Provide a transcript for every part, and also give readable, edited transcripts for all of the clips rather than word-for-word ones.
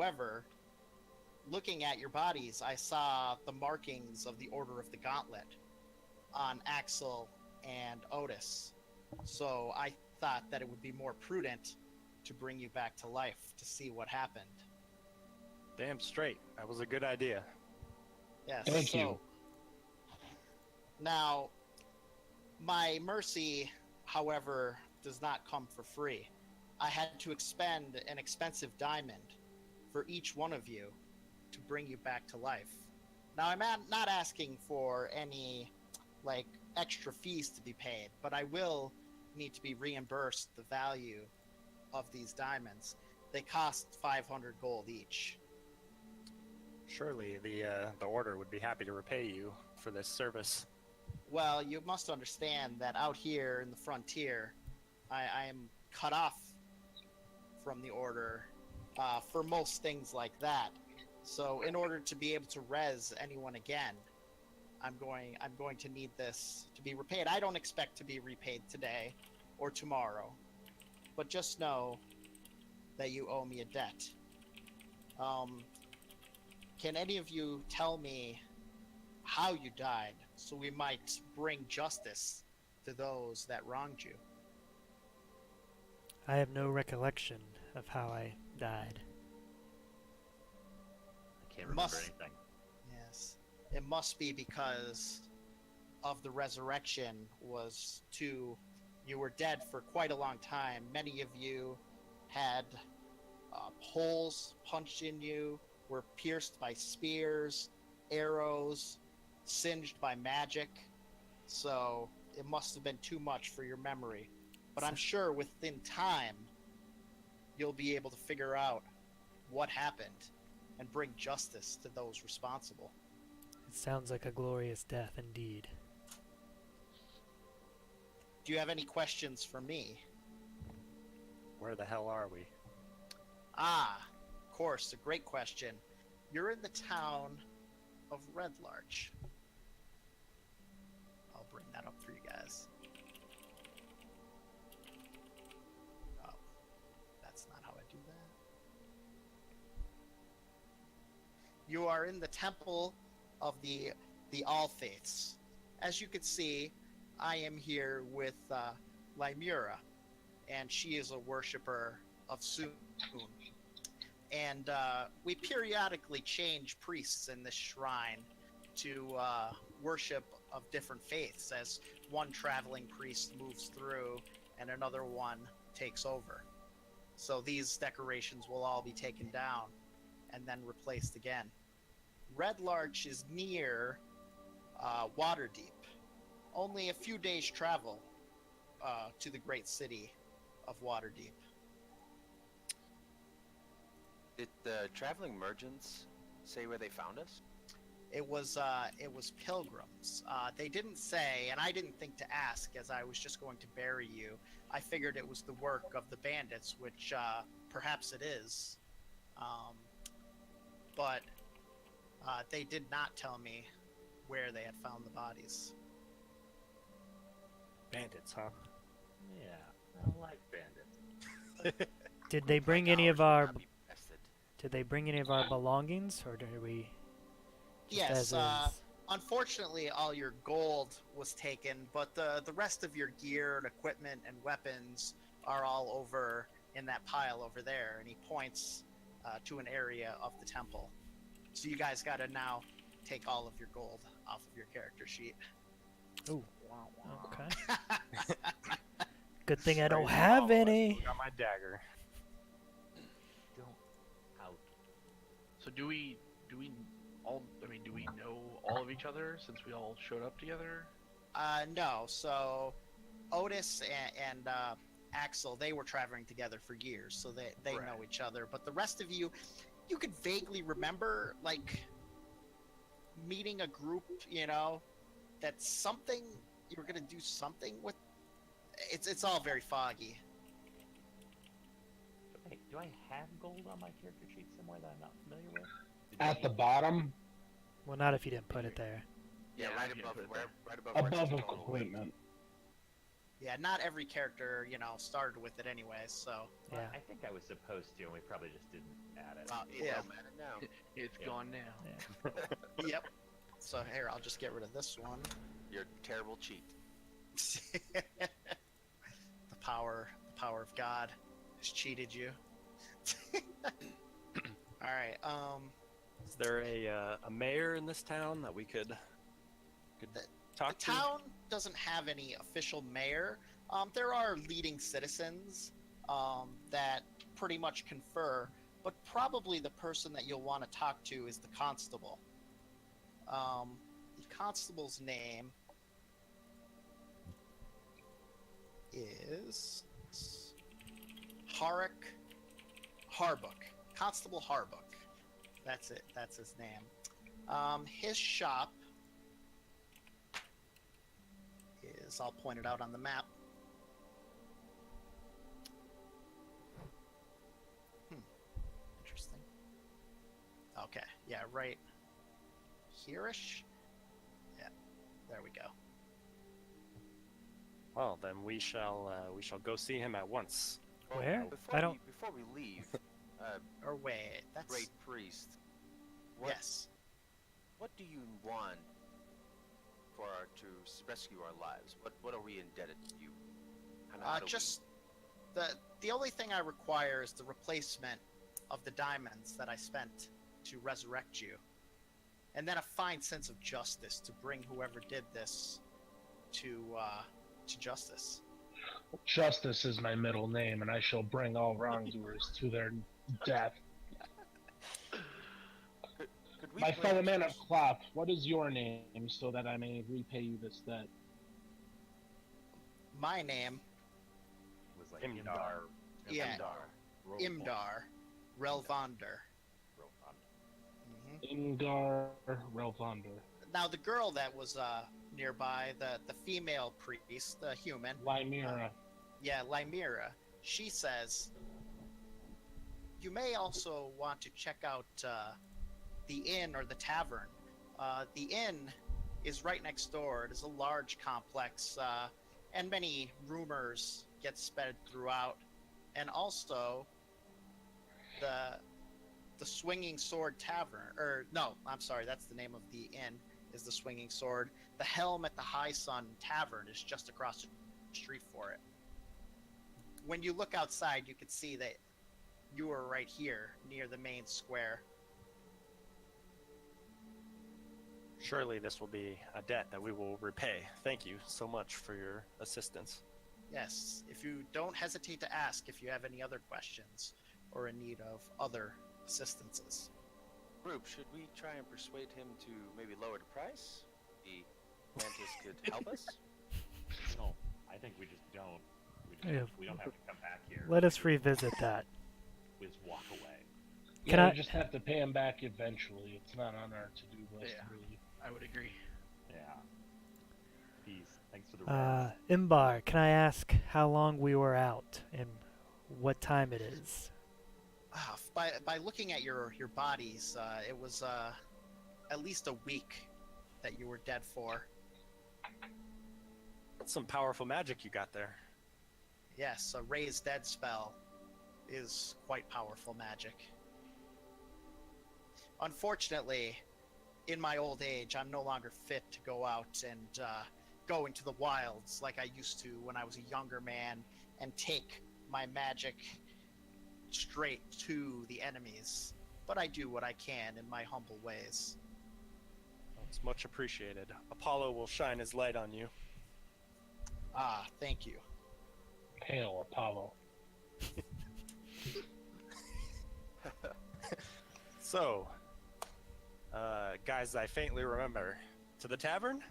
However, looking at your bodies, I saw the markings of the Order of the Gauntlet on Axel and Otis. So I thought that it would be more prudent to bring you back to life to see what happened. Damn straight. That was a good idea. Yes. Thank you. Now, my mercy, however, does not come for free. I had to expend an expensive diamond for each one of you to bring you back to life. Now, I'm not asking for any, extra fees to be paid, but I will need to be reimbursed the value of these diamonds. They cost 500 gold each. Surely the Order would be happy to repay you for this service. Well, you must understand that out here in the frontier, I am cut off from the Order for most things like that. So in order to be able to res anyone again, I'm going to need this to be repaid. I don't expect to be repaid today or tomorrow, but just know that you owe me a debt. Can any of you tell me how you died, so we might bring justice to those that wronged you? I have no recollection of how I died. I can't remember anything. Yes. It must be because of the resurrection you were dead for quite a long time. Many of you had holes punched in you, were pierced by spears, arrows, singed by magic. So it must have been too much for your memory. But I'm sure within time, you'll be able to figure out what happened and bring justice to those responsible. It sounds like a glorious death indeed. Do you have any questions for me? Where the hell are we? Of course, a great question. You're in the town of Red Larch. I'll bring that up for you guys. Oh, that's not how I do that. You are in the temple of the All Faiths. As you can see, I am here with Limura, and she is a worshiper of Sun. And we periodically change priests in this shrine to worship of different faiths as one traveling priest moves through and another one takes over. So these decorations will all be taken down and then replaced again. Red Larch is near Waterdeep, only a few days' travel to the great city of Waterdeep. Did the traveling merchants say where they found us? It was pilgrims. They didn't say, and I didn't think to ask, as I was just going to bury you. I figured it was the work of the bandits, which perhaps it is. But they did not tell me where they had found the bodies. Bandits, huh? Yeah, I don't like bandits. Did they bring any of our belongings, or did we? Yes. Unfortunately, all your gold was taken, but the rest of your gear and equipment and weapons are all over in that pile over there. And he points to an area of the temple. So you guys got to now take all of your gold off of your character sheet. Ooh. Okay. Good thing I don't have any. Got my dagger. Don't out. So do we all? I mean, do we know all of each other since we all showed up together? No. So Otis and Axel, they were traveling together for years, so they Right. know each other. But the rest of you, you could vaguely remember, meeting a group, that's something you were gonna do something with. It's all very foggy. Hey, do I have gold on my character sheet somewhere that I'm not familiar with? At the bottom, Well, not if you didn't put it there. Yeah, Yeah, right I above put it where, there. right above where it says above total. equipment. Yeah, not every character, started with it anyway, so. Yeah. I think I was supposed to, and we probably just didn't add it. It Yeah. don't matter now. It's Yeah. gone now. Yep. So here, I'll just get rid of this one. You're a terrible cheat. the power of God has cheated you. All right. Is there a mayor in this town that we could talk The to? town doesn't have any official mayor. There are leading citizens that pretty much confer, but probably the person that you'll want to talk to is the constable. The constable's name is Harbook. Constable Harbook. That's it. That's his name. His shop is, I'll point it out on the map. Interesting. Okay, yeah, right here-ish. Yeah, there we go. Well, then we shall go see him at once. Oh, Where? Before I don't- before we leave, Or wait, that's great priest. What, yes. What do you want to rescue our lives? What are we indebted to you? How do Just the only thing I require is the replacement of the diamonds that I spent to resurrect you, and then a fine sense of justice to bring whoever did this to justice. Justice is my middle name, and I shall bring all wrongdoers to their death. could we My bring- fellow man of cloth, what is your name, so that I may repay you this debt? My name, It was like Imdar. Yeah. Imdar Relvander. Ingar Relvander. Now the girl that was nearby, the female priest, the human, Lymira. Lymira, she says, you may also want to check out the inn or the tavern. The inn is right next door. It is a large complex, and many rumors get spread throughout. And also, the Swinging Sword Tavern, or no, I'm sorry, that's the name of the inn, is the Swinging Sword. The Helm at the High Sun Tavern is just across the street for it. When you look outside, you can see that you are right here near the main square. Surely this will be a debt that we will repay. Thank you so much for your assistance. Yes, if you don't hesitate to ask if you have any other questions or in need of other assistances. Group, should we try and persuade him to maybe lower the price? The Mantis could help us? No, I think we just don't. Yeah. We don't have to come back here. Let us revisit that. We just walk away. Can Yeah, I- we just have to pay him back eventually. It's not on our to-do list, Yeah. really. I would agree. Yeah. Peace. Thanks for the rest. Imbar, can I ask how long we were out and what time it is? By looking at your bodies, it was at least a week that you were dead for. That's some powerful magic you got there. Yes, a raise dead spell is quite powerful magic. Unfortunately, in my old age, I'm no longer fit to go out and go into the wilds like I used to when I was a younger man and take my magic straight to the enemies. But I do what I can in my humble ways. It's much appreciated. Apollo will shine his light on you. Ah, thank you. Hail, Apollo. So, guys, I faintly remember. To the tavern?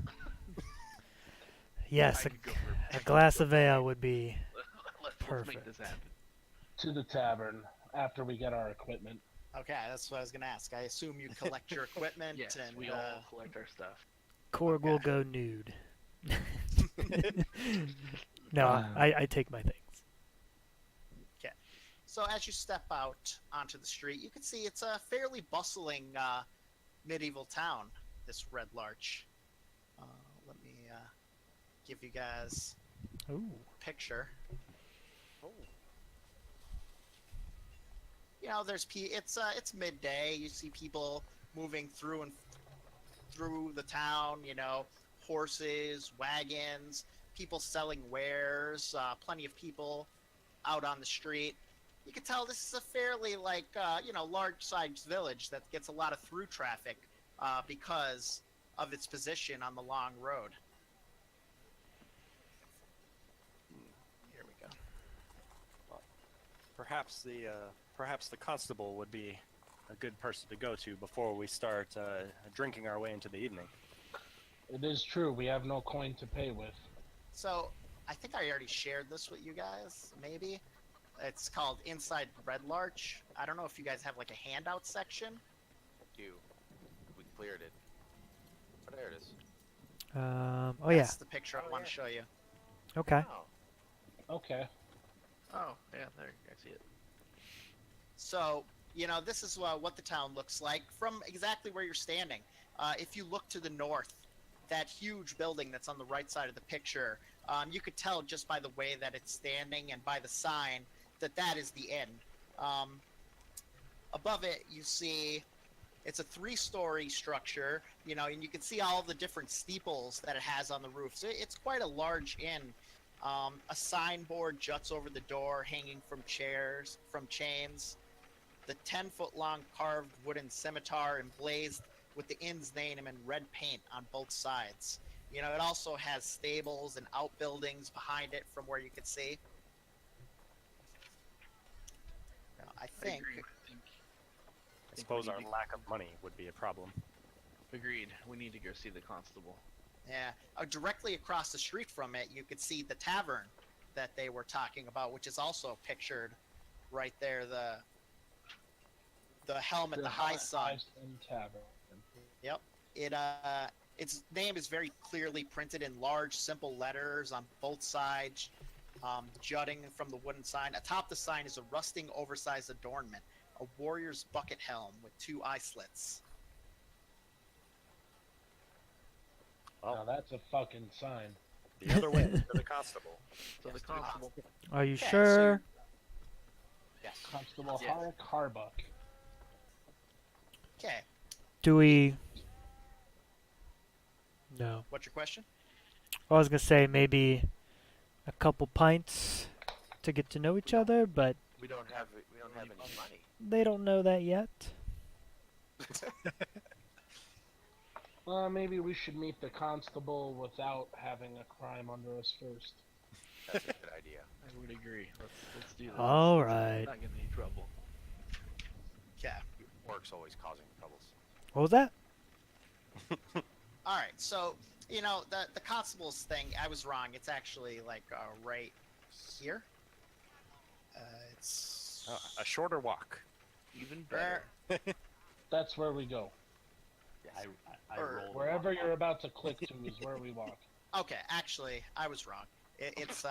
Yes, I could go for a glass of ale would be. Let's Perfect. make this happen. To the tavern, after we get our equipment. Okay, that's what I was gonna ask. I assume you collect your equipment Yes, and we all collect our stuff. Korg will go nude. No, I take my things. So as you step out onto the street, you can see it's a fairly bustling medieval town, this Red Larch. Let me give you guys Ooh. picture. Oh. You know, it's midday. You see people moving through the town. You know, horses, wagons, people selling wares. Plenty of people out on the street. You can tell this is a fairly large-sized village that gets a lot of through traffic because of its position on the long road. Here we go. Perhaps the constable would be a good person to go to before we start drinking our way into the evening. It is true, we have no coin to pay with. So, I think I already shared this with you guys, maybe. It's called Inside Red Larch. I don't know if you guys have like a handout section. We cleared it. Oh, there it is. Oh yeah. That's the picture I want to show you. Okay. Oh. Okay. Oh, yeah, there, I see it. So, you know, this is what the town looks like from exactly where you're standing. If you look to the north, that huge building that's on the right side of the picture, you could tell just by the way that it's standing and by the sign that is the inn. Above it, you see it's a 3-story structure, you know, and you can see all the different steeples that it has on the roof. So it's quite a large inn. A signboard juts over the door, hanging from chains. The 10-foot-long carved wooden scimitar emblazed with the inn's name in red paint on both sides. You know, it also has stables and outbuildings behind it from where you can see. Now, I think... agree. I suppose our lack of money would be a problem. Agreed. We need to go see the constable. Yeah, directly across the street from it, you could see the tavern that they were talking about, which is also pictured right there. The helm at the high sun. Tavern. Yep. Its name is very clearly printed in large, simple letters on both sides, jutting from the wooden sign. Atop the sign is a rusting, oversized adornment, a warrior's bucket helm with 2 eye slits. Now that's a fucking sign. The other way to the constable. So the constable. Are you Okay, sure? Yes. Constable Yeah. Hark Harbuck. Okay, Do we? No. what's your question? I was gonna say maybe a couple pints to get to know each other, but We don't have any money. they don't know that yet. Maybe we should meet the constable without having a crime under us first. That's a good idea. I would agree. Let's do that. All right. Not get in any trouble. Okay. Orc's always causing troubles. What was that? All right, so you know the constable's thing. I was wrong. It's actually like right here. It's A shorter walk. Even better. there. That's where we go. Yes. I Or rolled. Wherever you're about to click to is where we walk. Okay, actually, I was wrong. It's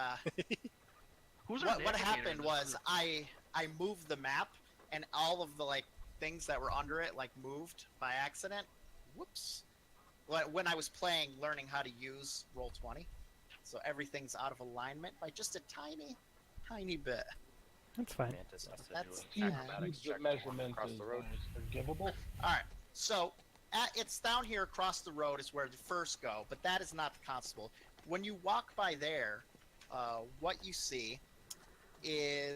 Who's our what navigator in happened this was group? I moved the map and all of the like things that were under it like moved by accident. Whoops. When I was playing, learning how to use Roll20, so everything's out of alignment by just a tiny bit. That's fine. Mantis has to That's- do yeah. an acrobatics The check to walk measurement across is the road. forgivable. All right, so it's down here across the road is where the first go, but that is not the constable. When you walk by there, what you see is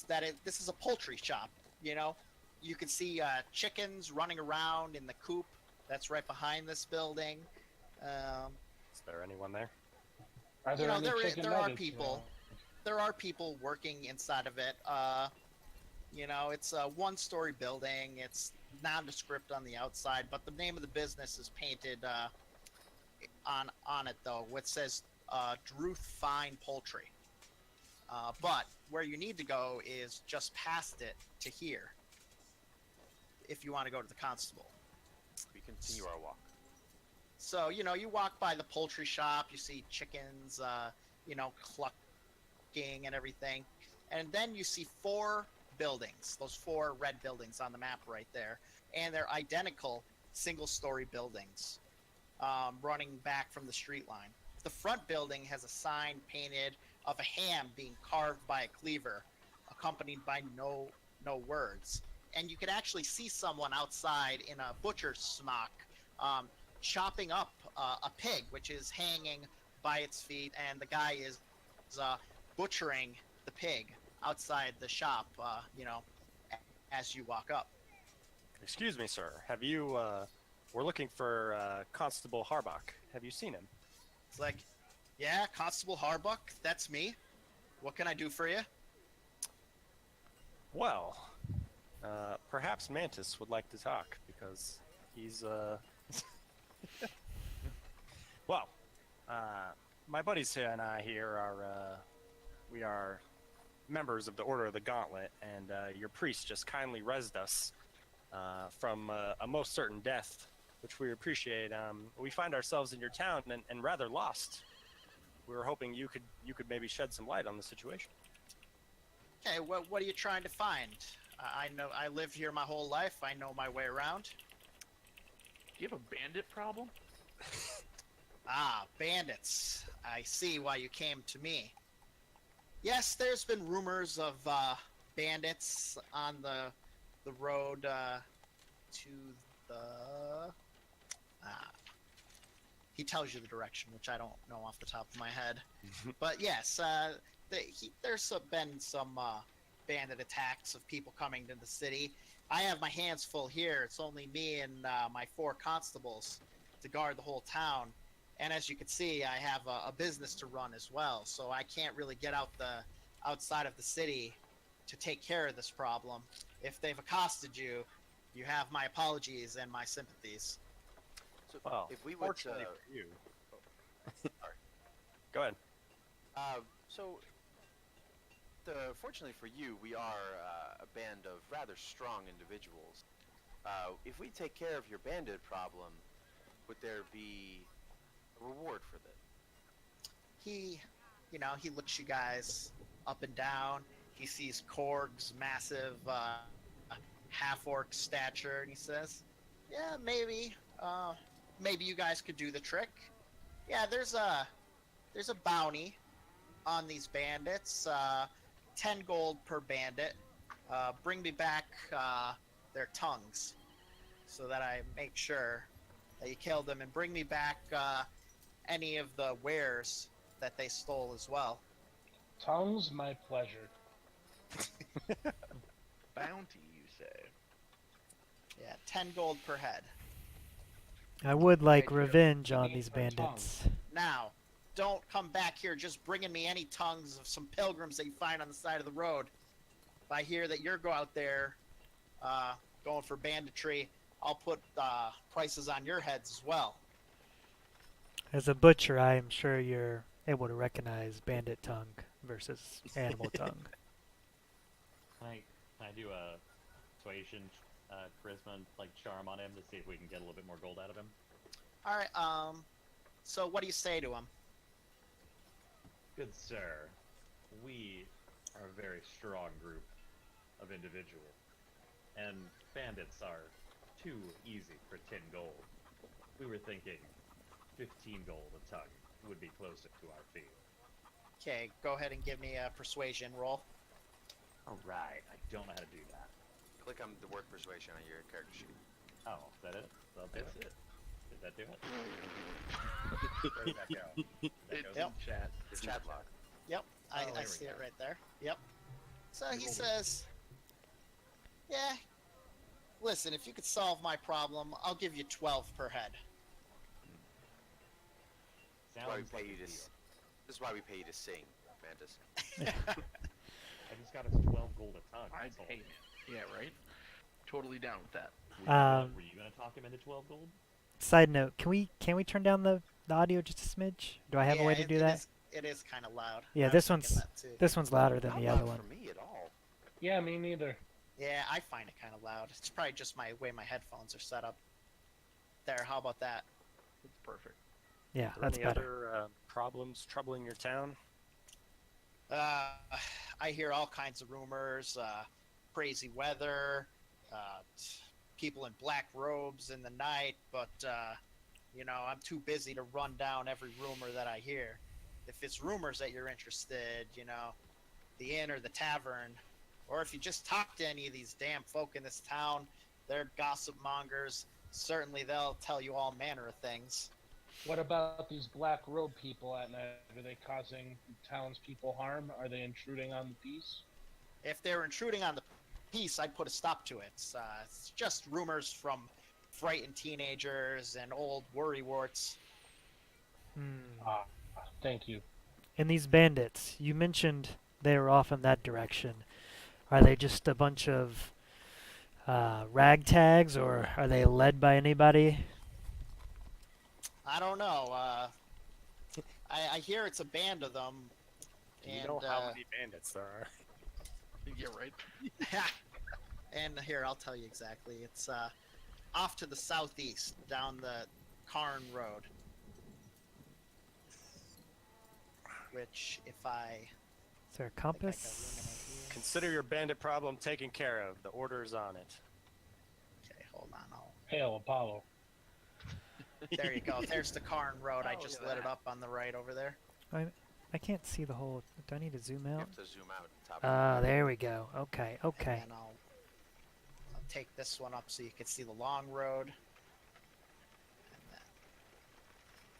that this is a poultry shop. You know, you can see chickens running around in the coop that's right behind this building. Is there anyone there? Are there You know, any chicken there are nuggets people. There are people working inside of it. You know, it's a 1-story building. It's nondescript on the outside, but the name of the business is painted on it though, which says Druth Fine Poultry. But where you need to go is just past it to here. If you want to go to the constable. We continue our walk. So, you know, you walk by the poultry shop, you see chickens, you know, clucking and everything. And then you see 4 buildings, those 4 red buildings on the map right there. And they're identical single-story buildings running back from the street line. the front building has a sign painted of a ham being carved by a cleaver, accompanied by no words. And you could actually see someone outside in a butcher's smock chopping up a pig, which is hanging by its feet, and the guy is butchering the pig outside the shop, as you walk up. Excuse me, sir. Have you, we're looking for Constable Harbuck. Have you seen him? It's like, yeah, Constable Harbuck, that's me. What can I do for you? Well, perhaps Mantis would like to talk, because he's, well, my buddies here and I here are, we are members of the Order of the Gauntlet, and your priest just kindly resed us from a most certain death, which we appreciate. We find ourselves in your town and rather lost. We were hoping you could maybe shed some light on the situation. Okay, what are you trying to find? I know I lived here my whole life. I know my way around. Do you have a bandit problem? Ah, bandits. I see why you came to me. Yes, there's been rumors of bandits on the road to the... he tells you the direction, which I don't know off the top of my head. But yes, there's been some bandit attacks of people coming to the city. I have my hands full here. It's only me and my 4 constables to guard the whole town. And as you can see, I have a business to run as well, so I can't really get outside of the city to take care of this problem. If they've accosted you, you have my apologies and my sympathies. So Well, if we were to, fortunately for you. Go ahead. Fortunately for you, we are a band of rather strong individuals. If we take care of your bandit problem, would there be a reward for that? He looks you guys up and down. He sees Korg's massive half-orc stature, and he says, "Yeah, maybe you guys could do the trick. Yeah, there's a bounty on these bandits. 10 gold per bandit. Bring me back their tongues, so that I make sure that you kill them, and bring me back any of the wares that they stole as well." Tongues, my pleasure. Bounty, you say? Yeah, 10 gold per head. I would like Right, revenge on Give me these their bandits. Now, don't come back here just bringing me any tongues of some pilgrims that you find on the side of the road. If I hear that you're out there going for banditry, I'll put prices on your heads as well. As a butcher, I am sure you're able to recognize bandit tongue versus animal tongue. Can I do a persuasion, charisma, like charm on him to see if we can get a little bit more gold out of him? All right. So what do you say to him? Good sir, we are a very strong group of individuals, and bandits are too easy for 10 gold. We were thinking 15 gold a tongue would be closer to our fee. Okay, go ahead and give me a persuasion roll. Alright, I don't know how to do that. Click on the word persuasion on your character sheet. Oh, is that it? That'll do That's it. Did that do it? Where did that go? Did that It's go? in chat. The chat log. Yep, I there we see it go. right there. Yep. So he rolled it. says, "Yeah, listen, if you could solve my problem, I'll give you 12 per head." That's why we Sounds like pay you a to. deal. This is why we pay you to sing, Mantis. I just got us 12 gold a tongue. I'd that's all. pay me. Yeah, right? Totally down with that. Were you gonna talk him into 12 gold? Side note: Can we turn down the audio just a smidge? Do I have a way to do that? It is kind of loud. Yeah, I was this thinking one's- that too. This one's louder than Not the loud other one. for me at all. Yeah, me neither. Yeah, I find it kind of loud. It's probably just my way my headphones are set up. There, how about that? It's perfect. Yeah, Are there that's any better. other problems troubling your town? I hear all kinds of rumors, crazy weather, people in black robes in the night, but You know, I'm too busy to run down every rumor that I hear. If it's rumors that you're interested, you know, the inn or the tavern, or if you just talk to any of these damn folk in this town, they're gossip mongers. Certainly they'll tell you all manner of things. What about these black robe people at night? Are they causing townspeople harm? Are they intruding on the peace? If they're intruding on the peace, I'd put a stop to it. It's just rumors from frightened teenagers and old worrywarts. Ah, thank you. And these bandits, you mentioned they were off in that direction. Are they just a bunch of ragtags, or are they led by anybody? I don't know. I hear it's a band of them. Do you know how many bandits there are? Yeah, right. And here, I'll tell you exactly. It's off to the southeast, down the Karn Road. Which, if I... Is there a think I compass? got room Consider your bandit problem taken care of. The order's on it. Okay, hold on. Hail Apollo. There you go. There's the Karn Road. I Oh, just look at lit it that. up on the right over there. I can't see the whole. Do I need to zoom You out? have to zoom out. Top Ah, there we go. Okay, okay. And I'll take this one up so you can see the long road. And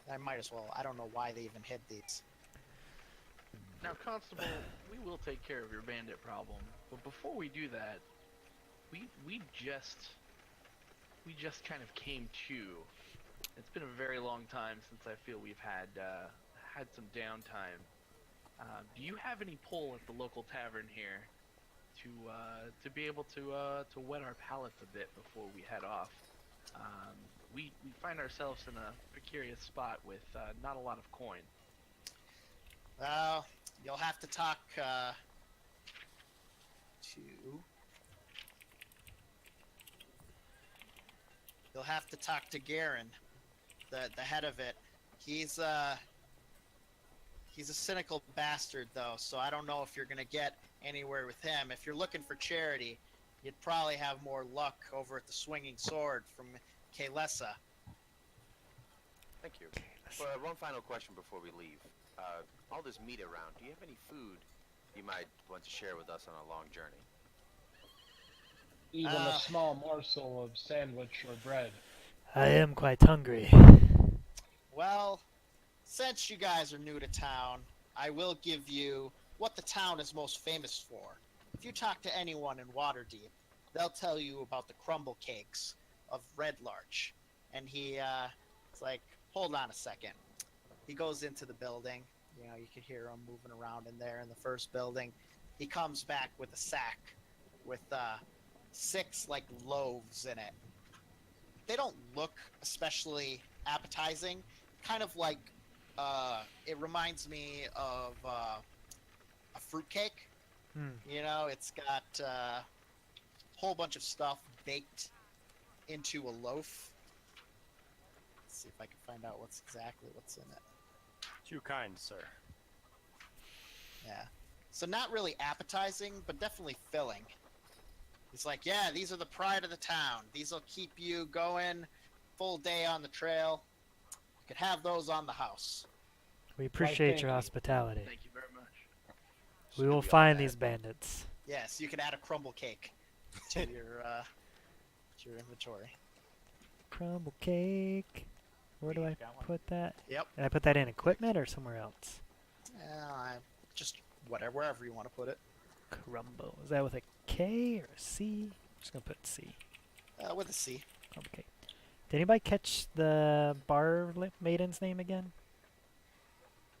then I might as well. I don't know why they even hid these. Now, Constable, we will take care of your bandit problem, but before we do that, we just kind of came to. It's been a very long time since I feel we've had some downtime. Do you have any pull at the local tavern here to be able to whet our palates a bit before we head off? We find ourselves in a precarious spot with not a lot of coin. Well, you'll have to talk to. You'll have to talk to Garen, the head of it. He's a cynical bastard, though, so I don't know if you're gonna get anywhere with him. If you're looking for charity, you'd probably have more luck over at the Swinging Sword from Kalesa. Thank you. But one final question before we leave. All this meat around, do you have any food you might want to share with us on a long journey? Even a small morsel of sandwich or bread. I am quite hungry. Well, since you guys are new to town, I will give you what the town is most famous for. If you talk to anyone in Waterdeep, they'll tell you about the crumble cakes of Red Larch. And it's like, hold on a second. He goes into the building. You know, you can hear him moving around in there in the first building. He comes back with a sack with 6 like loaves in it. They don't look especially appetizing. Kind of like it reminds me of a fruitcake. You know, it's got a whole bunch of stuff baked into a loaf. Let's see if I can find out what's in it. Too kind, sir. Yeah. So not really appetizing, but definitely filling. He's like, yeah, these are the pride of the town. These will keep you going full day on the trail. You could have those on the house. We appreciate thank your you. hospitality. Thank you very much. We will find these bandits. Yes, you can add a crumble cake to your inventory. Crumble cake. Where do I put that? Yep. Did I put that in equipment or somewhere else? Just wherever you want to put it. Crumble. Is that with a K or a C? I'm just gonna put C. With a C. Okay. Did anybody catch the bar maiden's name again?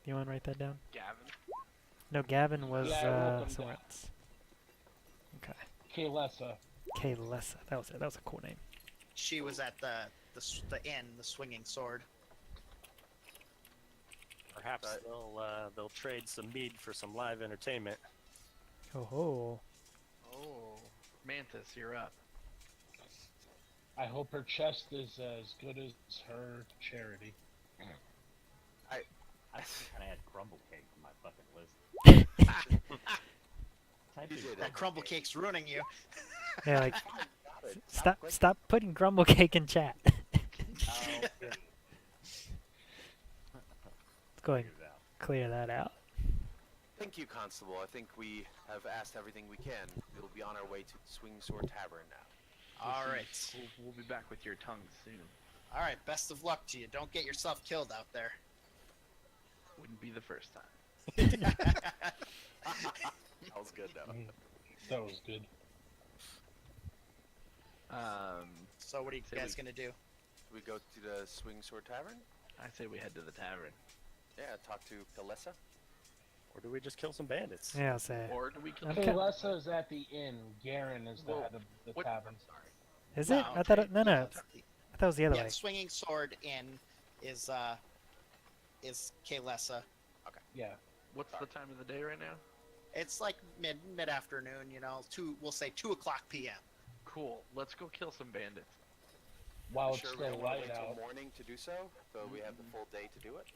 You want to write that down? Gavin. No, Gavin was Yeah, I wrote them somewhere down. else. Okay. Kalesa. Kalesa. That was it. That was a cool name. She was at the inn, the Swinging Sword. Perhaps they'll trade some mead for some live entertainment. Oh ho. Oh, Mantis, you're up. I hope her chest is as good as her charity. I think I had crumble cake on my fucking list. Type in That crumble cake's ruining you. Yeah, like Got it. stop putting grumble cake in chat. Oh, go ahead figures and out. clear that out. Thank you, Constable. I think we have asked everything we can. We'll be on our way to Swing Sword Tavern now. All We'll right. see. We'll be back with your tongue soon. All right. Best of luck to you. Don't get yourself killed out there. Wouldn't be the first time. That was good, though. That was good. So what are you Say guys we- gonna do? We go to the Swing Sword Tavern? I say we head to the tavern. Yeah, talk to Kalessa. Or do we just kill some bandits? Yeah, I'll say. Or do we kill Okay. the Kalessa's at the inn. Garen is the Whoa. head of the What? tavern. I'm sorry. Is No, it? I thought okay, no, no. yeah, I thought it was the other yeah, way. Swinging Sword Inn is Kaylessa. Yeah. What's the time of the day right now? It's like mid afternoon, you know, we'll say 2:00 p.m. Cool. Let's go kill some bandits. While You it's sure we still don't want to light wait till out. morning to do so? So we have the full day to do it?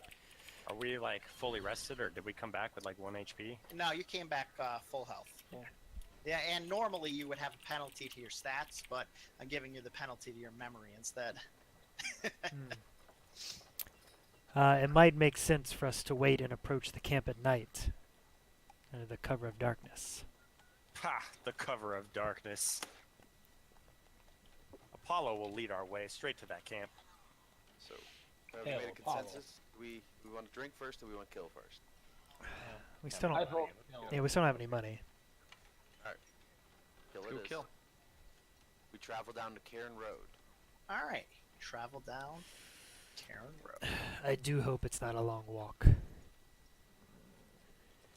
Are we like fully rested, or did we come back with like 1 HP? No, you came back full health. Yeah. Yeah, and normally you would have a penalty to your stats, but I'm giving you the penalty to your memory instead. It might make sense for us to wait and approach the camp at night, under the cover of darkness. Ha! The cover of darkness. Apollo will lead our way straight to that camp. So, have we Hell, made a Apollo. consensus? We want to drink first or we want to kill first? We still I don't. vote Yeah, we still don't have any money. Kill Let's it go is. kill. We travel down to Cairn Road. All right, travel down Cairn Road. I do hope it's not a long walk.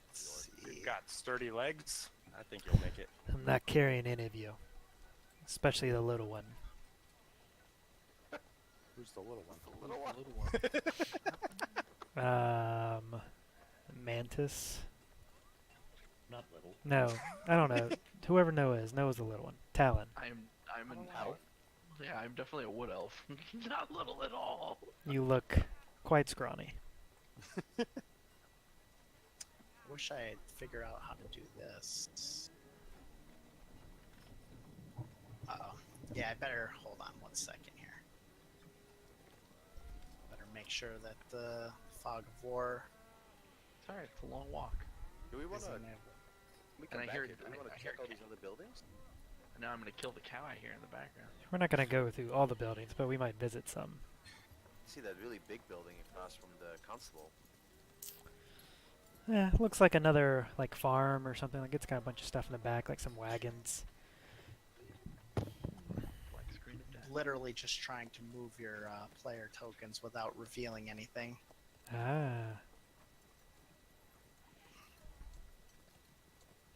Let's You've see. got sturdy legs. I think you'll make it. I'm not carrying any of you, especially the little one. Who's the little one? The little one. Little one. Mantis. Not little. No, I don't know. Whoever Noah is, Noah's the little one. Talon. I'm an Ow. elf. Yeah, I'm definitely a wood elf. Not little at all. You look quite scrawny. Wish I'd figure out how to do this. Uh-oh. Yeah, I better hold on 1 second here. Better make sure that the fog of war It's alright, it's a long walk. Do we want is to? in there. We come I back hear- here. Do we I- want I to hear check all cat. these other buildings? And now I'm gonna kill the cow I hear in the background. We're not going to go through all the buildings, but we might visit some. See that really big building across from the constable. Yeah, looks like another like farm or something. Like it's got a bunch of stuff in the back, like some wagons. Black screen of death. Literally just trying to move your player tokens without revealing anything. Ah,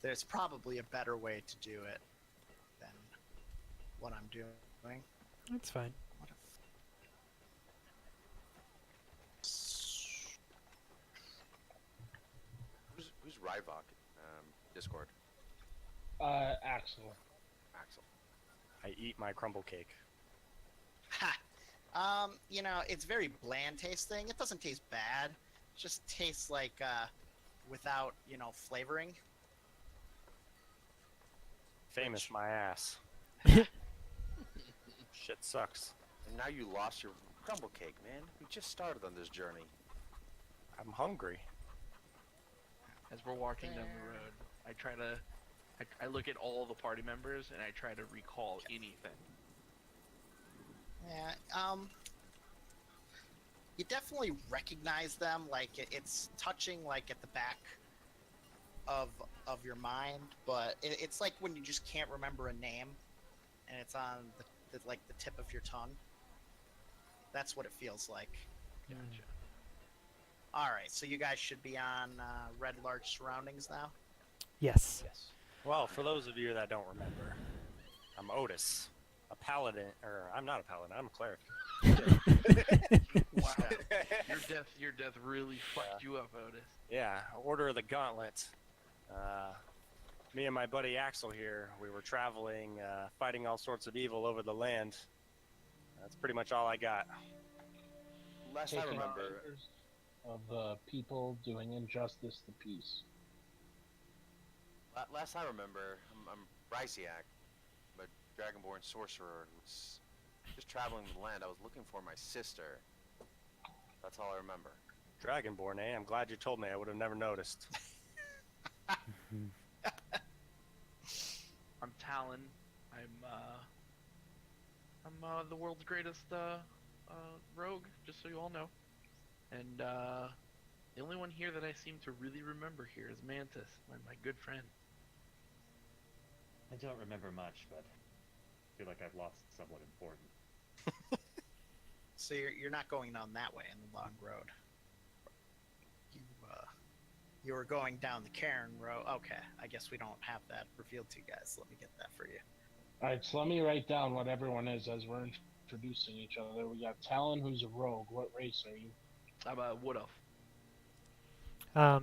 There's probably a better way to do it than what I'm doing. that's fine. What if... Who's Ryvok? Discord. Axel. Axel. I eat my crumble cake. Ha! You know, it's very bland tasting. It doesn't taste bad. It just tastes like, without, you know, flavoring. Famous my ass. Shit sucks. And now you lost your crumble cake, man. We just started on this journey. I'm hungry. As we're walking down the road, I look at all the party members and I try to recall anything. Yeah, you definitely recognize them. Like it's touching, like at the back of your mind, but it's like when you just can't remember a name, and it's on the like the tip of your tongue. That's what it feels like. Gotcha. All right, so you guys should be on red large surroundings now. Yes. Well, for those of you that don't remember, I'm Otis, a paladin, or I'm not a paladin, I'm a cleric. Wow. Your death really fucked you up, Otis. Yeah, Order of the Gauntlet. Me and my buddy Axel here, we were traveling, fighting all sorts of evil over the land. That's pretty much all I got. Last I Taking remember, fingers of the people doing injustice to peace. last I remember, I'm Ryciak, a dragonborn sorcerer who's just traveling the land. I was looking for my sister. That's all I remember. Dragonborn, eh? I'm glad you told me. I would have never noticed. I'm Talon. I'm the world's greatest rogue, just so you all know. And the only one here that I seem to really remember here is Mantis, my good friend. I don't remember much, but I feel like I've lost someone important. So you're not going down that way in the long road. You were going down the Cairn Road. Okay, I guess we don't have that revealed to you guys. Let me get that for you. All right, so let me write down what everyone is as we're introducing each other. We got Talon, who's a rogue. What race are you? I'm a wood elf.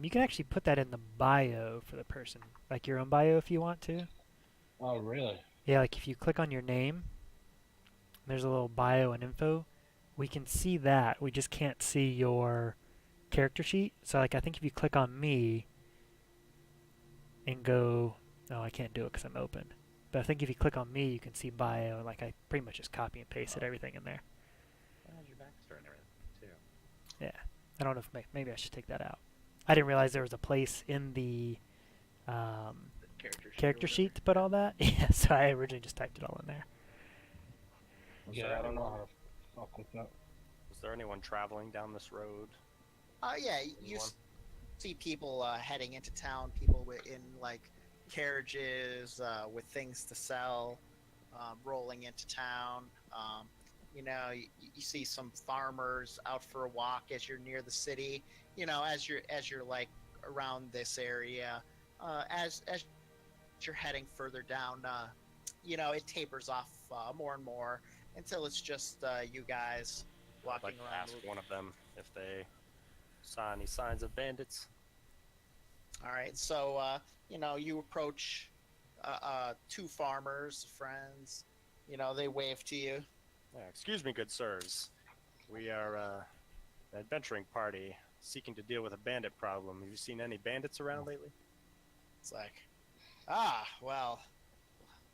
You can actually put that in the bio for the person, like your own bio if you want to. Oh, really? Yeah, like if you click on your name, there's a little bio and info. We can see that. We just can't see your character sheet. So like I think if you click on me and go, oh, I can't do it because I'm open. But I think if you click on me, you can see bio, and like I pretty much just copy and pasted everything in there. That has your backstory and everything, too. Yeah, I don't know if maybe I should take that out. I didn't realize there was a place in the character sheet to put all that. Yeah, so I originally just typed it all in there. Yeah, I don't know how to fuck with that. Is there anyone traveling down this road? Yeah, you Anyone? see people heading into town. People in like carriages with things to sell, rolling into town. You know, you see some farmers out for a walk as you're near the city. You know, as you're like around this area, as you're heading further down, you know, it tapers off more and more until it's just you guys I'd walking like to around. ask one of them if they saw any signs of bandits. All right, so you know, you approach two farmers, friends. You know, they wave to you. Excuse me, good sirs. We are an adventuring party seeking to deal with a bandit problem. Have you seen any bandits around lately? It's like, well,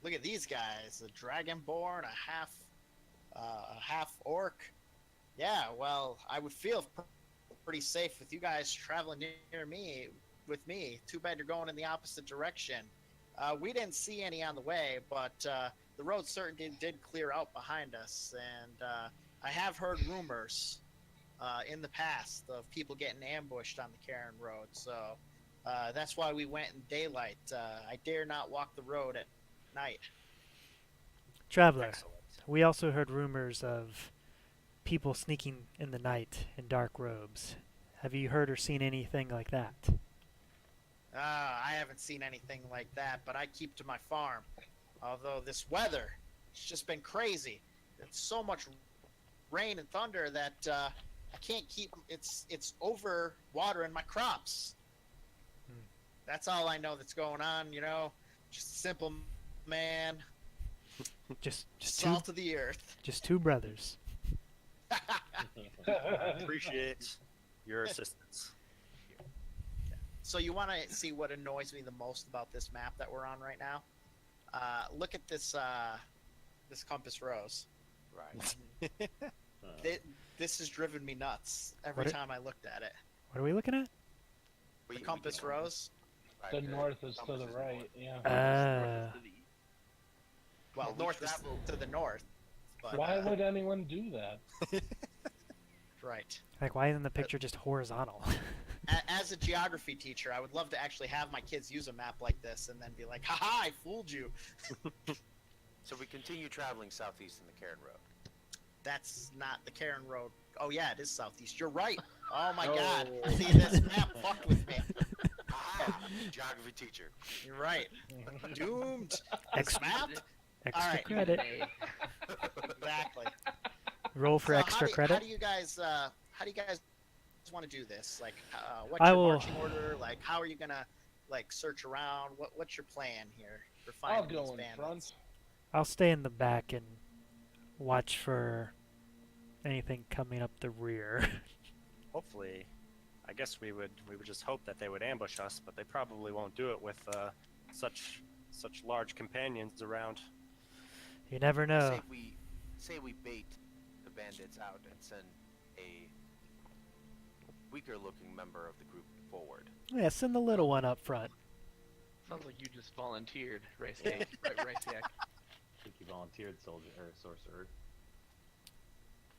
look at these guys, a dragonborn, a half orc. Yeah, well, I would feel pretty safe with you guys traveling with me. Too bad you're going in the opposite direction. We didn't see any on the way, but the road certainly did clear out behind us, and I have heard rumors in the past of people getting ambushed on the Cairn Road, so that's why we went in daylight. I dare not walk the road at night. Traveler, Excellent. we also heard rumors of people sneaking in the night in dark robes. Have you heard or seen anything like that? I haven't seen anything like that, but I keep to my farm. Although this weather, it's just been crazy. It's so much rain and thunder that I can't keep. It's over watering my crops. That's all I know that's going on. You know, just a simple man, Just salt of the earth. just two brothers. I appreciate your assistance. So you want to see what annoys me the most about this map that we're on right now? Look at this this compass rose. Right. This has driven me nuts every What time I looked at it. What are we looking at? The compass rose. The north is to the right, yeah. Well, Well, we north is traveled- to the north. But, Why would anyone do that? Right. Like, why isn't the picture just horizontal? As a geography teacher, I would love to actually have my kids use a map like this and then be like, haha, I fooled you. So we continue traveling southeast in the Cairn Road. That's not the Cairn Road. Oh, yeah, it is southeast. You're right. Oh, my Oh. God. See, this map fucked with me. Geography teacher. You're right. Doomed. This Ex- map? Extra Alright. credit. Exactly. Roll for So extra how credit. do you guys want to do this? Like, what's I your will- marching order? Like, how are you gonna like search around? What's your plan here for I'll finding go these in bandits? front. I'll stay in the back and watch for anything coming up the rear. Hopefully, I guess we would just hope that they would ambush us, but they probably won't do it with such large companions around. You never know. Say we bait the bandits out and send a weaker-looking member of the group forward. Yeah, send the little one up front. Sounds like you just volunteered, Ryciak. Ryciak. I think you volunteered, soldier or sorcerer.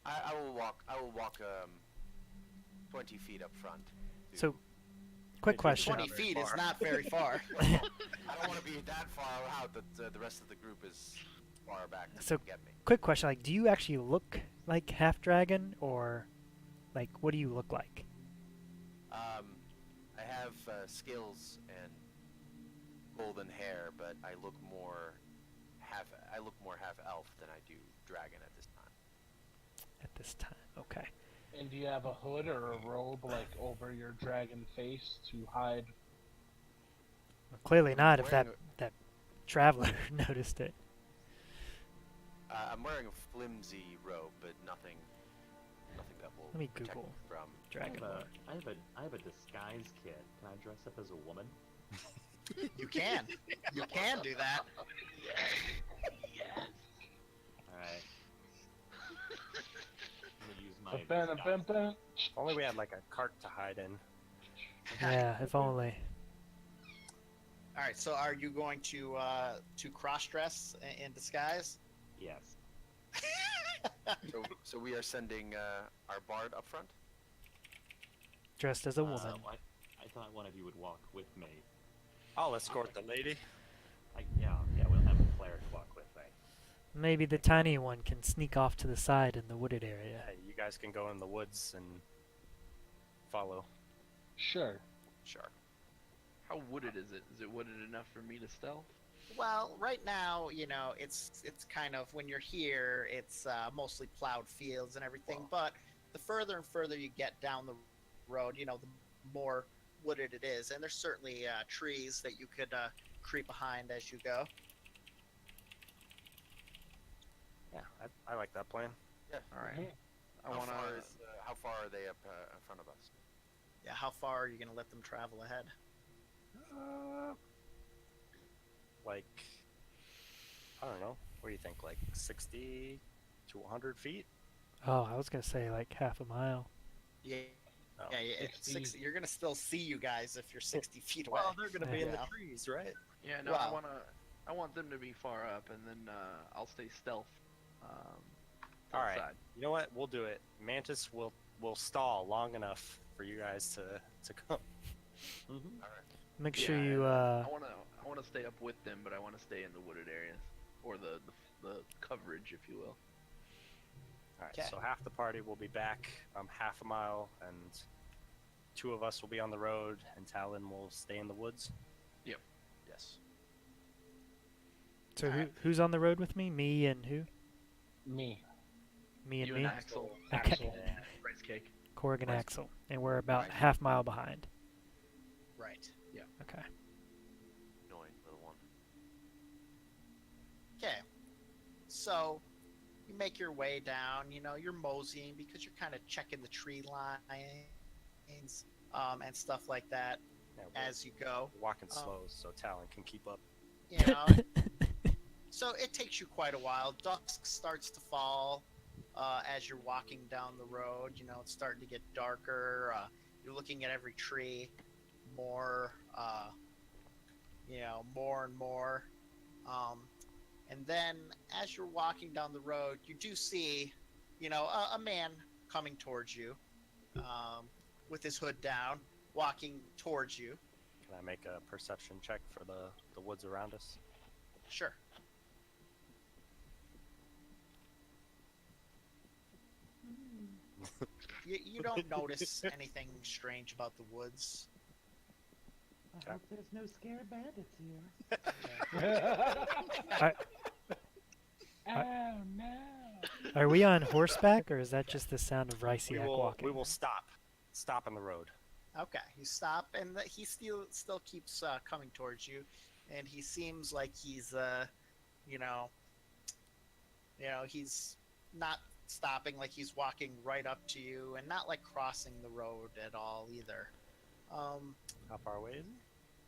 I will walk. 20 feet up front. So, quick question. 20 feet is not very far. I don't want to be that far out that the rest of the group is far back to So- get me. Quick question, like, do you actually look like half dragon, or, like, what do you look like? I have skills and golden hair, but I look more half elf than I do dragon at this time. At this time, okay. And do you have a hood or a robe like over your dragon face to hide? Well, clearly not, if Wearing that traveler noticed it. I'm wearing a flimsy robe, but nothing that will Let me protect Google me from dragon. I have a disguise kit. Can I dress up as a woman? You can. You can do that. Alright. I'm gonna use my disguise. If only we had like a cart to hide in. Yeah, if only. All right. So, are you going to cross-dress in disguise? Yes. So we are sending our bard up front. Dressed as a woman. I thought one of you would walk with me. I'll escort the lady. Yeah, we'll have a cleric walk with me. Maybe the tiny one can sneak off to the side in the wooded area. Yeah, you guys can go in the woods and follow. Sure. Sure. How wooded is it? Is it wooded enough for me to stealth? Well, right now, it's kind of, when you're here, it's mostly plowed fields and everything. But the further and further you get down the road, the more wooded it is. And there's certainly trees that you could creep behind as you go. Yeah, I like that plan. Yeah. All right. Mhm. How far are they up in front of us? Yeah, how far are you going to let them travel ahead? Like, I don't know. What do you think? Like 60 to 100 feet? Oh, I was gonna say like half a mile. Yeah, Oh. yeah, it's 60. You're going to still see you guys if you're 60 feet away. Well, they're gonna be in the Yeah. trees, right? Yeah, no, Well- I want them to be far up, and then I'll stay stealth. All right. outside. You know what? We'll do it. Mantis will stall long enough for you guys to come. Mm-hmm. All right. Make sure Yeah, you I wanna stay up with them, but I wanna stay in the wooded areas, or the coverage, if you will. All right. Okay. So half the party will be back half a mile, and 2 of us will be on the road, and Talon will stay in the woods. Yes. So Alright. who's on the road with me? Me and who? Me. Me and You me. and Axel. Okay. Axel. Rice cake. Korg and Right. Axel, and we're about Right. half mile behind. Right. Okay. Annoying little one. Okay. So you make your way down, you're moseying because you're kind of checking the tree lines and stuff like that Yeah, as you go. we're walking slow so Talon can keep up. You know. So it takes you quite a while. Dusk starts to fall as you're walking down the road. It's starting to get darker. You're looking at every tree more, more and more. And then as you're walking down the road, you do see, a man coming towards you with his hood down, walking towards you. Can I make a perception check for the woods around us? Sure. You don't notice anything strange about the woods. I hope there's no scared bandits here. Oh no! Are we on horseback, or is that just the sound of We Ryciak will walking? stop on the road. Okay, you stop, and he still keeps coming towards you, and he seems like he's he's not stopping, like he's walking right up to you, and not like crossing the road at all either. How far away is he?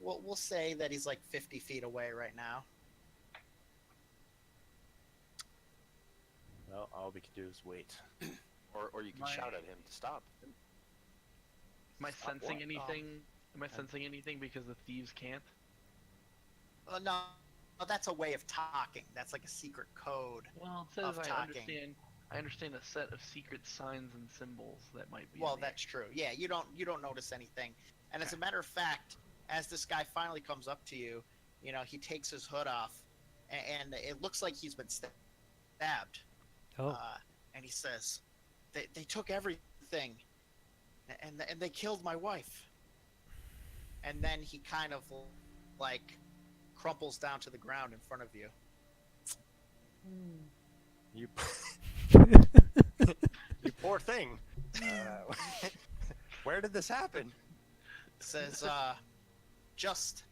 We'll say that he's like 50 feet away right now. Well, all we can do is wait. Or you can shout at him to stop. Am I Stop sensing what? anything? Am I sensing anything because the thieves can't? No, that's a way of talking. That's like a secret code. Well, it says Of I talking. understand. I understand a set of secret signs and symbols that might be. Well, in the that's true. Yeah, you don't notice anything. And as a matter of fact, as this guy finally comes up to you, you know, he takes his hood off, and it looks like he's been stabbed. Oh. And he says, "They took everything, and they killed my wife." And then he kind of like crumples down to the ground in front of you. You, you poor thing. Where did this happen? Says, just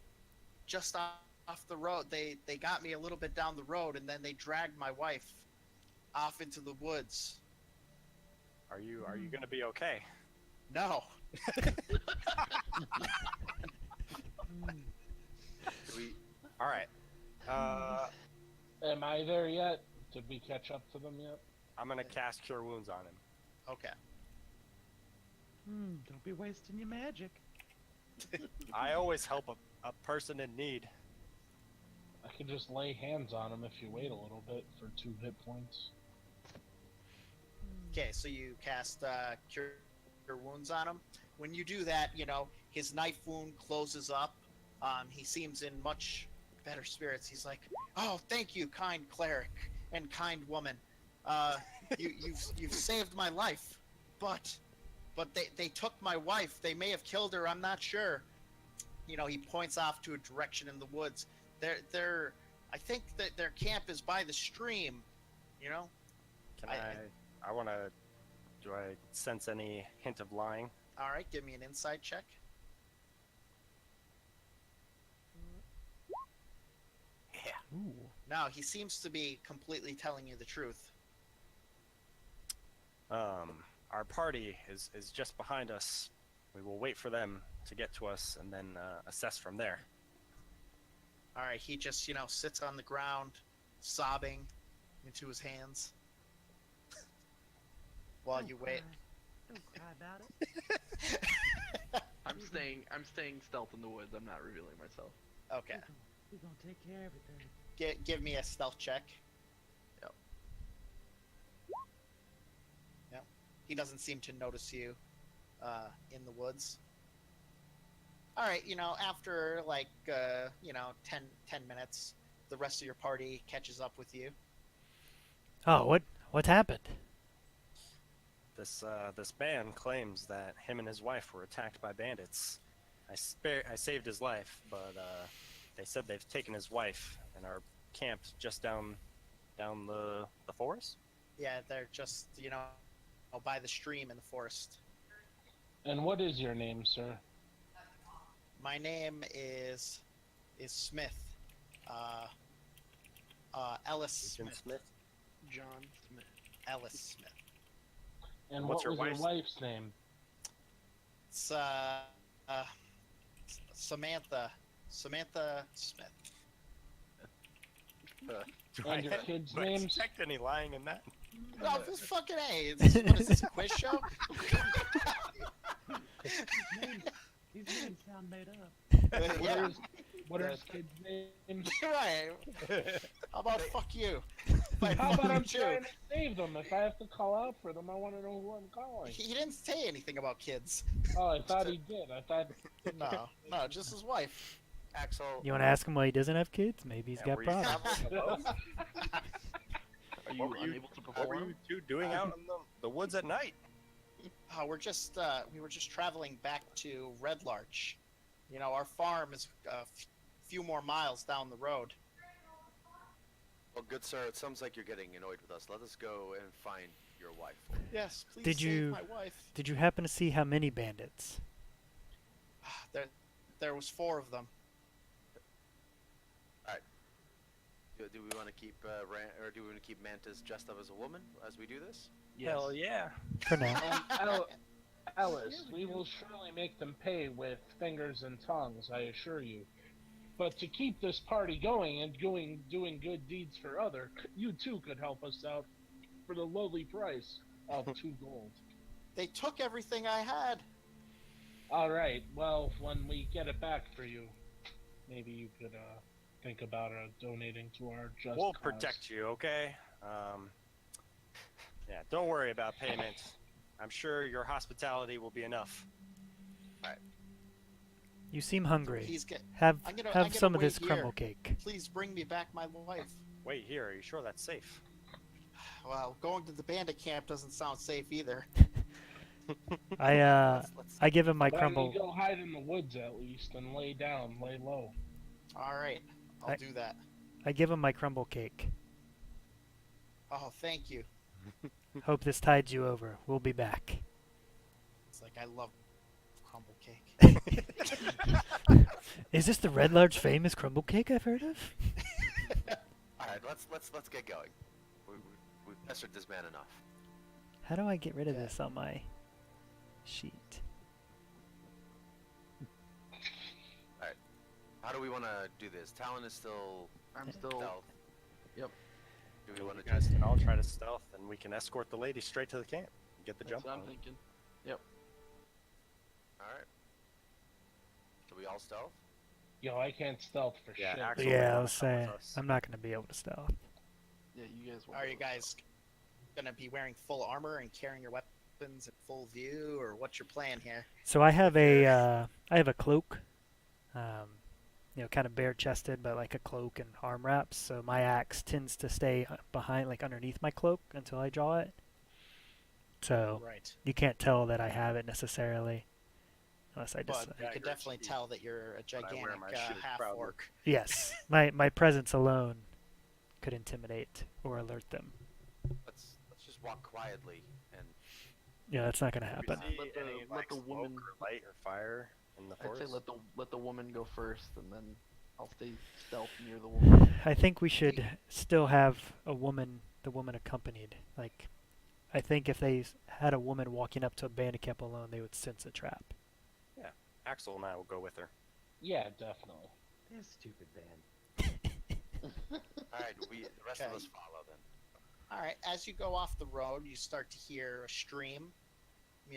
off the road. They got me a little bit down the road, and then they dragged my wife off into the woods. Are you gonna be okay? No. We, All right. Am I there yet? Did we catch up to them yet? I'm gonna cast Cure Wounds on him. Okay. Don't be wasting your magic. I always help a person in need. I could just lay hands on him if you wait a little bit for 2 hit points. Okay, so you cast Cure Wounds on him. When you do that, you know, his knife wound closes up. He seems in much better spirits. He's like, "Oh, thank you, kind cleric and kind woman. You've saved my life, but they took my wife. They may have killed her. I'm not sure." You know, he points off to a direction in the woods. I think that their camp is by the stream. You know. Can I wanna. Do I sense any hint of lying? All right, give me an insight check. Ooh. No, he seems to be completely telling you the truth. Our party is just behind us. We will wait for them to get to us and then assess from there. All right, he just, you know, sits on the ground, sobbing into his hands while you wait. Don't cry about it. I'm staying stealth in the woods. I'm not revealing myself. Okay, We're gonna take care of everything. give me a stealth check. Yep. Yep. He doesn't seem to notice you in the woods. All right, you know, after like, you know, 10 minutes, the rest of your party catches up with you. Oh, what happened? This man claims that him and his wife were attacked by bandits. I saved his life, but they said they've taken his wife and are camped just down the forest. Yeah, they're just, you know, by the stream in the forest. And what is your name, sir? My name is Smith. Ellis Agent Smith. Smith. John Smith. Ellis Smith. And What's what your was wife's- your wife's name? It's Samantha Smith. Do And your kids' do I names? expect any lying in that? Oh, this fucking A. What is this, a quiz show? These names sound made up. Yeah, What are his kids' names? you're right. How about fuck you? How about I'm Too. trying to save them? If I have to call out for them, I want to know who I'm calling. He didn't say anything about kids. Oh, I thought he did. I thought. No, just his wife. Axel, You want to ask him why he doesn't have kids? Maybe he's Yeah, got were you problems. traveling alone? Are you What were you- unable to What were perform? you two doing out in the woods at night? We were just traveling back to Red Larch. You know, our farm is a few more miles down the road. well, good sir, it sounds like you're getting annoyed with us. Let us go and find your wife. Yes, please Did save you- my wife. Did you happen to see how many bandits? There was 4 of them. Do we want to keep or do we want to keep Mantis dressed up as a woman as we do this? Yes. Hell yeah. For now. Alice, we will surely make them pay with fingers and tongues, I assure you. But to keep this party going and doing good deeds for other, you too could help us out for the lowly price of 2 gold. They took everything I had. All right. Well, when we get it back for you, maybe you could think about donating to our just We'll cause. protect you, okay? Yeah, don't worry about payment. I'm sure your hospitality will be enough. You seem hungry. He's get. Have I'm gonna some of wait this here. crumble cake. Please bring me back my wife. Wait here, are you sure that's safe? Well, going to the bandit camp doesn't sound safe either. I give him my Why crumble. don't you go hide in the woods at least and lay down, lay low? All right, I'll do that. I give him my crumble cake. Oh, thank you. Hope this tides you over. We'll be back. It's like I love crumble cake. Is this the Red Large famous crumble cake I've heard of? All right, let's get going. We've pestered this man enough. How do I get rid of this on my sheet? All right, how do we want to do this? Talon is still I'm still. stealth. Yep. Do we You want to guys just? can all try to stealth, and we can escort the lady straight to the camp. Get the That's jump what I'm on. thinking. All right. So we all stealth. Yo, I can't stealth for Yeah, shit. Axel. Yeah, I wanna was come with saying us. I'm not gonna be able to stealth. Yeah, you guys. Are you guys gonna be wearing full armor and carrying your weapons in full view, or what's your plan here? So I have a cloak, kind of bare-chested, but like a cloak and arm wraps. So my axe tends to stay behind, like underneath my cloak until I draw it. So Right. you can't tell that I have it necessarily, unless I just. But you could definitely tell that you're a I wear gigantic my shield half proudly. orc. Yes, my presence alone could intimidate or alert them. Let's just walk quietly and. Yeah, that's not gonna Do happen. we see Let the- any, let like, the smoke woman- or light or fire in the I'd forest? say let the woman go first, and then I'll stay stealth near the woman. I think we should still have the woman accompanied. Like, I think if they had a woman walking up to a bandit camp alone, they would sense a trap. Axel and I will go with her. Yeah, definitely. This stupid band. All right, the rest of Okay. us follow then. All right. As you go off the road, you start to hear a stream,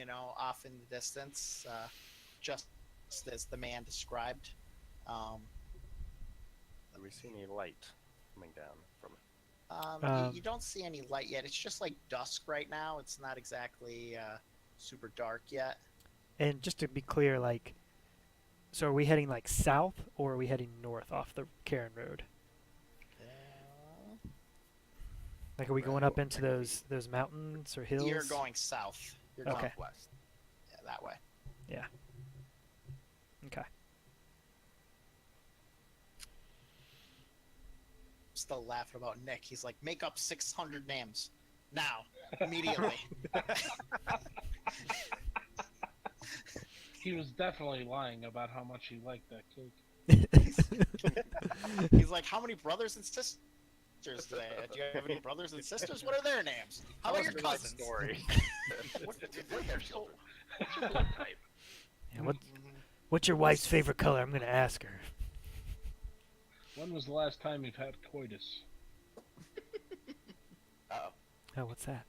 off in the distance, just as the man described. Do we see any light coming down from it? You don't see any light yet. It's just like dusk right now. It's not exactly super dark yet. And just to be clear, like, so are we heading like south or are we heading north off the Cairn Road? Like, are we going up into those mountains or hills? You're going south. You're going Okay. West. that way. Okay. Still laughing about Nick. He's like, make up 600 names now, immediately. He was definitely lying about how much he liked that cake. He's like, how many brothers and sisters today? Do you have any brothers and sisters? What are their names? How about your cousins? Story. What did you do there, children? Yeah, what's your wife's favorite color? I'm gonna ask her. When was the last time you've had coitus? Uh-oh. Oh, what's that?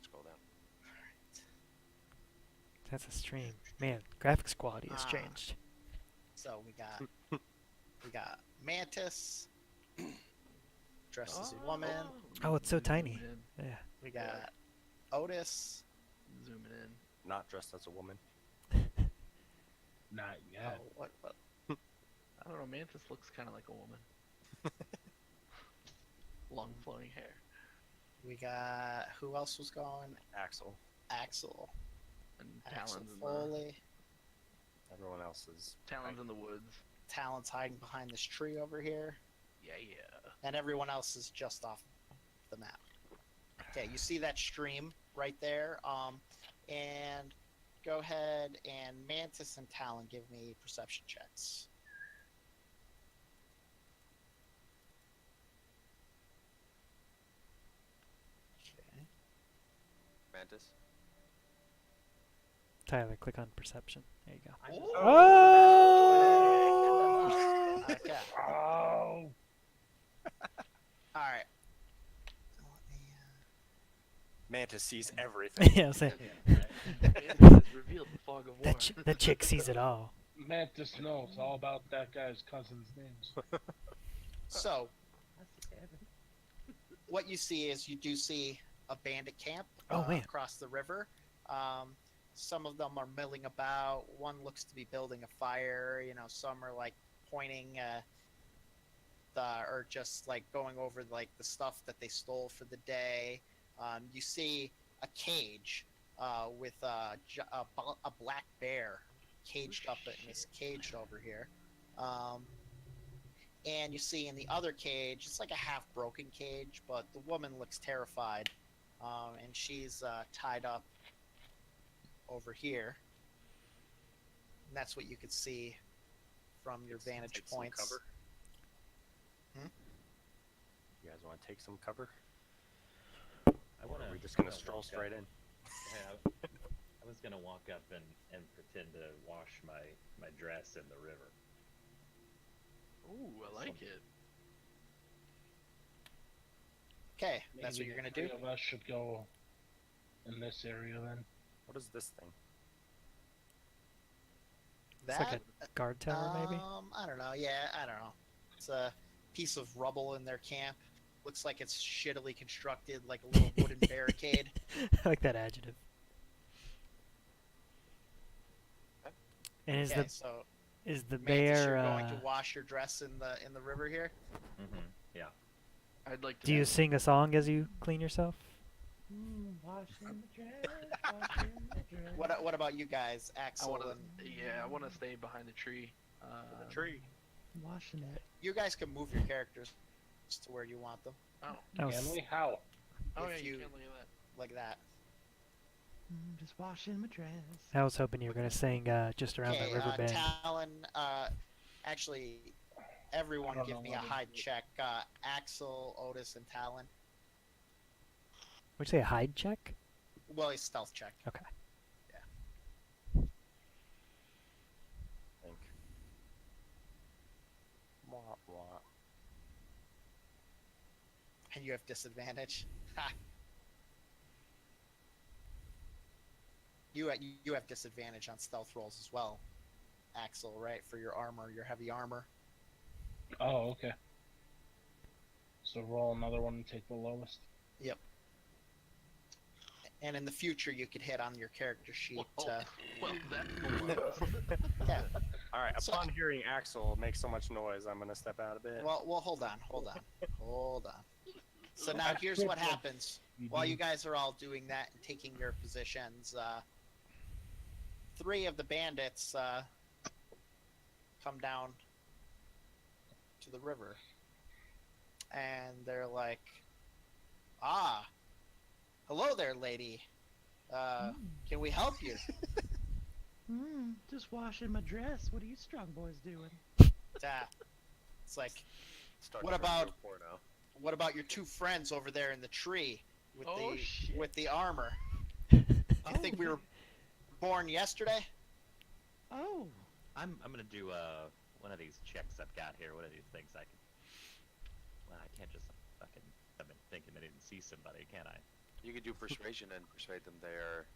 Scroll down. That's a stream. Man, graphics quality has Ah. changed. So we got Mantis dressed as a woman. Oh, it's so tiny. Zooming Yeah. We got Otis. in. Zooming in. Not dressed as a woman. Not yet. Oh, what? I don't know. Mantis looks kind of like a woman. Long flowing hair. We got who else was going? Axel. Axel. And Axel Talon's in the Foley. Everyone else is. Talon's in the woods. Talon's hiding behind this tree over here, Yeah, yeah. and everyone else is just off the map. Okay, you see that stream right there. And go ahead and Mantis and Talon give me perception checks. Okay. Mantis. Tyler, click on perception. There you go. Oh! Okay. Oh! All right. Let me, Mantis sees everything. Yeah, I'm saying, Yeah, right. Mantis has revealed the fog of war. that chick sees it all. Mantis knows all about that guy's cousin's names. So, I see everything. what you see is you do see a bandit camp Oh, man. across the river. Some of them are milling about. One looks to be building a fire. You know, some are like pointing or just like going over like the stuff that they stole for the day. You see a cage with a black bear caged up in this cage over here. And you see in the other cage, it's like a half broken cage, but the woman looks terrified. And she's tied up over here. And that's what you could see from your vantage Take some points. cover. Hmm? You guys want to take some cover? I Or wanna, are we just gonna wanna stroll walk straight up- in? Yeah, I was gonna walk up and pretend to wash my dress in the river. Ooh, I like it. Okay, that's what Maybe you're gonna the three do. of us should go in this area then. What is this thing? It's like a guard tower, maybe? I don't know. Yeah, I don't know. It's a piece of rubble in their camp. Looks like it's shittily constructed, like a little wooden barricade. I like that adjective. And Okay, so is the Mantis, bear? you're going to wash your dress in the river here. Mm-hmm. Yeah. I'd like to. Do you sing a song as you clean yourself? Washing the dress, washing the dress. What about you guys, I Axel? want to. And Yeah, I want to stay behind the tree. The tree. Washing it. you guys can move your characters to where you want them, Oh, Oh, Can we? How? oh If yeah, you you- can look at that. like that. Just washing my dress. I was hoping you were gonna sing just around Okay, the river bend. Talon. Actually, I everyone don't give know me a what to hide do. check. Axel, Otis, and Talon. Would you say a hide check? Well, a stealth check. Okay. Think. Wah, wah. And you have disadvantage. Ha. You have disadvantage on stealth rolls as well, Axel, right? For your armor, your heavy armor. Oh, okay. So roll another one and take the lowest. Yep. And in the future, you could hit on your character sheet. Well, that's below. Yeah. All right. So- Upon hearing Axel make so much noise, I'm gonna step out a bit. Well, hold on. So now here's what happens. While you guys are all doing that and taking your positions, 3 of the bandits come down to the river, and they're like, "Ah, hello there, lady. Can we help you?" Just washing my dress. What are you strong boys doing? It's like, Start What turning about- into a porno. "What about your 2 friends over there in the tree with Oh, shit. with the armor? Oh, You think we were born yesterday?" Oh, I'm gonna do one of these checks I've got here. One of these things I can. Well, I can't just fucking come in thinking I didn't see somebody, can I? You could do persuasion and persuade them they're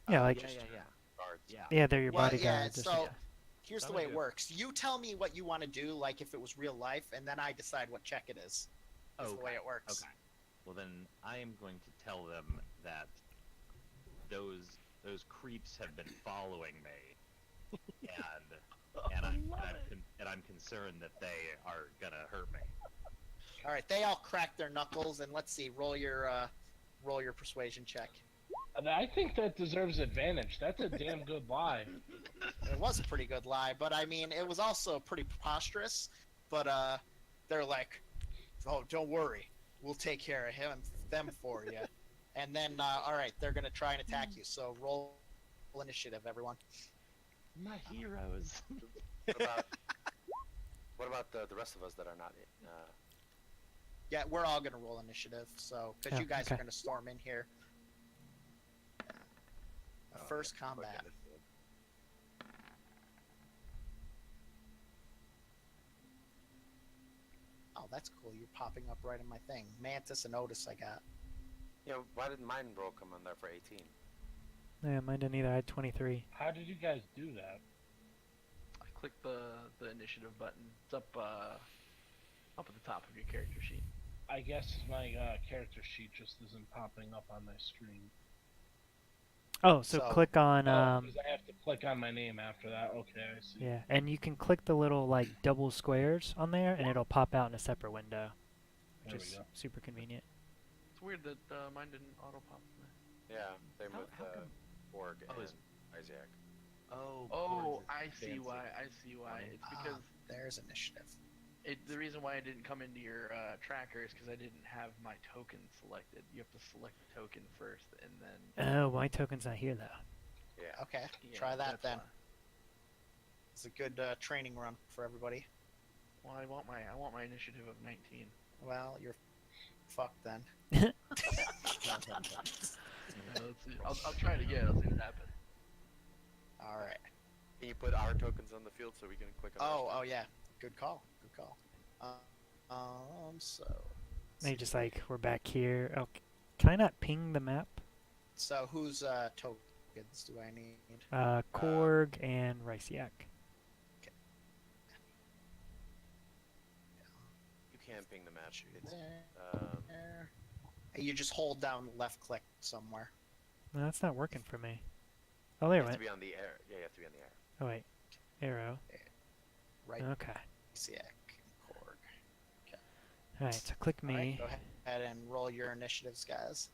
Yeah, like just yeah. guards. Yeah. yeah, they're your Well, bodyguards. yeah. or So something. here's the I'm way gonna it do- works. You tell me what you want to do, like if it was real life, and then I decide what check it is. That's the way it works. Okay. Well, then I am going to tell them that those creeps have been following me, and I'm concerned that they are gonna hurt me. All right, they all crack their knuckles, and let's see. Roll your persuasion check. And I think that deserves advantage. That's a damn good lie. It was a pretty good lie, but I mean, it was also pretty preposterous. But they're like, "Oh, don't worry, we'll take care of them for you." And then, all right, they're gonna try and attack you. So roll initiative, everyone. my heroes. What about the rest of us that are not? Yeah, we're all gonna roll initiative. So because Oh, you guys are okay. gonna storm in here. First combat. Oh, that's cool. You're popping up right in my thing. Mantis and Otis, I got. You know, why didn't mine roll come on there for 18? Yeah, mine didn't either. I had 23. How did you guys do that? I clicked the initiative button. It's up at the top of your character sheet. I guess my character sheet just isn't popping up on my screen. Oh, so So- click on Because I have to click on my name after that. Okay, I see. yeah, and you can click the little like double squares on there, and it'll pop out in a separate window, which There we is go. super convenient. It's weird that mine didn't auto pop in there. Yeah, same How- with how come- Korg Oh, and is- Ryciak. Oh. Oh, Korg is I see fancy. why. I see why. Funny. It's because There's initiative. the reason why it didn't come into your tracker is because I didn't have my token selected. You have to select the token first, and then. Oh, my token's not here though. Yeah. Okay, Yeah, try that that's then. why. It's a good training run for everybody. Well, I want my initiative of 19. Well, you're fucked then. Let's see. I'll try it again. I'll see what happens. All right. Can you put our tokens on the field so we can click on Oh yeah. Good call. Good call. So. Maybe just like we're back here. Oh, can I not ping the map? So whose tokens do I need? Korg and Ryciak. You can ping the match. It's, There. You just hold down left click somewhere. No, that's not working for me. Oh, there you it have to went. be on the air. Yeah, you have to be on the air. Oh wait, arrow. Right. Okay. Ryciak and Korg. All right. So click All right, me. go ahead and roll your initiatives, guys.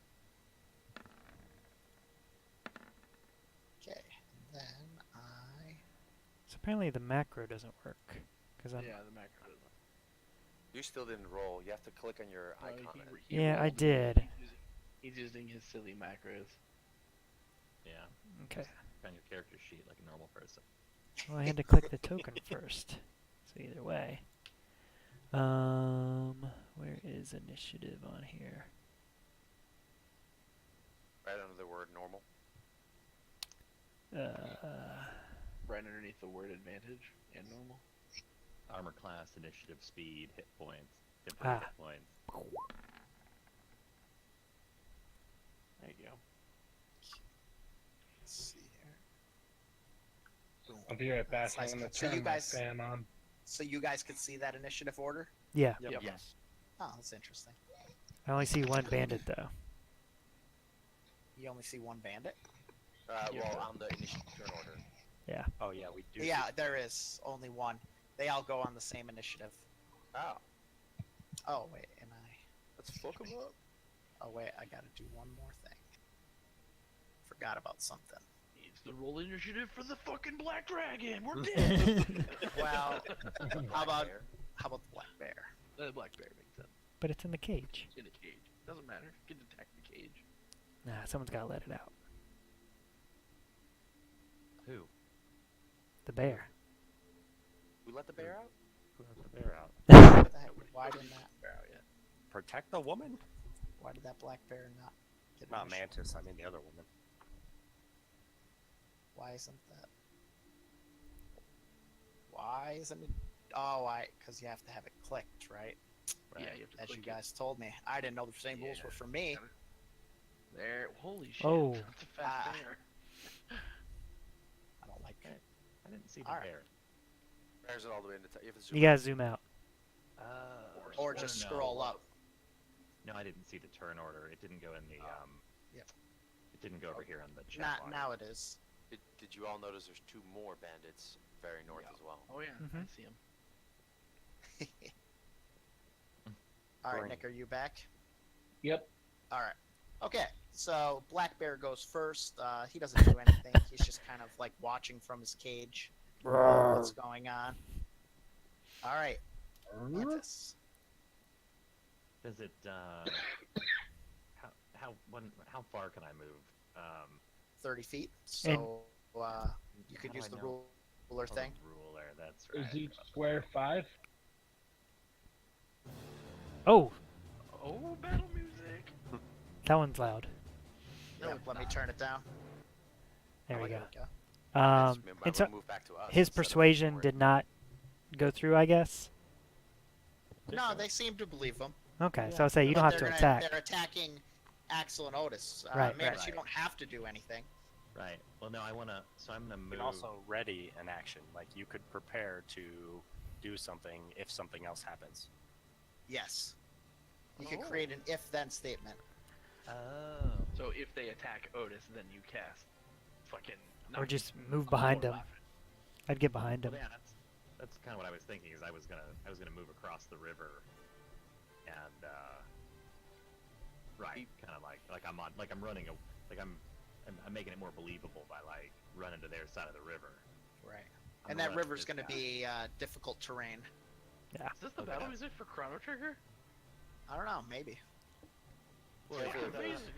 Okay. Then I. So apparently the macro doesn't work because I'm. Yeah, the macro doesn't. You still didn't roll. You have to click on your icon. Yeah, I rolled. did. He's using his silly macros. Yeah. Okay. On your character sheet like a normal person. Well, I had to click the token first. So either way. Where is initiative on here? Right under the word normal. Right underneath the word advantage and normal. Armor class, initiative, speed, hit points, temporary hit points. There you go. Let's see here. I'll be right back. That's I'm nice. gonna So you turn my guys- fan on. So you guys can see that initiative order? Yeah. Yep. Yes. Oh, that's interesting. I only see one bandit though. You only see one bandit? Well, on the initiative turn order. Oh yeah, we do. Yeah, there is only one. They all go on the same initiative. Oh, Oh, wait, and I... let's fuck them up. Oh, wait, I gotta do one more thing. Forgot about something. Needs the roll initiative for the fucking black dragon. We're dead. Well, how about Bear. the black bear? The black bear makes sense. But it's in the cage. It's in a cage. Doesn't matter. You can attack the cage. Nah, someone's gotta let it out. Who? The bear. We let the bear out? Who let the bear out? What the heck? Why didn't that? Protect the woman? Why did that black bear not get Not initiative? Mantis. I mean the other woman. Why isn't that? Why isn't it? Oh, because you have to have it clicked, right? Yeah, you have to As click you it. guys told me. I didn't know the same rules Yeah. were for me. There. Holy shit. Oh. That's a fast Ah. bear. I don't like it. I didn't see the Alright. bear. Bear's it all the way in the top. You have to zoom You gotta zoom out. Or no, just no. scroll up. No, I didn't see the turn order. It didn't go in the Yep. It didn't go over here on the chat Not line. now it is. Did you all notice there's two more bandits very north as well? Oh yeah, I Mhm. see him. All right, Boring. Nick, are you back? Yep. All right. Okay, so Black Bear goes first. He doesn't do anything. He's just kind of like watching from his cage what's going on. All right, Mantis. Does it? How far can I move? 30 feet. So you could How do use I the know? ruler Oh, thing. the ruler. That's Is right. each square 5? Oh, Oh, battle music. that one's loud. No, Yep, it's let me not. turn it down. There we There go. we go. I And so wanna move back to us his instead of persuasion forward. did not go through, I guess. No, they seem to believe him. Okay, Yeah. so I'll say you But don't have to they're attack. They're attacking Axel and Otis. Right, Mantis, right. you don't have to do anything. Right. Well, no, I wanna. So I'm gonna You move. can also ready an action. Like you could prepare to do something if something else happens. Yes. You could create an if-then statement. Oh. So if they attack Otis, then you cast fucking. Or just move knock behind the him. floor off it. I'd get behind him. Well, yeah, that's kind of what I was thinking. Is I was gonna move across the river, and right, kind of like I'm running I'm making it more believable by like running to their side of the river. Right. I'm And gonna that run to river's this going to guy. be difficult terrain. Is this the Okay. battle music for Chrono Trigger? I don't know, maybe. Well, Yeah, if for it- those-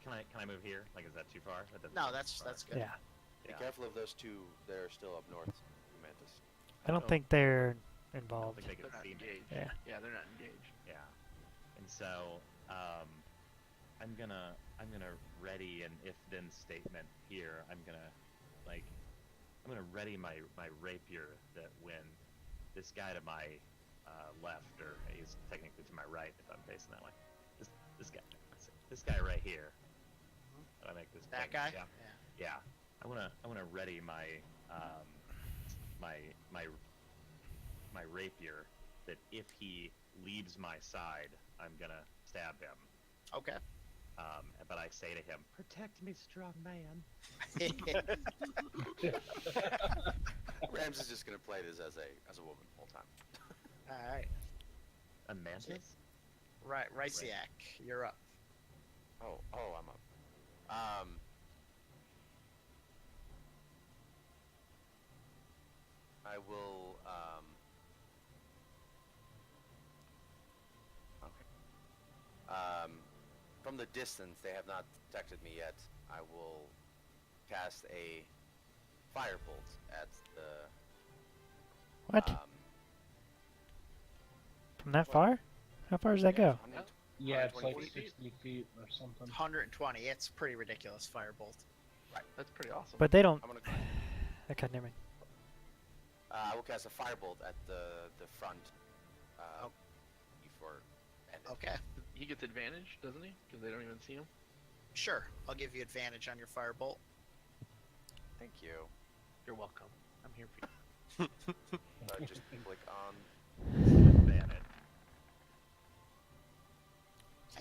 Can I move here? Like, is that too far? That doesn't No, seem that's too far. good. Yeah. Be Yeah. careful of those two. They're still up north, Mantis. I don't Oh. think they're I don't involved. think they They're can not see me. engaged. Yeah. Yeah, they're not engaged. Yeah. And so, I'm gonna ready an if-then statement here. I'm gonna ready my rapier that when this guy to my left, or he's technically to my right if I'm facing that way. This guy right here. Did I make this? That point? guy? Yeah. Yeah. I wanna ready my my rapier that if he leaves my side, I'm gonna stab him. Okay. But I say to him, "Protect me, strong man." Rams is just gonna play this as a woman the whole time. All right. A mantis? Right, Ryciak, you're up. Oh, I'm up. I will. Okay. From the distance, they have not detected me yet. I will cast a firebolt at the. What? Um, From that far? How far does that go? 100 Yeah, it's like 120 feet. 60 feet or something. 120. It's pretty ridiculous, firebolt. That's pretty awesome. But they don't. I'm gonna. Okay, never mind. I will cast a firebolt at the front. Oh. Before. Okay. He gets advantage, doesn't he? Because they don't even see him. Sure. I'll give you advantage on your firebolt. Thank you. You're welcome. I'm here for you. Just click on. Ban it.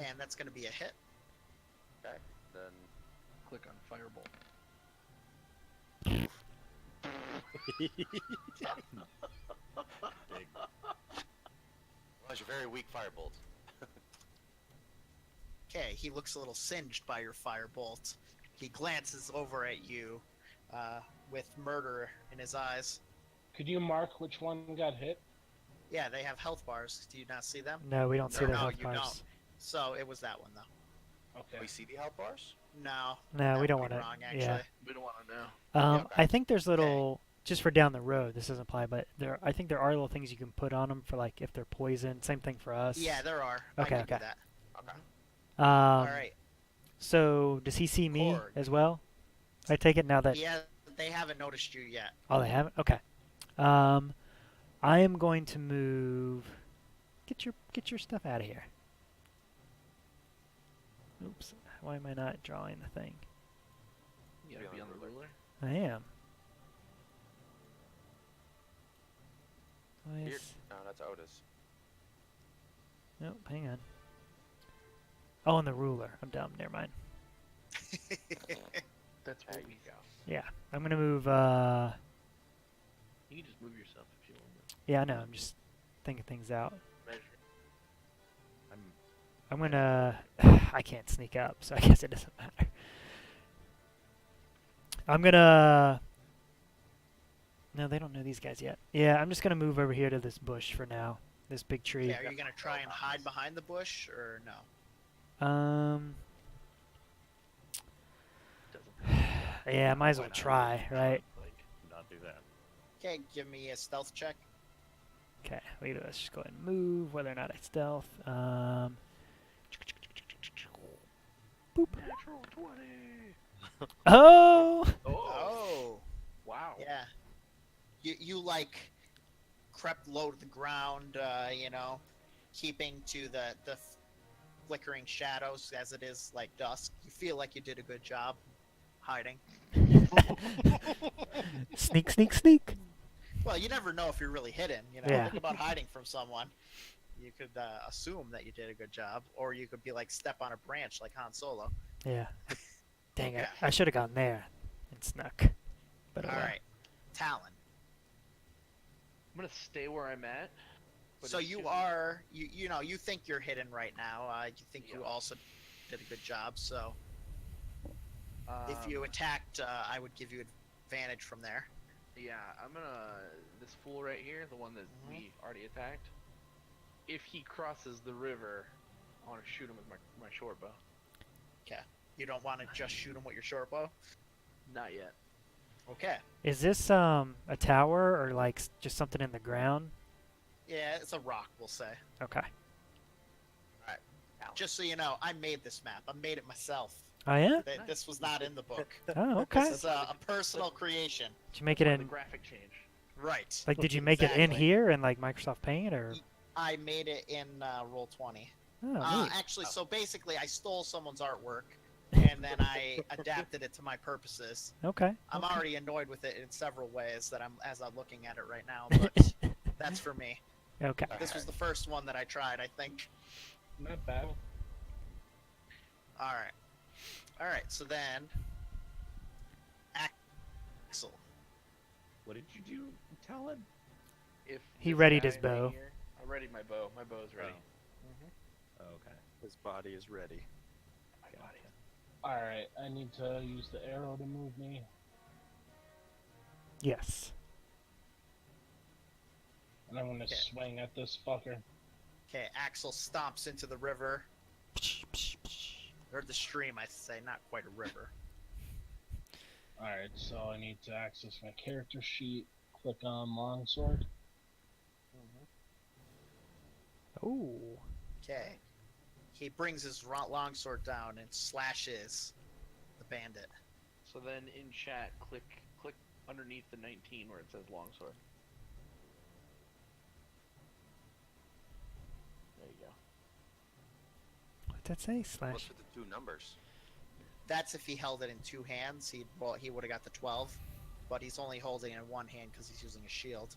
And that's going to be a hit. Okay. Then. Click on firebolt. Big. Well, it's a very weak firebolt. Okay, he looks a little singed by your firebolt. He glances over at you with murder in his eyes. Could you mark which one got hit? Yeah, they have health bars. Do you not see them? No, we don't see No, their no, health you bars. don't. So it was that one, though. Okay. We see the health bars. No. No, that we would don't be want to. wrong, actually. Yeah. We don't want to know. okay. I think there's little just for down the road. This doesn't apply, but I think there are little things you can put on them for like if they're poisoned. Same thing for us. Yeah, there are. Okay, I can okay. do that. Okay. All right. So does he see me Korg. as well? I take it now that. Yeah, they haven't noticed you yet. Oh, they haven't. Okay. I am going to move. Get your stuff out of here. Oops. Why am I not drawing the thing? You gotta be on the ruler. I am. Why Here. is... No, that's Otis. Nope, hang on. Oh, and the ruler. I'm dumb. Never mind. That's There what you we go. Yeah, I'm gonna move. You can just move yourself if you want. Yeah, I know. I'm just thinking things out. Measure. I'm gonna. I can't sneak up, so I guess it doesn't matter. I'm gonna. No, they don't know these guys yet. Yeah, I'm just gonna move over here to this bush for now. This big tree. Yeah, are you gonna try and hide behind the bush or no? Doesn't. Yeah, I might as well Why not? try, right? Like, Not do that. Okay, give me a stealth check. Okay, let's just go ahead and move, whether or not I stealth. Boop. natural 20. Oh! Oh, Wow. yeah. You like crept low to the ground, you know, keeping to the flickering shadows as it is like dusk. You feel like you did a good job hiding. Sneak, sneak, sneak. Well, you never know if you're really hidden. You know, Yeah. think about hiding from someone. You could assume that you did a good job, or you could be like step on a branch like Han Solo. Yeah. Dang it. Okay. I should have gone there and snuck. But All right, Talon. I'm gonna stay where I'm at. but So as you soon- are you know you think you're hidden right now. You think you Yeah. also did a good job. So if Um, you attacked, I would give you advantage from there. Yeah, I'm gonna. This fool right here, the one that Mhm. we already attacked. If he crosses the river, I want to shoot him with my short bow. You don't want to just shoot him with your short bow. Not yet. Okay. is this a tower or like just something in the ground? Yeah, it's a rock, we'll say. Okay. Just so you know, I made this map. I made it myself. Oh yeah? This was not in the book. Oh, okay. This is a personal creation. Did you make it Where the in graphic change. Right. like did you make it in Exactly. here in like Microsoft Paint or I made it in Roll20. Oh, neat. Actually, so basically, I stole someone's artwork, and then I adapted it to my purposes. Okay. I'm already annoyed with it in several ways that as I'm looking at it right now, but that's for me. Okay. This was the first one that I tried, I think. Not bad. All right. So then, Axel. What did you do, Talon? If He this readied guy his right bow. here- I readied my bow. My bow's ready. Oh, okay. His body is ready. Gotcha. Alright, I need to use the arrow to move me. Yes. And I'm gonna Okay. swing at this fucker. Okay, Axel stomps into the river, or the stream, I should say, not quite a river. Alright, so I need to access my character sheet, click on longsword. Oh. Okay. He brings his longsword down and slashes the bandit. So then in chat, click underneath the 19 where it says longsword. There you go. What'd that say? What's Slash. with the two numbers? That's if he held it in two hands. He would have got the 12, but he's only holding it in one hand because he's using a shield.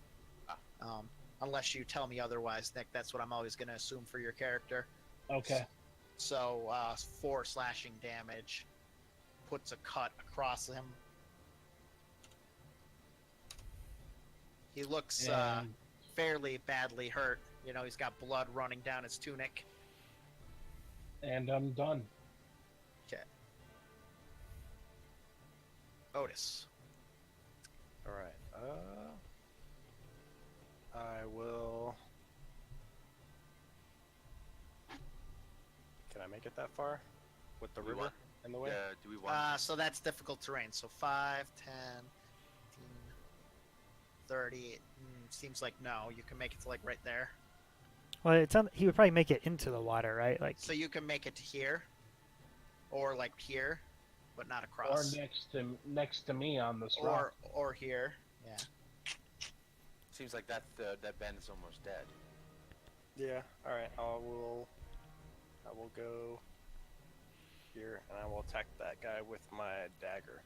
Unless you tell me otherwise, Nick. That's what I'm always going to assume for your character. Okay. So 4 slashing damage puts a cut across him. He looks And fairly badly hurt. You know, he's got blood running down his tunic. and I'm done. Okay. Otis. All right. I will. Can I make it that far with the Do we river want- in the way? Do we want? So that's difficult terrain. So 5, 10, 15, 30. Seems like no. You can make it to like right there. Well, it's on. He would probably make it into the water, right? Like. So you can make it to here, or like here, but not Or across. next to me on this rock. Or here. Yeah. Seems like that bandit's almost dead. Yeah. All right. I will go here and I will attack that guy with my dagger.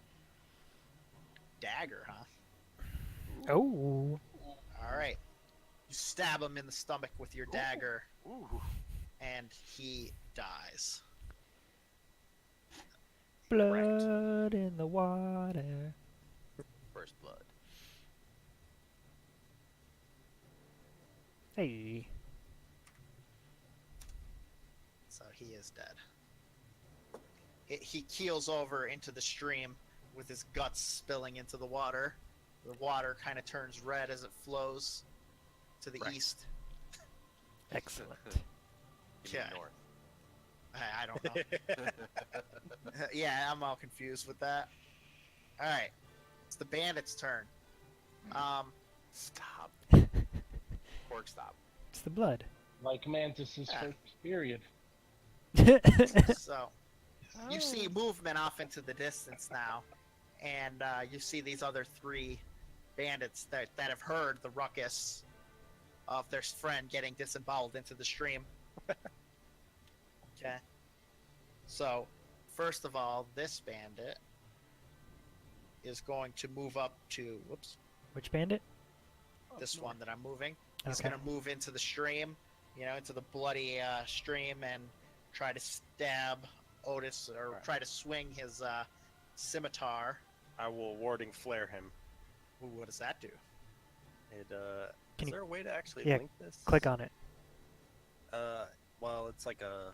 Dagger, huh? Oh. All right. You stab him in the stomach with your dagger, Ooh. and he dies. Blood in the water. First blood. Hey. So he is dead. He keels over into the stream with his guts spilling into the water. The water kind of turns red as it flows to the Right. east. Excellent. You mean Okay. north. I don't know. Yeah, I'm all confused with that. All right, it's the bandit's turn. Stop. Korg, stop. It's the blood. Like Mantis's Ah. first period. So you see movement off into the distance now, and you see these other 3 bandits that have heard the ruckus of their friend getting disemboweled into the stream. Okay. So, first of all, this bandit is going to move up to, whoops, Which bandit? this one that I'm moving. He's Okay. going to move into the stream, into the bloody stream and try to stab Otis or Right. try to swing his scimitar. I will warding flare him. Ooh, what does that do? It Can is you- there a way to actually yeah, link this? Click on it. Well, it's like a.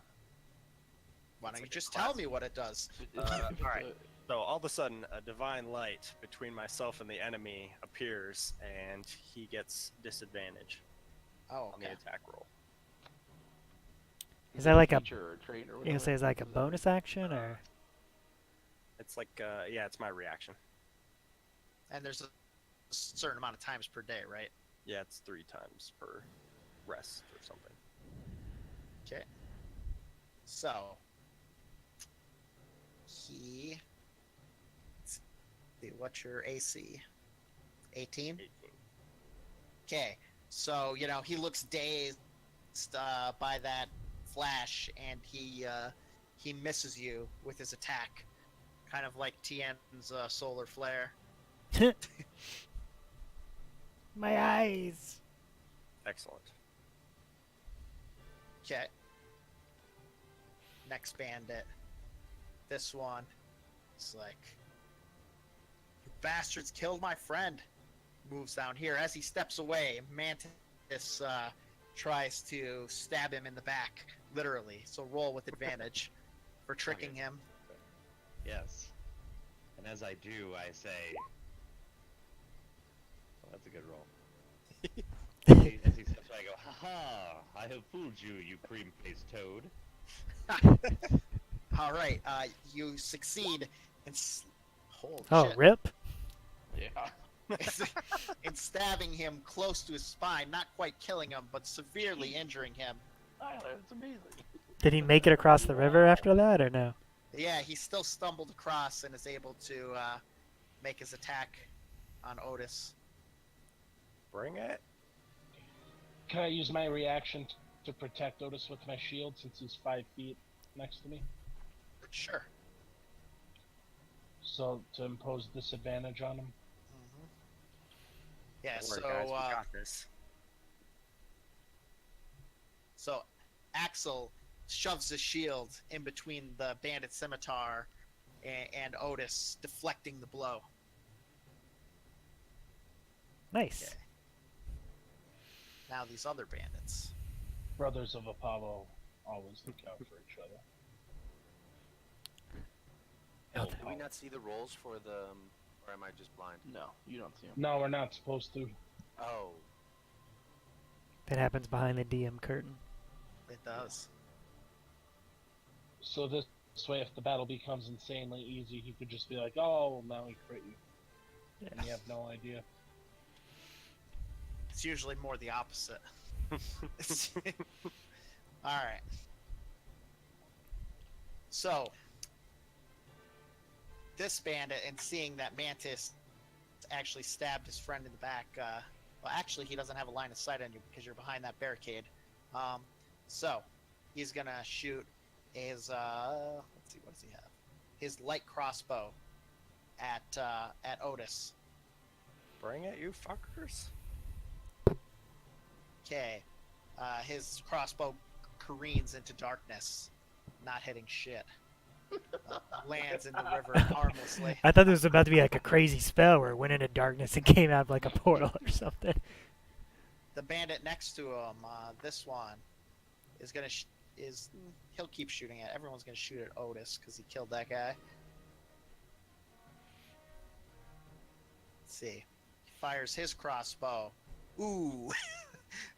Why It's don't you like a just class- tell me what it does? Alright. So all of a sudden, a divine light between myself and the enemy appears, and he gets disadvantage Oh, on the okay. attack roll. Is that like a? feature or a trait or You gonna whatever? say it's like a bonus action or? It's like, yeah, it's my reaction. And there's a certain amount of times per day, right? Yeah, it's 3 times per rest or something. Okay. So he. Let's see, what's your AC? 18. 18. Okay. So he looks dazed by that flash, and he misses you with his attack, kind of like Tien's solar flare. My eyes. Excellent. Okay. Next bandit. This one. It's like, you bastards killed my friend. Moves down here. As he steps away, Mantis tries to stab him in the back, literally. So roll with advantage for tricking him. Yes. And as I do, I say, "Oh, that's a good roll." As he steps away, I go, "Ha ha! I have fooled you, you cream-faced toad." All right. You succeed in. Holy Oh, shit. rip. Yeah. in stabbing him close to his spine, not quite killing him, but severely injuring him. Tyler, it's amazing. Did he make it across the river after that or no? Yeah, he still stumbled across and is able to make his attack on Otis. Bring it. Can I use my reaction to protect Otis with my shield since he's 5 feet next to me? Sure. So to impose disadvantage on him. Mm-hmm. Yeah, Don't so worry, guys, we got this. so Axel shoves his shield in between the bandit scimitar and Otis, deflecting the blow. Nice. Okay. Now these other bandits. Brothers of Apollo always look out for each other. Oh, Do we not see the rolls for the, or am I just blind? No, you don't see him. No, we're not supposed to. Oh, That happens behind the DM curtain. It does. So this way, if the battle becomes insanely easy, he could just be like, "Oh, now he crit you," and you have no idea. It's usually more the opposite. Alright. So, this bandit, and seeing that Mantis actually stabbed his friend in the back, well, actually, he doesn't have a line of sight on you because you're behind that barricade. So, he's gonna shoot his, let's see, what does he have? His light crossbow at Otis. Bring it, you fuckers. Okay. His crossbow careens into darkness, not hitting shit. Lands in the river harmlessly. I thought there was about to be like a crazy spell where it went into darkness and came out like a portal or something. The bandit next to him, this one, is gonna he'll keep shooting at. Everyone's gonna shoot at Otis because he killed that guy. Let's see. He fires his crossbow. Ooh.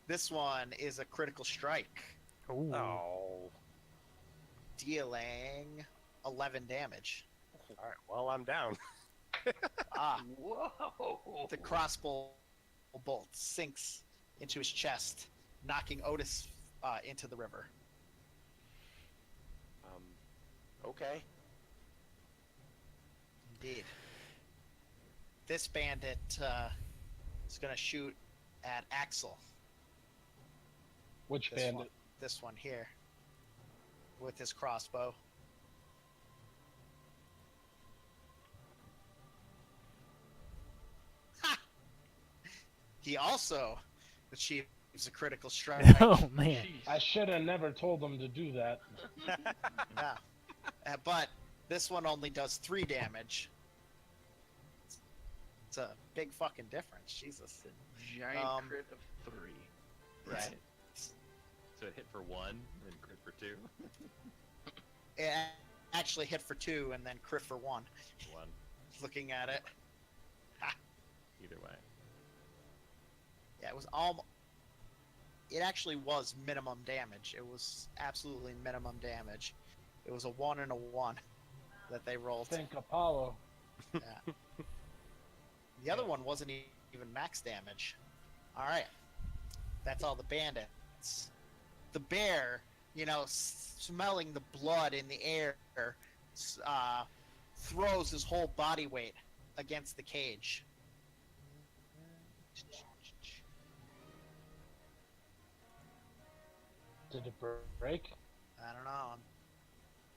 This one is a critical strike, Ooh. Oh. dealing 11 damage. Alright, well, I'm down. Ah, Whoa! the crossbow bolt sinks into his chest, knocking Otis into the river. okay. Indeed. This bandit is going to shoot at Axel. Which This bandit? one. This one here. with his crossbow. Ha! He also achieves a critical strike. Oh man. I should have never told them to do that. Yeah. But this one only does 3 damage. It's a big fucking difference. Jesus. Giant crit of 3. Right. So it hit for 1 and crit for 2. It actually hit for 2 and then crit for 1. 1. Looking at it. Either way. Yeah, it was almost. It actually was minimum damage. It was absolutely minimum damage. It was a 1 and a 1 that they rolled. Think Apollo. Yeah. The other one wasn't even max damage. Alright. That's all the bandits. The bear, you know, smelling the blood in the air, throws his whole body weight against the cage. Did it break? I don't know. I'm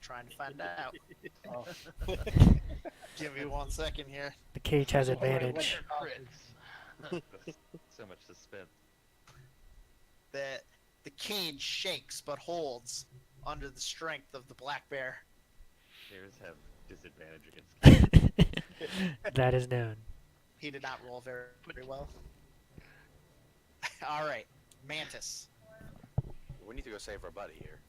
trying to find out. Oh. Give me 1 second here. The cage has Alright, advantage. So much suspense. The cage shakes but holds under the strength of the black bear. Bears have disadvantage against kids. That is known. He did not roll very well. All right, Mantis. We need to go save our buddy here.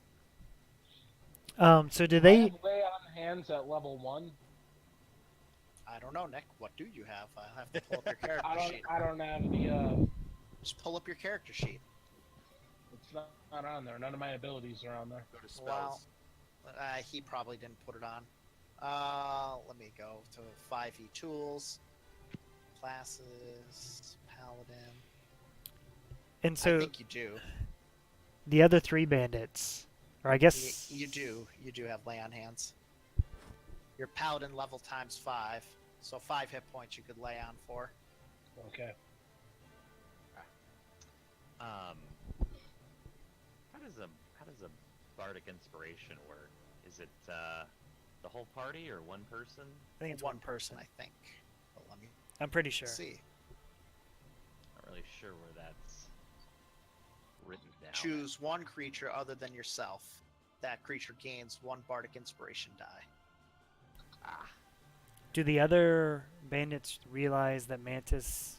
So do I they? have lay on hands at level 1. I don't know, Nick. What do you have? I'll have to pull up your character sheet. I don't have the. Just pull up your character sheet. It's not on there. None of my abilities are on there. Go to Well, spells. he probably didn't put it on. Let me go to 5e tools, classes, Paladin. And I so think you do. the other 3 bandits, or I guess You do. You do have lay on hands. Your Paladin level times 5, so 5 hit points you could lay on for. Okay. How does a bardic inspiration work? Is it the whole party or one person? I think it's one person, I think. But let me I'm pretty sure. see. Not really sure where that's written down. Choose one creature other than yourself. That creature gains 1 bardic inspiration die. Do the other bandits realize that Mantis?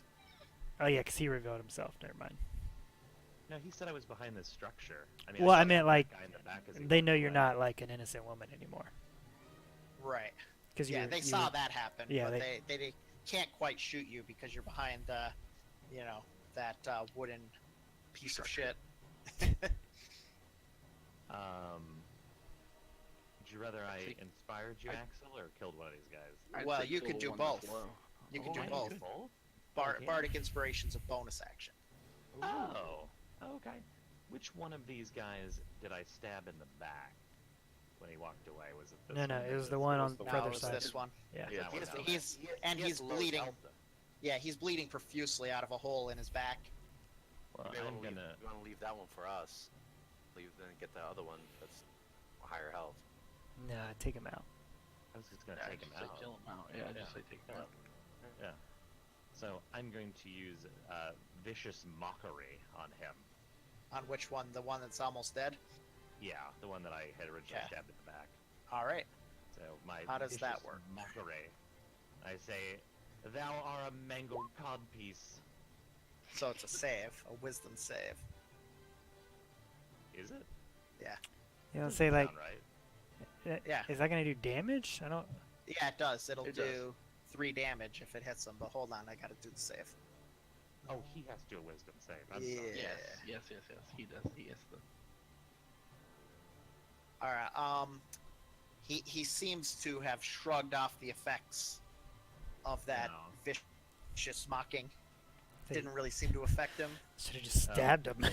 Oh yeah, 'cause he revealed himself. Never mind. No, he said I was behind this structure. I mean, Well, I saw meant that like guy in the back as he they walked know you're away. not like an innocent woman anymore. Right. Because Yeah, they saw that happen, yeah, but they can't quite shoot you because you're behind, you know, that wooden piece of shit. Would you rather I inspired you, Axel, or killed one of these guys? I'd Well, say you kill could do one that's both. low. You can Oh, do I both. do both? Okay. Bardic Inspiration's a bonus action. Oh, okay. Which one of these guys did I stab in the back when he walked away? Was it this No, one? no, or it was this the one one? on the No, further it was side. this one. Yeah. Yeah, He has that one. he's- he and has he's the lowest bleeding. delta. Yeah, he's bleeding profusely out of a hole in his back. Well, You I'm want gonna. to leave that one for us. Leave then get the other one that's higher health. Nah, take him out. I was just gonna Yeah, take him just say out. kill him out. Yeah, just say take him Yeah. out. Yeah. So I'm going to use vicious mockery on him. On which one? The one that's almost dead? Yeah, the one that I had originally Okay. stabbed in the back. Alright. So my How does that vicious work? Mockery. I say, "Thou art a mangled codpiece." So it's a save, a wisdom save. Is it? Yeah. You know, say like, Sound right. Yeah. is that gonna do damage? I don't. Yeah, it does. It'll It do 3 damage if it hits him, but hold on, I gotta do the save. Oh, he has to do a wisdom save. I'm Yeah. sorry. Yes. He does. He is the. Alright, he seems to have shrugged off the effects of that No. vicious mocking. Think- Didn't really seem to affect him. Should have just stabbed him.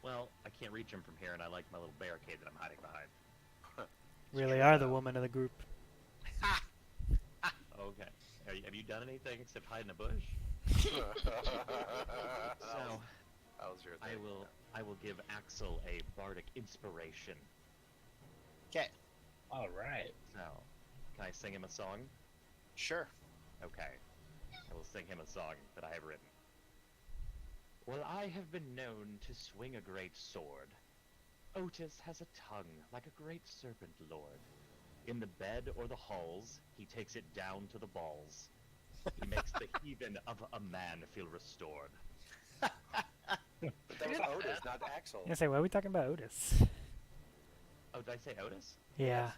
Well, I can't reach him from here, and I like my little barricade that I'm hiding behind. Really are the woman of the group. Ha! Okay. Have you done anything except hide in a bush? That So was your I thing. will give Axel a bardic inspiration Okay, All right. So, can I sing him a song? sure. Okay. I will sing him a song that I have written. Well, I have been known to swing a great sword. Otis has a tongue like a great serpent lord. In the bed or the halls, he takes it down to the balls. He makes the heathen of a man feel restored. That was Otis, not Axel. I was gonna say, why are we talking about Otis? Oh, did I say Otis? Yeah.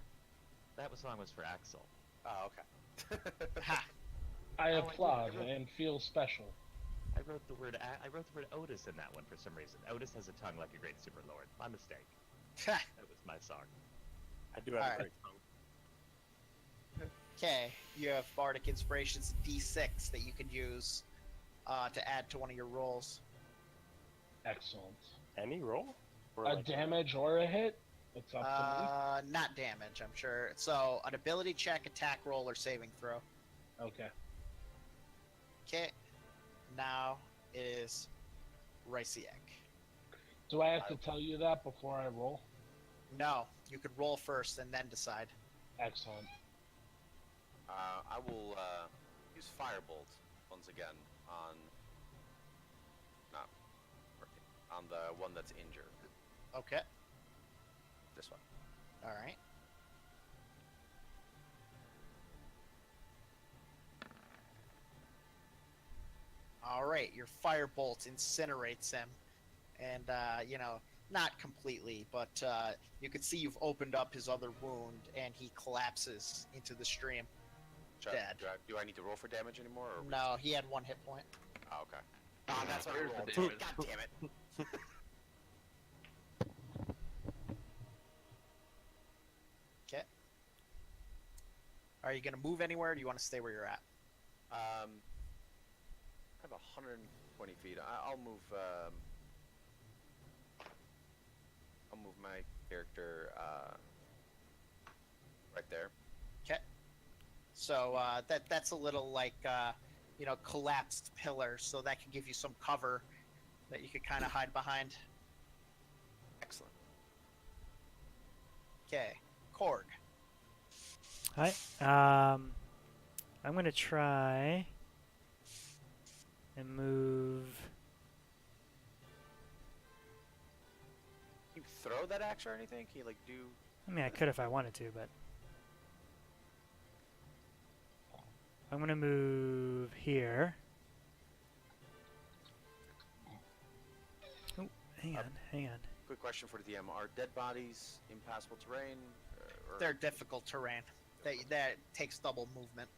That song was for Axel. Oh, okay. Ha! I Oh, I applaud did. and feel special. I wrote the word Otis in that one for some reason. Otis has a tongue like a great super lord. My mistake. Ha! That was my song. I do have Alright. a great tongue. Okay, you have Bardic Inspirations D6 that you could use to add to one of your rolls. Excellent. Any roll? Or A like- damage or a hit? It's up to Not damage, I'm sure. So, an ability check, attack roll, or saving throw. me. Okay. Okay, now it is Ryciak. Do I have to tell you that before I roll? No, you could roll first and then decide. Excellent. I will use Firebolt once again on not working on the one that's injured. Okay, This one. alright. Alright, your firebolt incinerates him. And, not completely, but you can see you've opened up his other wound and he collapses into the stream. Dead. Do I need to roll for damage anymore? Or No, he had 1 hit point. Oh, okay. Oh, that's what I There's the rolled. damage. God damn it. Okay. Are you going to move anywhere or do you want to stay where you're at? I have 120 feet. I'll move. I'll move my character right there. Okay. So that's a little like collapsed pillar, so that can give you some cover that you could kind of hide behind. Excellent. Okay, Korg. Hi. I'm gonna try and move. Can you throw that axe or anything? Can you like do? I mean, I could if I wanted to, but I'm gonna move here. Oh, hang on. Quick question for the DM: are dead bodies impassable terrain? Or... They're difficult terrain. That takes double movement.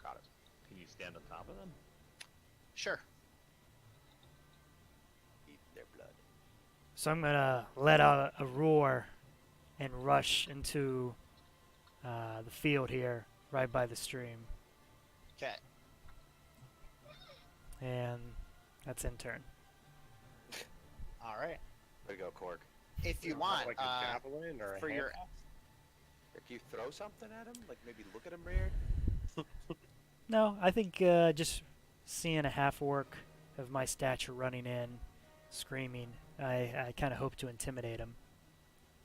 Got it. Can you stand on top of them? Sure. Eat their blood. So I'm gonna let out a roar and rush into the field here, right by the stream, Okay. and that's in turn. All right. Way to go, Korg. If you want, like a javelin or a for your hand? Can you throw something at him? Like maybe look at him weird? No, I think just seeing a half orc of my stature running in, screaming, I kind of hope to intimidate him.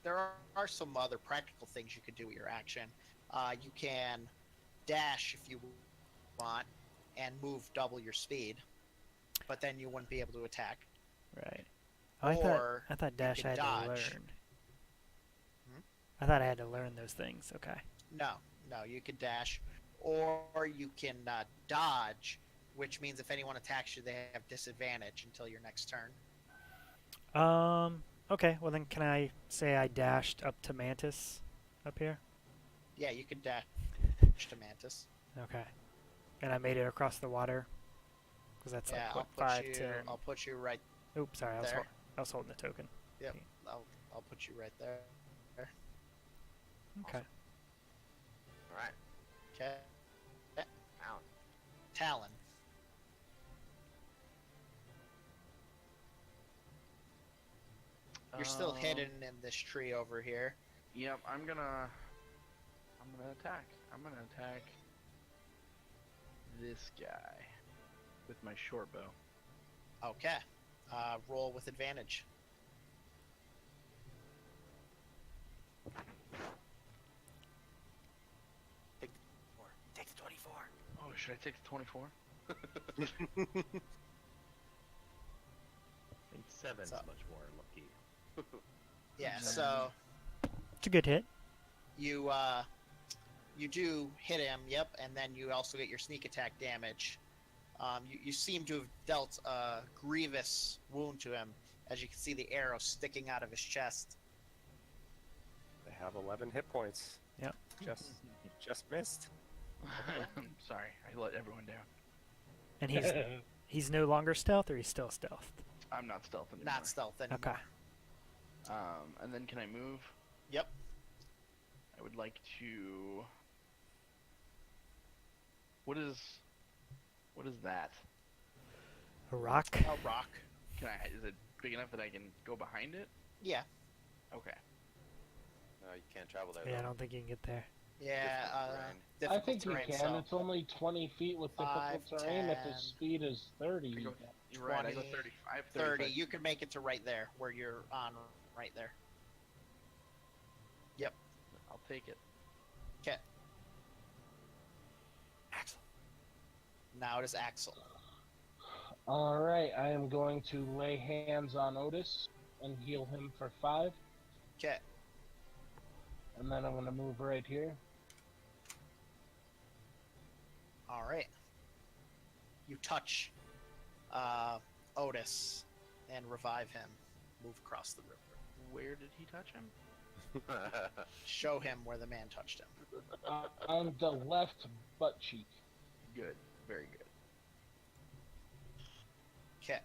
there are some other practical things you could do with your action. You can dash if you want and move double your speed, but then you wouldn't be able to attack. Right. Or I thought dash you I could had to dodge. learn. Hmm? I thought I had to learn those things. Okay. No, you could dash, or you can dodge, which means if anyone attacks you, they have disadvantage until your next turn. Okay. Well then, can I say I dashed up to Mantis, up here? Yeah, you could dash to Mantis. Okay. And I made it across the water. Because that's Yeah, like what, 5, 10. I'll put you right. Oops, sorry. there. I was holding the token. Yep, Okay. I'll put you right there. Okay. All right. Okay. Out. Talon. You're still hidden in this tree over here. Yep, I'm gonna attack. I'm gonna attack this guy with my short bow. Okay. Roll with advantage. Oh, should I take the 24? I think 7's So- much more lucky. Yeah. Mhm. So It's a good hit. you you do hit him. Yep, and then you also get your sneak attack damage. You seem to have dealt a grievous wound to him, as you can see the arrow sticking out of his chest. They have 11 hit points. Yep. Just missed. I'm sorry, I let everyone down. And he's no longer stealth, or he's still stealth. I'm not stealth anymore. Not stealth anymore. Okay. And then can I move? Yep. I would like to. What is that? A rock. A rock. Can I? Is it big enough that I can go behind it? Yeah. Okay. No, you can't travel there. Yeah, I though. don't think you can get there. Yeah. Difficult terrain. I Difficult think you terrain, can. so It's only 20 feet with difficult 5, terrain. If 10. his speed is 30, I you go, can. you're right. I go 20, 30. I have 30. 35. You can make it to right there, where you're on, right there. Yep. I'll take it. Okay. Axel. Now it is Axel. All right, I am going to lay hands on Otis and heal him for 5, Okay. and then I'm going to move right here. All right. You touch Otis and revive him. Move across the river. Where did he touch him? Show him where the man touched him. On the left butt cheek. Good. Very good. Okay.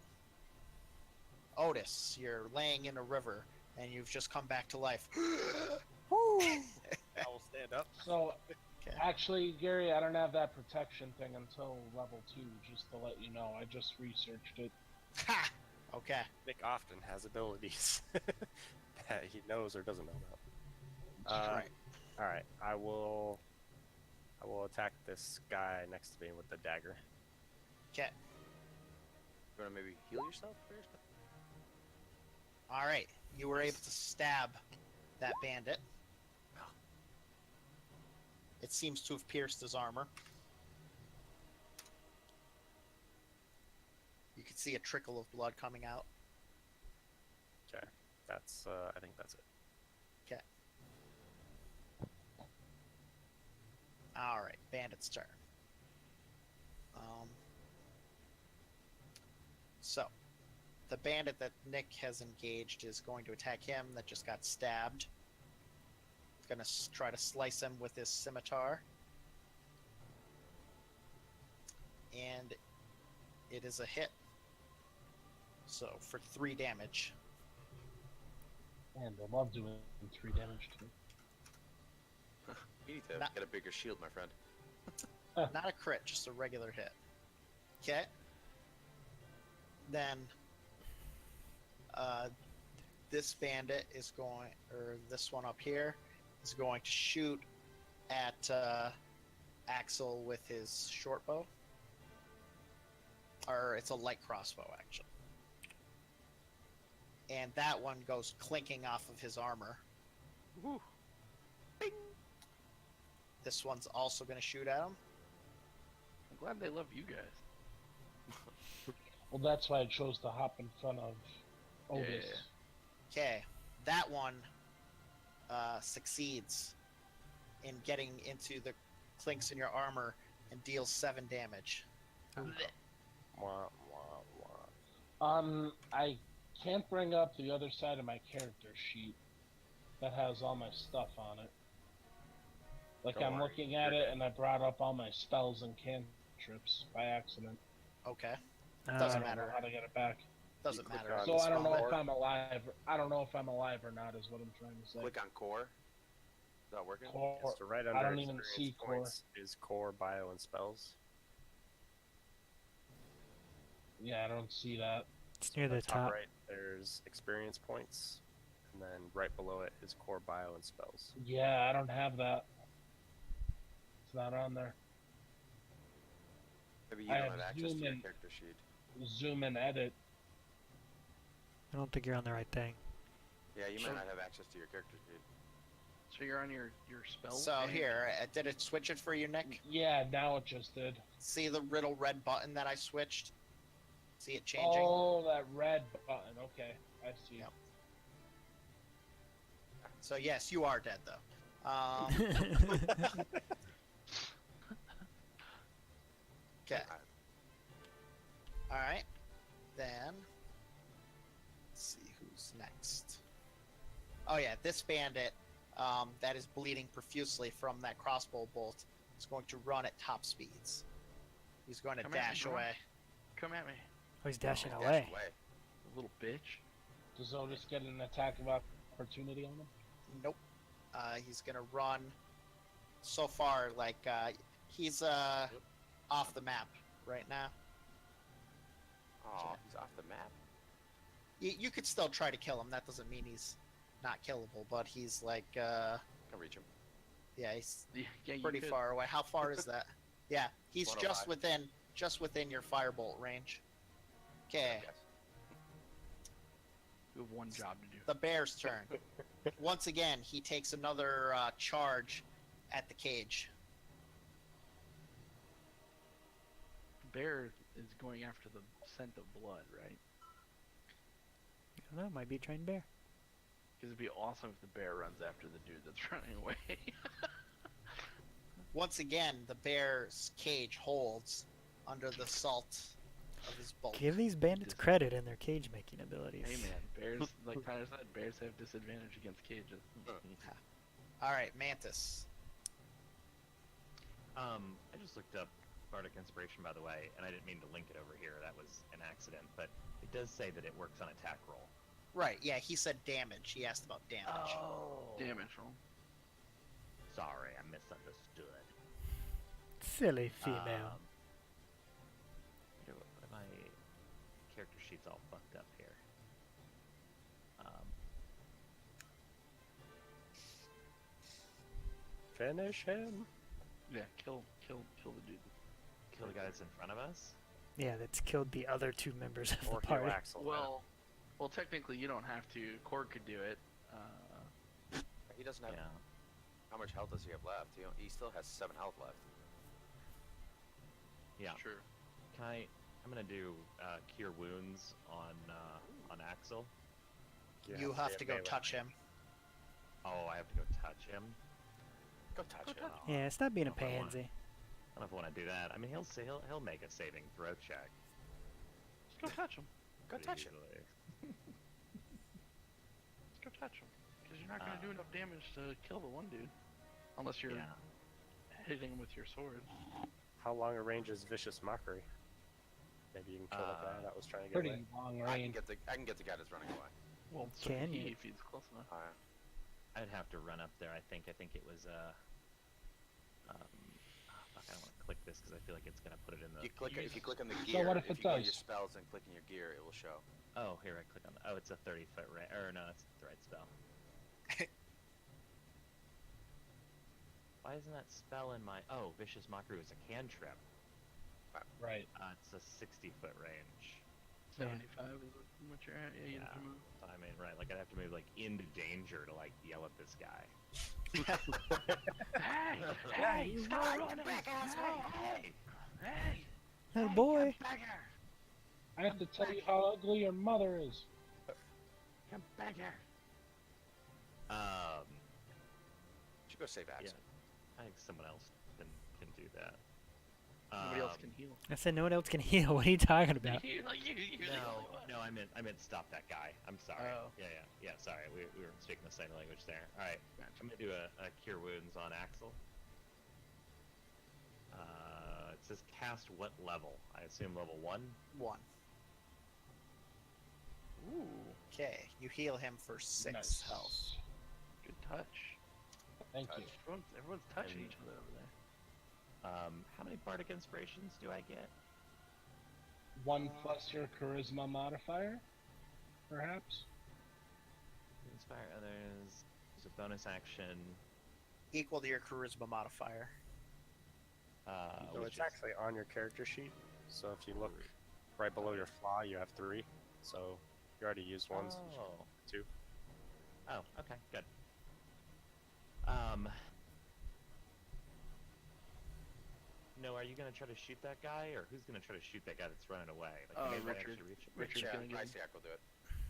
Otis, you're laying in a river and you've just come back to life. I will stand up. So, Okay. actually, Gary, I don't have that protection thing until level 2, just to let you know. I just researched it. Ha! Okay. Nick often has abilities that he knows or doesn't know about. That's right. All right, I will attack this guy next to me with the dagger. Okay. You want to maybe heal yourself first? All right. You were able to stab that bandit. It seems to have pierced his armor. You can see a trickle of blood coming out. Okay, that's I think that's it. Okay. All right, bandit's turn. So, the bandit that Nick has engaged is going to attack him that just got stabbed. He's going to try to slice him with his scimitar. And it is a hit. So, for 3 damage. And I love doing 3 damage too. You need to Not- get a bigger shield, my friend. Not a crit, just a regular hit. Okay. Then this bandit is going, or this one up here, is going to shoot at Axel with his short bow. Or it's a light crossbow, actually. And that one goes clinking off of his armor. Woo. This one's also going to shoot at him. I'm glad they love you guys. Well, that's why I chose to hop in front of Otis. Yeah. Okay, that one succeeds in getting into the clinks in your armor and deals 7 damage. Wah, wah, wah. I can't bring up the other side of my character sheet that has all my stuff on it. Like, Don't I'm worry, looking at you're it and I brought up all my spells and cantrips by accident. Okay, I Doesn't don't matter. know how to get it back. doesn't click matter. on So the I don't know spell if bar. I'm alive. I don't know if I'm alive or not. Is what I'm trying to say. Click on core. Is that working? Core. So right I under don't even experience see core. points is core, bio, and spells. Yeah, I don't see that. It's near the At top. right, there's experience points, and then right below it is core, bio, and spells. Yeah, I don't have that. It's not on there. Maybe you I don't have have access to your zoom in. character sheet. Zoom and edit. I don't think you're on the right thing. Yeah, you Sure. might not have access to your character sheet. So you're on your spell. So page? here, did it switch it for you, Nick? Yeah, now it just did. See the little red button that I switched? See it changing? Oh, that red button. Okay, I see. Yep. So yes, you are dead though. Okay. All right. Then let's see who's next. Oh yeah, this bandit that is bleeding profusely from that crossbow bolt is going to run at top speeds. He's going to Come at me, dash bro. away. Come at me, Oh, he's dashing Dash away. little bitch. Does Otis get an attack of opportunity on him? Nope. He's gonna run. So far, like he's off the map right now. Oh, he's off the map. You could still try to kill him. That doesn't mean he's not killable, but he's like Can reach him. yeah, he's Yeah, you pretty could. far away. How far is that? Yeah, he's 105. just within your firebolt range. Okay, Yes. You have one job to do. the bear's turn. Once again, he takes another charge at the cage. Bear is going after the scent of blood, right? I don't know, might be a trained bear. Because it'd be awesome if the bear runs after the dude that's running away. Once again, the bear's cage holds under the salt of his bulk. Give these bandits credit in their cage making abilities. Hey man, bears, like Tyler said, bears have disadvantage against cages. All right, Mantis. I just looked up Bardic Inspiration, by the way, and I didn't mean to link it over here. That was an accident, but it does say that it works on attack roll. Right, yeah, he said damage. He asked about damage. Damage roll. Sorry, I misunderstood. Silly female. My character sheet's all fucked up here. Finish him. Yeah, kill the dude. Kill the guy that's in front of us? Yeah, that's killed the other two members of Or the heal party. Axel. Well, technically you don't have to. Korg could do it. He doesn't have. Yeah. How much health does he have left? He still has 7 health left. Yeah. True. Can I'm gonna do Cure Wounds on Axel. You have to go touch him. Oh, I have to go touch him? Go touch him. Yeah, stop being a I don't know if I wanna- pansy. I don't know if I want to do that. I mean, he'll make a saving throw check. Just go touch him. Go touch him. easily. Just go touch him. Because you're not gonna do enough damage to kill the one dude, unless you're Yeah. hitting him with your sword. How long a range is Vicious Mockery? Maybe you can kill the guy that was trying to get Pretty away. long I can range. get the guy that's running away. Well, so Can can he you? if he's close enough. Alright. I'd have to run up there. I think it was fuck, I don't want to click this because I feel like it's gonna put it in the. You click if you click on the So gear. what if it you go to your does? spells and click in your gear, it will show. Oh, here I click on the. Oh, it's a 30-foot range. Or no, that's the right spell. Why isn't that spell in my? Oh, Vicious Mockery was a cantrip. Right. It's a 60-foot range. 75 is what you're at. Yeah, you have to move. So I mean, right? Like I'd have to move like into danger to like yell at this guy. Hey! Hey! Stop running! Hey! Hey! Little boy. Come back here! I have to tell you how ugly your mother is. Come back here! Should go save Axel. I think someone else can do that. Nobody else can heal. I said no one else can heal. What are you talking about? You're the only one. No, I meant stop that guy. I'm sorry. Oh. Yeah. Sorry, we were speaking the same language there. All right, Gotcha. I'm gonna do a Cure Wounds on Axel. It says cast what level? I assume level 1. 1. Ooh, Okay, you heal him for 6 Nice. health. good touch. Thank you. Everyone's touching And- each other over there. How many Bardic Inspirations do I get? 1 plus your charisma modifier, perhaps. Inspire others. There's a bonus action. Equal to your charisma modifier. So Which it's is- actually on your character sheet. So if you look right below your flaw, you have 3. So you already used 1. So you should Oh. have 2. Oh, okay, good. No, are you gonna try to shoot that guy, or who's gonna try to shoot that guy that's running away? Like, Oh, can anybody Richard. actually reach him? Richard's Yeah, gonna get him. Ryciak will do it.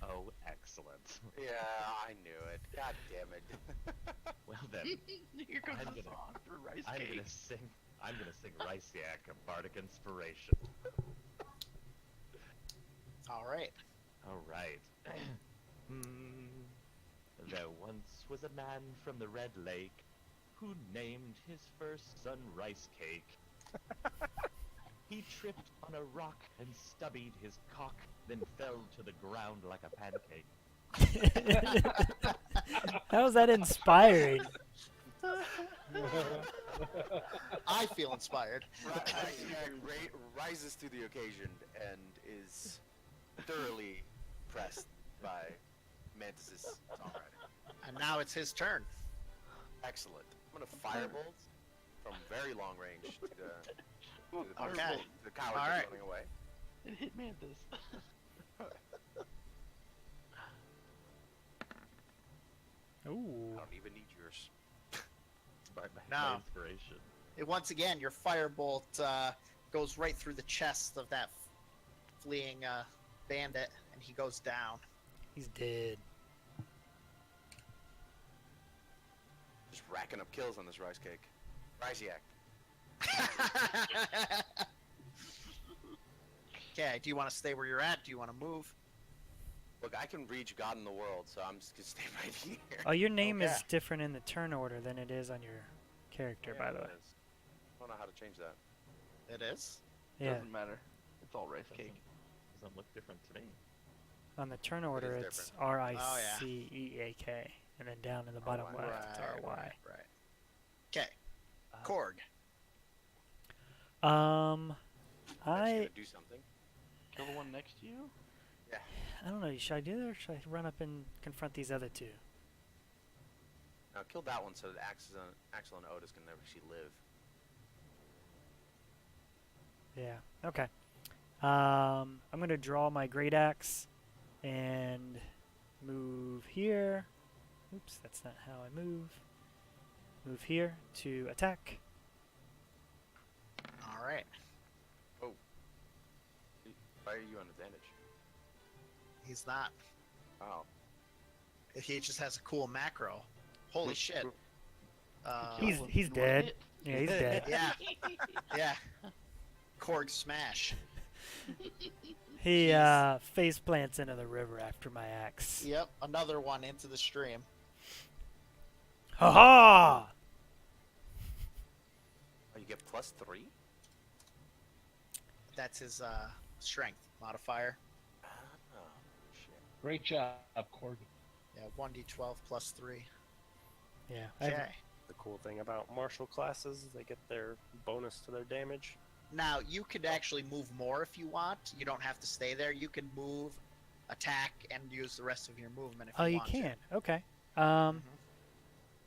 Oh, excellent. Yeah, I knew it. God damn it. Well then, Here comes I'm the gonna- song for rice I'm cake. gonna sing Ryciak, a bardic inspiration. All right. All right. There once was a man from the Red Lake who named his first son Rice Cake. He tripped on a rock and stubbied his cock, then fell to the ground like a pancake. How is that inspiring? I feel inspired. Ryciak rises to the occasion and is thoroughly impressed by Mantis's songwriting. And now it's his turn. Excellent. I'm gonna firebolt from very long range to the Okay. the coward All that's right. running away. It hit Mantis. Ooh. I don't even need yours. My No. inspiration. Once again, your firebolt goes right through the chest of that fleeing bandit, and he goes down. He's dead. Just racking up kills on this rice cake. Ryciak. Okay, do you want to stay where you're at? Do you want to move? Look, I can reach God in the world, so I'm just gonna stay right here. Oh, your name Okay. is different in the turn order than it is on your character, by the way. it is. I don't know how to change that. It is? Yeah. Doesn't matter. It's all rice cake. Doesn't look different to me. On the turn order, is it's different. Riceak, and then down in the bottom right, left, it's RY. Right. Okay. Korg. That's I gonna do something. Kill the one next to you? I don't know. Should I do that, or should I run up and confront these other two? Now kill that one so that Axel and Otis can never actually live. Yeah. Okay. I'm gonna draw my great axe and move here. Oops, that's not how I move. Move here to attack. All right. Why are you on advantage? He's not. Oh. He just has a cool macro. Holy shit. He's in one dead. hit. Yeah, he's dead. Yeah. Yeah. Korg smash. He face plants into the river after my axe. Yep. Another one into the stream. Ha ha! Oh, you get +3? That's his strength modifier. Oh, shit. Great job, Korg. Yeah, 1d12 plus 3. Yeah. I haven't- Okay. The cool thing about martial classes is they get their bonus to their damage. Now, you could actually move more if you want. You don't have to stay there. You can move, attack, and use the rest of your movement if Oh, you you want can. to. Okay. Mhm.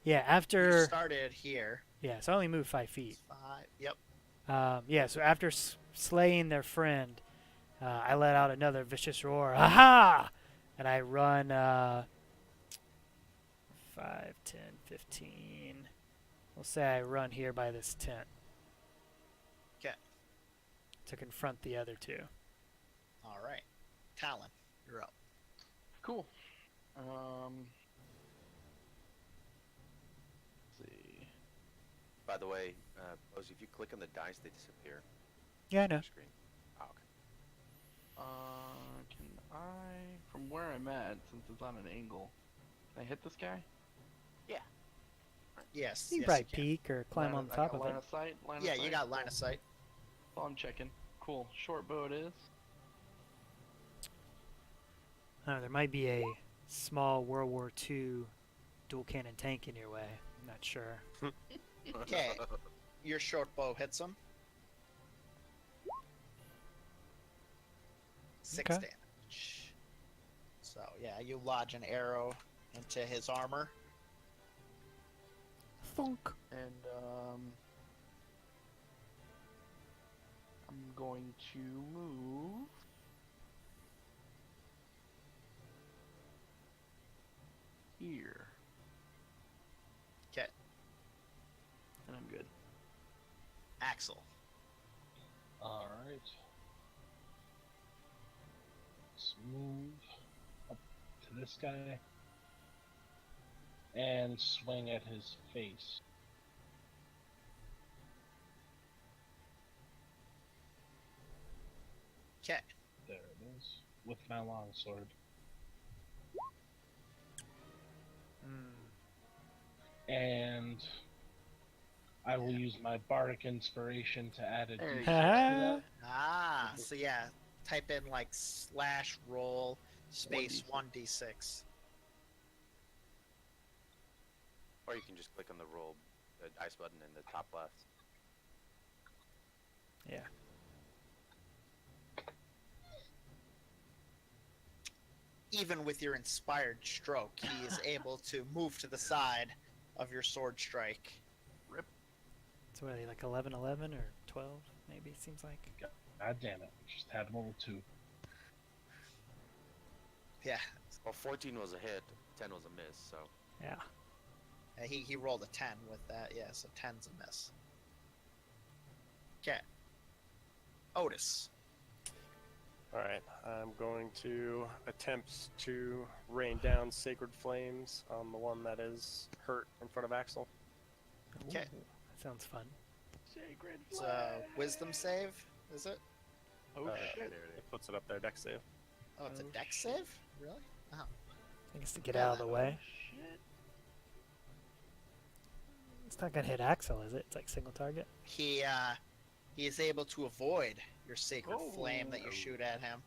Yeah. You After started here. yeah, so I only moved 5 feet. 5. Yep. Yeah. So after slaying their friend, I let out another vicious roar. Aha! And I run 5, 10, 15. We'll say I run here by this tent. 'Kay. To confront the other two. All right. Talon, you're up. Cool. Let's see. By the way, Posey, if you click on the dice, they disappear Yeah, I on know. your screen. Oh, okay. Can I, from where I'm at, since it's on an angle, can I hit this guy? Yes. You yes, probably you can. peek or climb on I top got of line it. of sight. Line of Yeah, sight? you got line of sight. That's all I'm checking. Cool. Short bow it is. There might be a small World War II dual cannon tank in your way. I'm not sure. Okay. Your short bow hits him. 6 Okay. damage. So, yeah, you lodge an arrow into his armor. Thunk. And I'm going to move here. 'Kay. Axel. All right. Let's move up to this guy and swing at his face. Okay. There it is. With my longsword. And I will use my bardic inspiration to add a There you d6 go. to Ah, so yeah, type in like /roll space 1d6. 1d6. Or you can just click on the roll, the dice button in the top left. Yeah. Even with your inspired stroke, he is able to move to the side of your sword strike. So what are they, like 11, 11 or 12? Maybe it seems like. that. God damn it. Just had him over 2. Yeah, Well, 14 was a hit, 10 was a miss, so... Yeah. he rolled a 10 with that. Yeah, so 10's a miss. Okay. Otis. Alright, I'm going to attempt to rain down Sacred Flames on the one that is hurt in front of Axel. Okay. That sounds fun. Sacred It's flag. a wisdom save, is it? Oh shit. There it It puts it up there, dex save. Oh, it's a Oh, dex shit. save? Really? Oh. I guess to get Yeah, out of the way. Shit. It's not gonna hit Axel, is it? It's like single target. He is able to avoid your sacred flame that you Oh. shoot at him.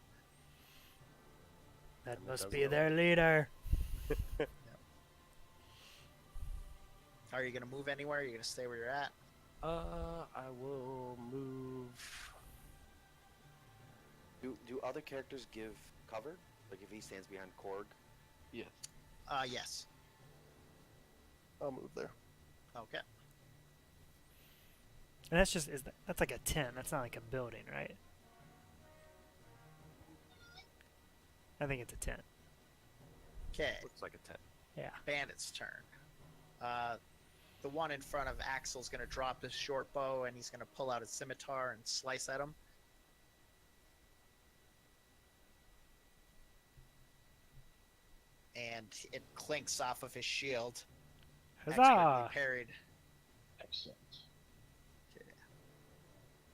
That And it must does be go their leader. Are you gonna move anywhere? Are you gonna stay where you're at? I will move. Do other characters give cover? Like if he stands behind Korg? Yes. Yes. I'll move there. Okay. And that's just that's like a 10. That's not like a building, right? I think it's a 10. Okay. Looks like a 10. Yeah. Bandit's turn. The one in front of Axel's gonna drop his short bow and he's gonna pull out his scimitar and slice at him. And it clinks off of his shield. Huzzah! Expertly parried. Excellent.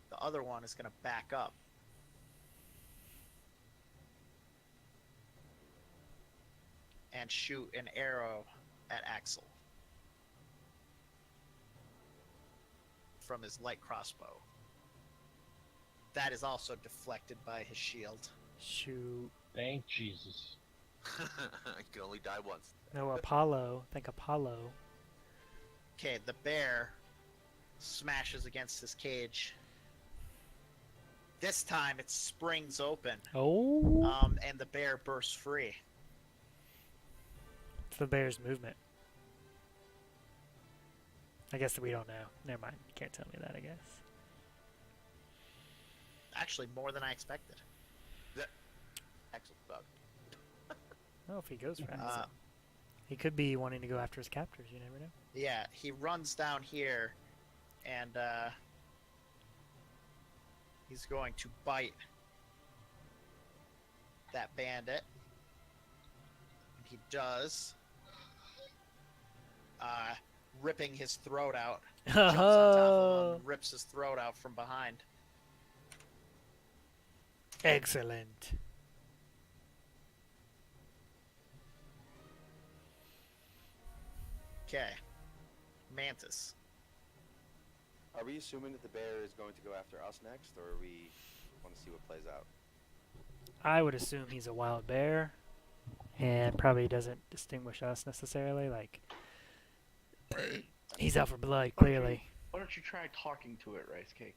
The other one is gonna back up. And shoot an arrow at Axel. From his light crossbow. That is also deflected by his shield. Shoot. Thank Jesus. You can only die once. No, Apollo. Think Apollo. Okay, the bear smashes against his cage. This time it springs open, Oh. and the bear bursts free. It's the bear's movement. I guess we don't know. Never mind. You can't tell me that, I guess. Actually, more than I expected. Axel bug. Oh, if he goes for Uh, Axel. He could be wanting to go after his captors. You never know. Yeah, he runs down here, and he's going to bite that bandit. And he does, ripping his throat out. Jumps on top of him, rips his throat out from behind. Excellent. Okay, Mantis. Are we assuming that the bear is going to go after us next, or we want to see what plays out? I would assume he's a wild bear, and probably doesn't distinguish us necessarily. Like, he's out for blood, clearly. Why don't you try talking to it, Rice Cake?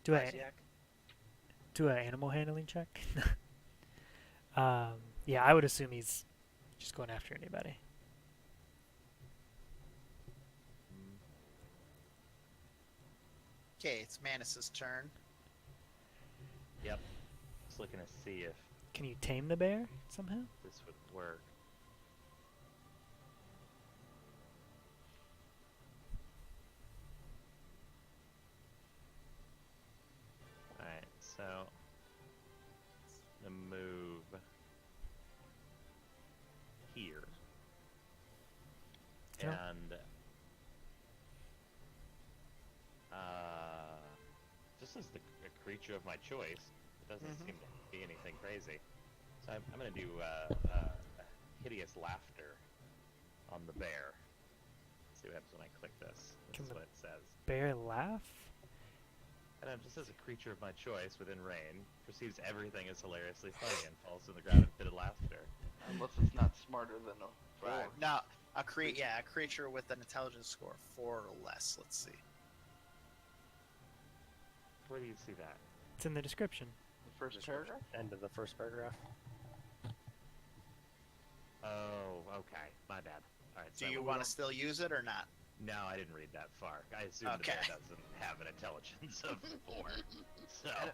Do a Ryciak? do an animal handling check. Yeah, I would assume he's just going after anybody. Okay, it's Mantis's turn. Yep. Just looking to see if Can you tame the bear somehow? this would work. Axel? And this is a creature of my choice. It doesn't Mhm. seem to be anything crazy. So I'm going to do hideous laughter on the bear. See what happens when I click this. This Can is the- what it says. Bear laugh? And it just says a creature of my choice within range perceives everything as hilariously funny and falls to the ground in fit of laughter. Unless it's not smarter than a Right. four. Now, a creature with an intelligence score of 4 or less. Let's see. Where do you see that? It's in the description. The first paragraph? End of the first paragraph. Oh, okay. My bad. All right. Do you want to still use it or not? No, I didn't read that far. I assume the Okay. bear doesn't have an intelligence of 4. So,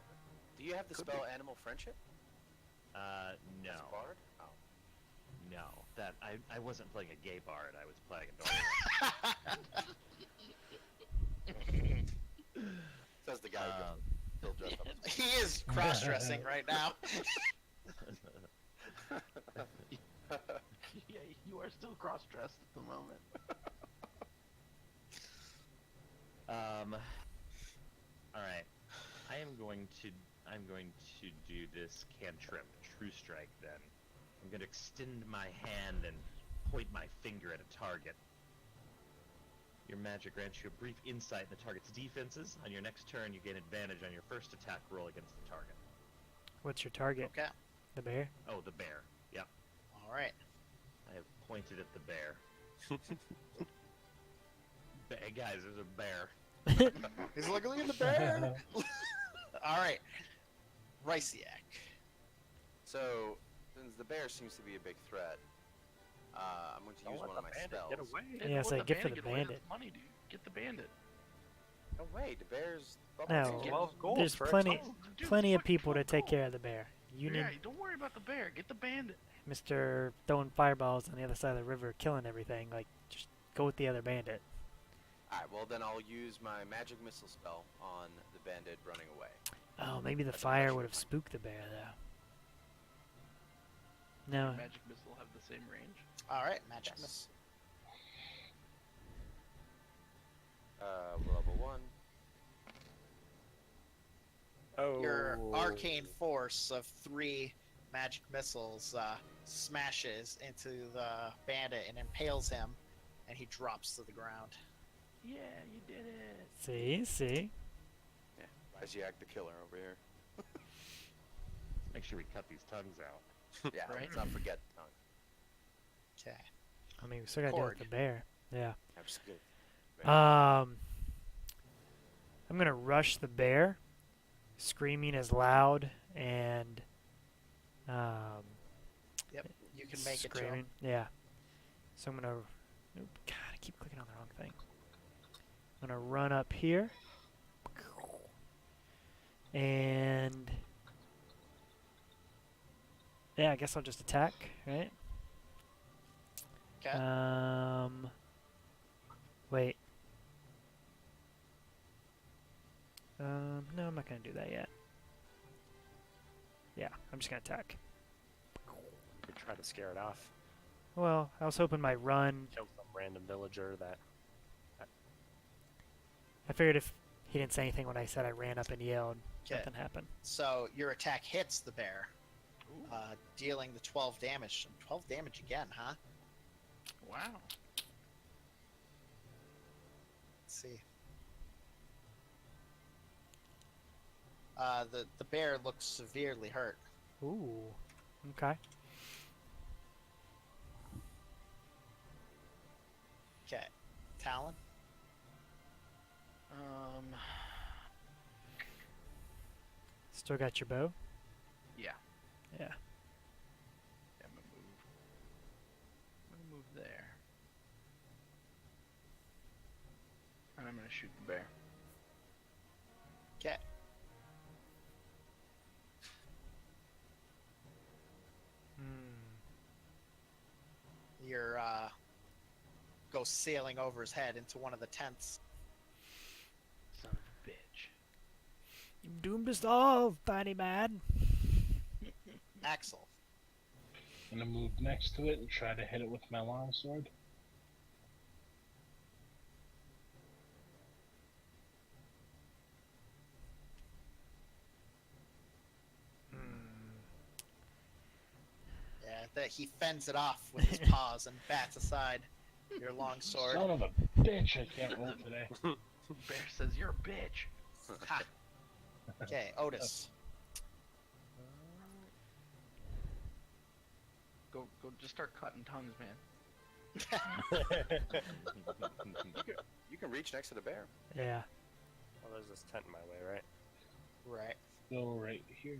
Do you have the spell Animal Friendship? no. As a bard? Oh. No, that I wasn't playing a gay bard. I was playing a normal. Says the guy who still dressed up as He is cross-dressing right now. Yeah, you are still cross-dressed at the moment. All right. I'm going to do this cantrip, True Strike. Then I'm going to extend my hand and point my finger at a target. Your magic grants you a brief insight into the target's defenses. On your next turn, you gain advantage on your first attack roll against the target. What's your target? Okay. The bear? Oh, the bear. Yep. All right. I have pointed at the bear. Guys, there's a bear. He's looking at the bear. All right. Ryciak. So, since the bear seems to be a big threat, I'm going to use Don't one let of the my bandit spells. get away. Yeah, Let say, the get for bandit the get away with bandit. Money, dude. Get the bandit. Oh wait, the bear's No, too. 12 gold there's for a plenty, total. Dude, plenty of fucking people to 12 take gold. care of the bear. You Yeah, need don't worry about the bear. Get the bandit. Mr. throwing fireballs on the other side of the river, killing everything. Like, just go with the other bandit. Alright, well then I'll use my magic missile spell on the bandit running away. Oh, maybe the That's a fire measure would of have my- spooked the bear, though. No, Magic missile have the same range. All right. Magic Yes. miss. Level 1. Oh. Your arcane force of 3 magic missiles smashes into the bandit and impales him, and he drops to the ground. Yeah, you did it. see? Yeah, Ryciak the killer over here. Make sure we cut these tongues out. Yeah, Right. let's not forget the tongue. Okay. I mean, we still gotta deal with Korg. the bear. Yeah. Absolutely. I'm gonna rush the bear, screaming as loud and Yep. You can make screaming. it, Yeah. So I'm gonna. Nope, God, I keep clicking on the wrong thing. I'm gonna run up here, and yeah, I guess I'll just attack, right? Okay. Wait. No, I'm not gonna do that yet. Yeah, I'm just gonna attack. Could try to scare it off. Well, I was hoping my run. Kill some random villager that. I figured if he didn't say anything when I said I ran up and yelled, Okay. nothing happened. So your attack hits the bear, dealing the 12 damage. 12 damage again, huh? Wow. Let's see. The bear looks severely hurt. Ooh. Okay. Okay. Talon? Still got your bow? Yeah. Yeah. I'm gonna move there. And I'm gonna shoot the bear. Okay. Your go sailing over his head into one of the tents. Son of a bitch. You're doomed to starve, tiny man. Axel. I'm gonna move next to it and try to hit it with my longsword. that he fends it off with his paws and bats aside your long sword. Son of a bitch, I can't roll today. Bear says you're a bitch. Ha. Okay, Otis. Go, just start cutting tongues, man. You can reach next to the bear. Yeah. Well, there's this tent in my way, right? Right. Go right here.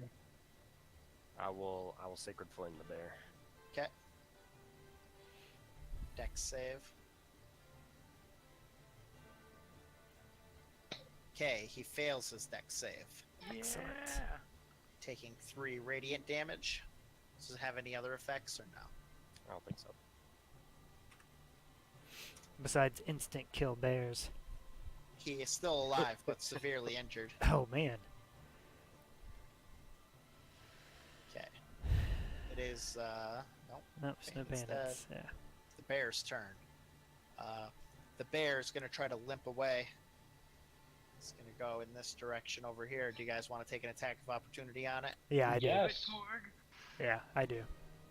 I will sacred flame the bear. Okay. Dex save. Okay, he fails his dex save, Excellent. Yeah. taking 3 radiant damage. Does it have any other effects or no? I don't think so. Besides instant kill bears. He is still alive, but severely injured. Oh man. Okay. It is, nope, Nope, no Instead- bandits. Yeah. the bear's turn. The bear is going to try to limp away. It's going to go in this direction over here. Do you guys want to take an attack of opportunity on it? Yeah, I do. Yes. Korg. Yeah, I do.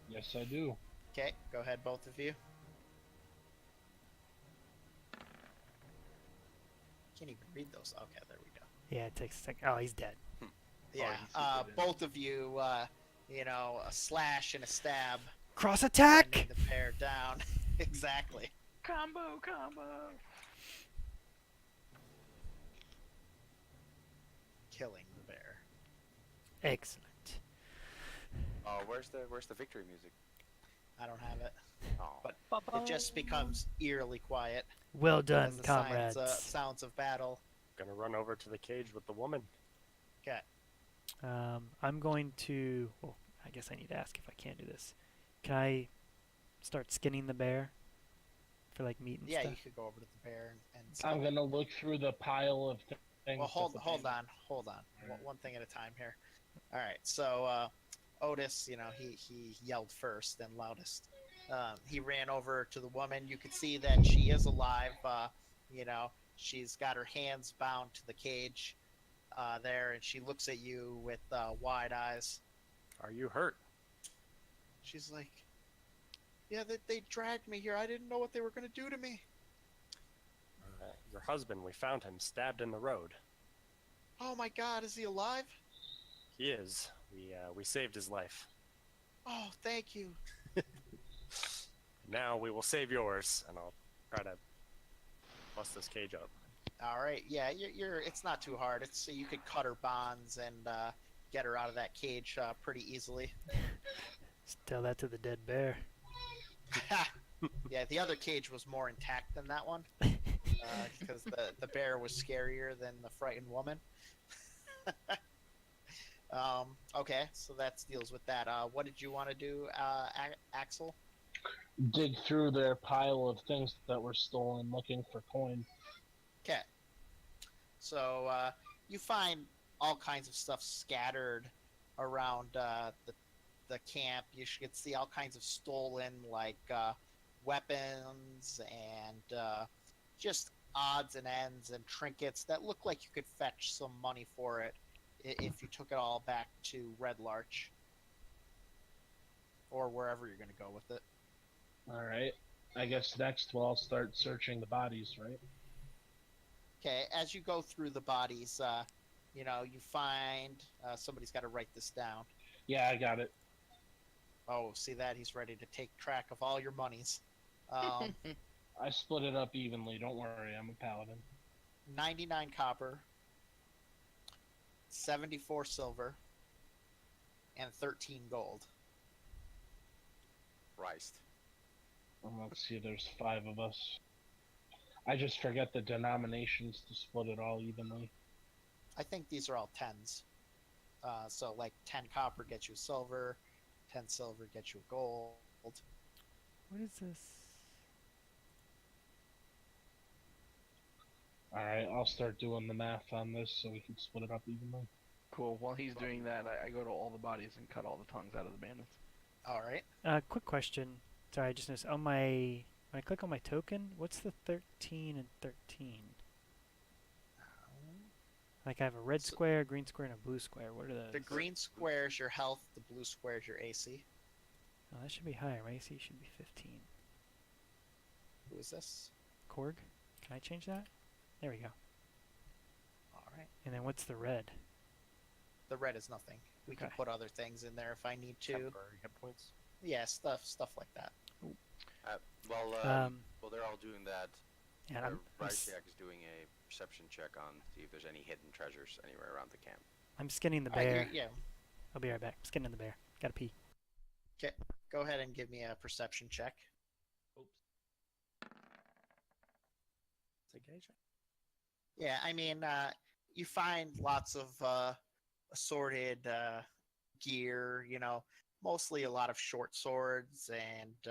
Yes, I do. Okay, go ahead, both of you. Can't even read those. Okay, there we go. Yeah, it takes a second. Oh, he's dead. Yeah, he's super dead. both of you, you know, a slash and a stab. Cross Bringing attack! the bear down. Exactly. Combo. Killing the bear. Excellent. Oh, where's the victory music? I don't have it. Oh, But it just becomes eerily quiet Well as done, the comrades. sounds of battle. Gonna run over to the cage with the woman. Okay. I'm going to. Well, I guess I need to ask if I can do this. Can I start skinning the bear for like meat and Yeah, stuff? you could go over to the bear and I'm gonna look through the pile of things. Well, hold that the on. bandit- One thing at a time here. All right. So Otis, you know, he yelled first and loudest. He ran over to the woman. You could see that she is alive. You know, she's got her hands bound to the cage there, and she looks at you with wide eyes. Are you hurt? She's like, "Yeah, they dragged me here. I didn't know what they were going to do to me." Your husband, we found him stabbed in the road. Oh my God, is he alive? He is. We saved his life. Oh, thank you. Now we will save yours, and I'll try to bust this cage up. All right, yeah, you're. It's not too hard. It's you could cut her bonds and get her out of that cage pretty easily. Just tell that to the dead bear. Yeah, the other cage was more intact than that one because the bear was scarier than the frightened woman. Okay, so that deals with that. What did you want to do, Axel? dig through their pile of things that were stolen, looking for coin. Okay. So you find all kinds of stuff scattered around the camp. You should see all kinds of stolen, like weapons and just odds and ends and trinkets that look like you could fetch some money for it if you took it all back to Red Larch or wherever you're going to go with it. All right. I guess next we'll all start searching the bodies, right? Okay, as you go through the bodies, you know, you find somebody's got to write this down. Yeah, I got it. Oh, see that? He's ready to take track of all your monies. I split it up evenly. Don't worry, I'm a paladin. 99 copper, 74 silver, and 13 gold. Christ. Let's see, there's 5 of us. I just forget the denominations to split it all evenly. I think these are all tens. So like 10 copper gets you silver, 10 silver gets you gold. What is this? Alright, I'll start doing the math on this so we can split it up evenly. Cool. While he's doing that, I go to all the bodies and cut all the tongues out of the bandits. All right. Quick question. Sorry, I just noticed on my when I click on my token, what's the 13 and 13? Like I have a red So- square, a green square, and a blue square. What are those? The green square is your health, the blue square is your AC. Oh, that should be higher. My AC should be 15. Who is this? Korg? Can I change that? There we go. All right. And then what's the red? The red is nothing. We can Okay. put other things in there if I need to. Temporary hit points. Yeah, stuff like that. Well, they're all doing that. And Ryciak is doing a perception check on see if there's any hidden treasures anywhere around the camp. I'm skinning the All right, bear. yeah. I'll be right back. I'm skinning the bear. Gotta pee. Okay. Go ahead and give me a perception check. Oops. Yeah, I mean, you find lots of assorted gear, mostly a lot of short swords and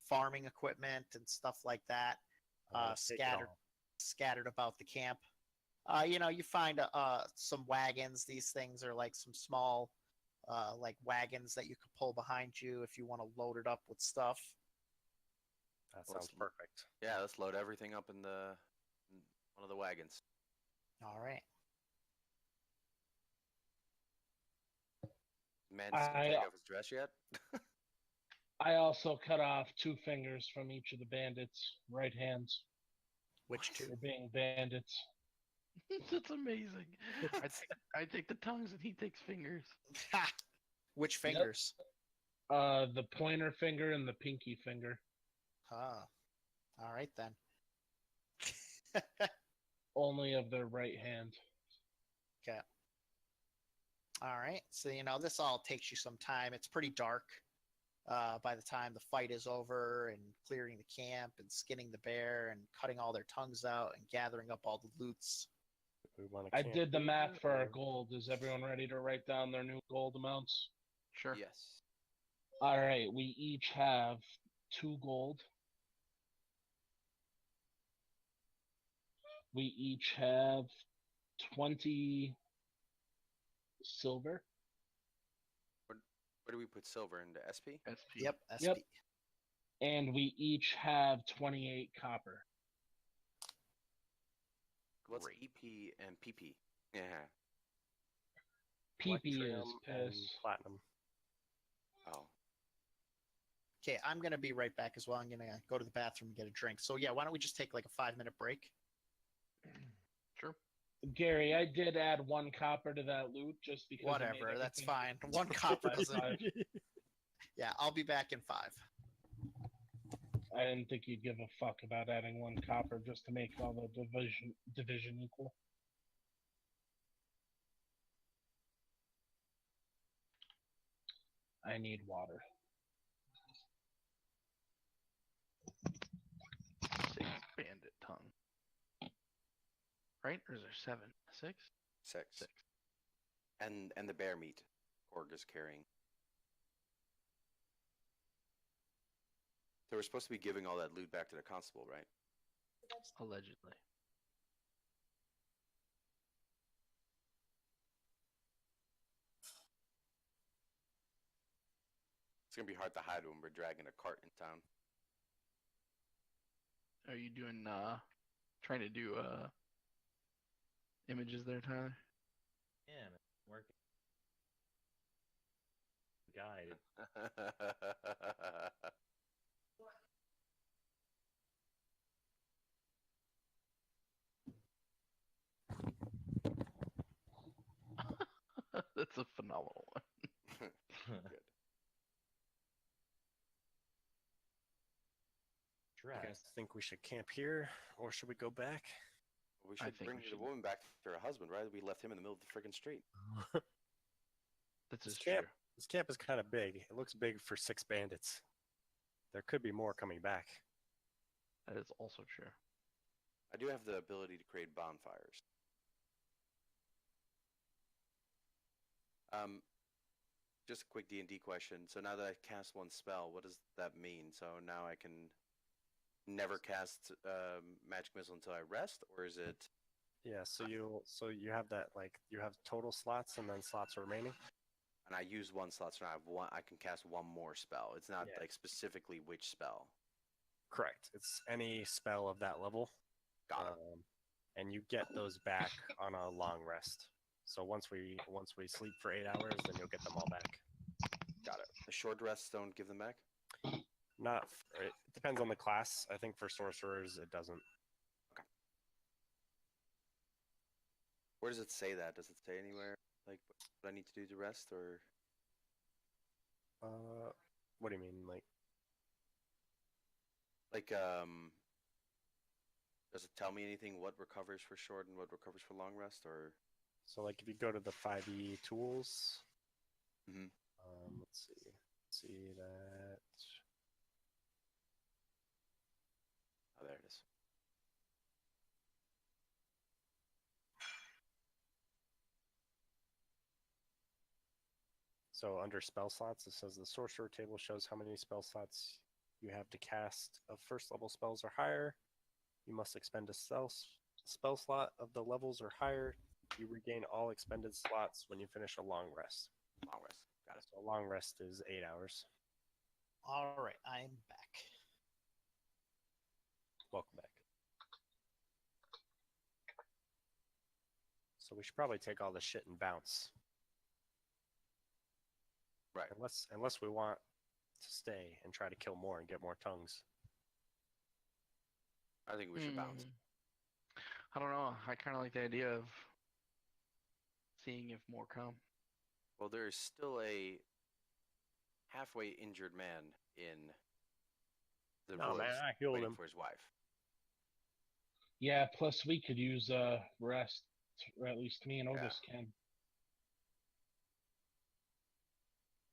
farming equipment and stuff like that, scattered about the camp. You find some wagons. These things are like some small like wagons that you could pull behind you if you want to load it up with stuff. That sounds perfect. Yeah, let's load everything up in one of the wagons. All right. Mantis didn't take off his dress yet? I also cut off 2 fingers from each of the bandits' right hands. Which two? For being bandits. That's amazing. I take the tongues and he takes fingers. Which fingers? The pointer finger and the pinky finger. Huh. All right then. Only of their right hand. Okay. All right. So, this all takes you some time. It's pretty dark by the time the fight is over and clearing the camp and skinning the bear and cutting all their tongues out and gathering up all the loots. I did the math for our gold. Is everyone ready to write down their new gold amounts? Sure. Yes. All right. We each have 2 gold. We each have 20 silver. Where do we put silver into SP? SP. Yep. SP. Yep. And we each have 28 copper. What's Great. EP and PP? Yeah. PP is Electrium and piss. platinum. Oh. Okay, I'm going to be right back as well. I'm going to go to the bathroom and get a drink. So, yeah, why don't we just take like a 5-minute break? Sure. Gary, I did add 1 copper to that loot just because. it Whatever, made that's everything fine. 1 copper doesn't. 5. Yeah, I'll be back in 5. I didn't think you'd give a fuck about adding 1 copper just to make all the division equal. I need water. 6 bandit tongue. Right? Or is there 7? 6? 6. 6. And the bear meat Korg is carrying. So we're supposed to be giving all that loot back to the constable, right? Allegedly. It's gonna be hard to hide when we're dragging a cart in town. Are you doing trying to do images there, Tyler? Yeah, man, working. Guide. That's a phenomenal one. Good. You guys Dress. think we should camp here, or should we go back? We I should think bring we the should. woman back to her husband, right? We left him in the middle of the friggin' street. That's This just camp, true. this camp is kind of big. It looks big for 6 bandits. There could be more coming back. That is also true. I do have the ability to create bonfires. Just a quick D&D question. So now that I cast 1 spell, what does that mean? So now I can never cast magic missile until I rest, or is it? Yeah, so you have that, like, you have total slots and then slots remaining. And I use 1 slot, so now I have 1. I can cast 1 more spell. It's not Yeah. like specifically which spell. Correct. It's any spell of that level. Got it. And you get those back on a long rest. So once we sleep for 8 hours, then you'll get them all back. Got it. The short rests don't give them back? Not. It depends on the class. I think for sorcerers it doesn't. Where does it say that? Does it say anywhere? Like, what I need to do to rest, or? What do you mean? Like, does it tell me anything? What recovers for short and what recovers for long rest, or? So like if you go to the 5e tools, Mm-hmm. let's see. See that. Oh, there it is. So under spell slots, it says the sorcerer table shows how many spell slots you have to cast of first level spells or higher. You must expend a spell slot of the levels or higher. You regain all expended slots when you finish a long rest. Long rest. Got it. So a long rest is 8 hours. All right, I'm back. Welcome back. So we should probably take all the shit and bounce. Right. Unless we want to stay and try to kill more and get more tongues. I think we should bounce. I don't know. I kind of like the idea of seeing if more come. Well, there is still a halfway injured man in the No, woods man, I healed waiting him. for his wife. Yeah, plus we could use rest, or at least me and Otis can.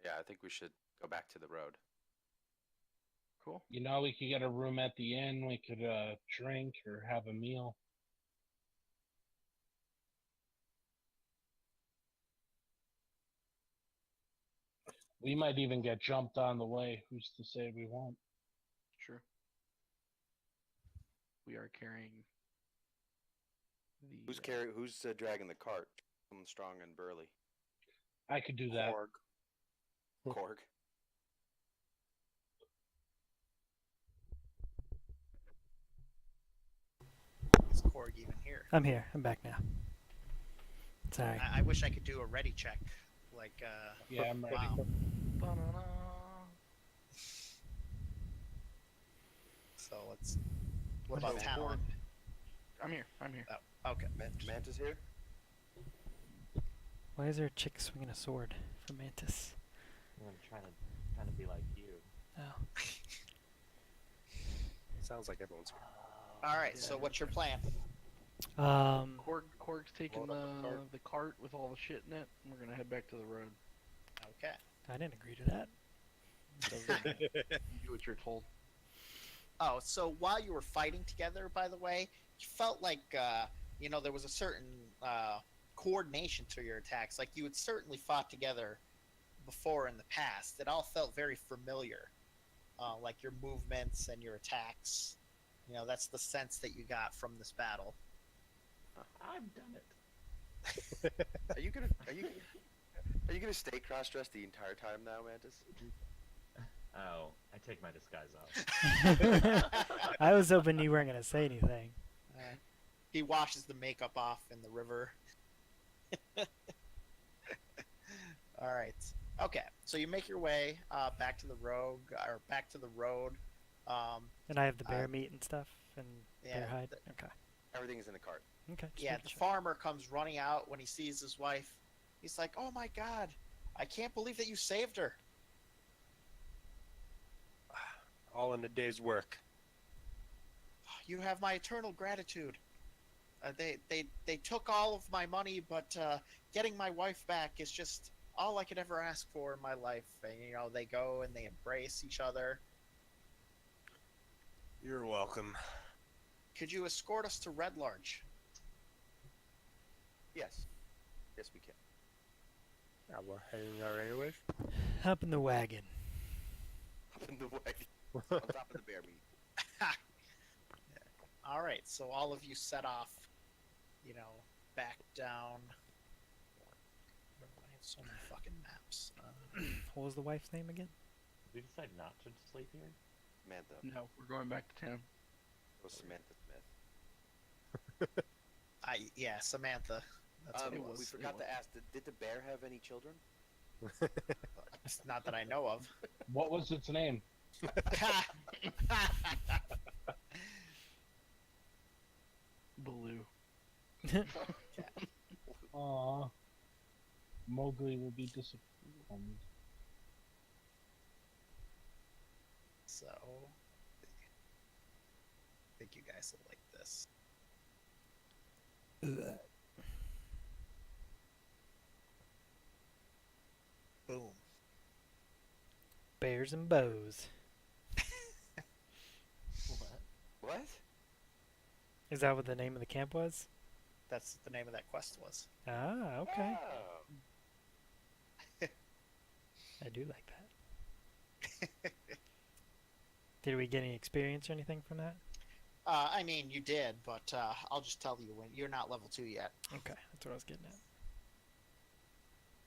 Yeah, I think we should go back to the road. Cool. You know, we could get a room at the inn. We could drink or have a meal. We might even get jumped on the way. Who's to say we won't? Sure. We are carrying the. Who's dragging the cart? Someone strong and burly. I could do that. Korg. Is Korg even here? I'm here. I'm back now. Sorry. I wish I could do a ready check. Like, Yeah, I'm ready. wow. Ba-na-na. So let's. What about So Talon? I'm here. I'm here. Oh, okay. Mantis here? Why is there a chick swinging a sword for Mantis? I'm trying to be like you. Oh. Sounds like everyone's here. All right. So what's your plan? Korg's taking Load up the cart. the cart with all the shit in it, and we're gonna head back to the road. Okay. I didn't agree to that. You do what you're told. Oh, so while you were fighting together, by the way, you felt like there was a certain coordination to your attacks. Like you had certainly fought together before in the past. It all felt very familiar, like your movements and your attacks. That's the sense that you got from this battle. I've done it. Are you gonna stay cross-dressed the entire time now, Mantis? Oh, I take my disguise off. I was hoping you weren't going to say anything. He washes the makeup off in the river. All right. Okay. So you make your way back to the road. And I have the bear meat and stuff and yeah, bear hide. Okay. Everything is in the cart. Okay. just Yeah, making the sure. farmer comes running out when he sees his wife. He's like, "Oh my God, I can't believe that you saved her." All in a day's work. You have my eternal gratitude. They took all of my money, but getting my wife back is just all I could ever ask for in my life. And they go and they embrace each other. You're welcome. Could you escort us to Red Large? Yes. Yes, we can. Yeah, we're heading there anyways. Hop in the wagon. Up in the wagon. On top of the bear meat. All right, so all of you set off, back down. I have so many fucking maps. What was the wife's name again? Did we decide not to sleep here? Samantha. No, we're going back to town. It was Samantha Smith. Samantha. That's what it We was. forgot to ask, did the bear have any children? It's not that I know of. What was its name? Baloo. Aw. Mowgli will be disappointed. So, I think you guys will like this. Boom. Bears and bows. What? Is that what the name of the camp was? That's the name of that quest was. Ah, okay. Oh. I do like that. Did we get any experience or anything from that? I mean, you did, but I'll just tell you when you're not level 2 yet. Okay, that's what I was getting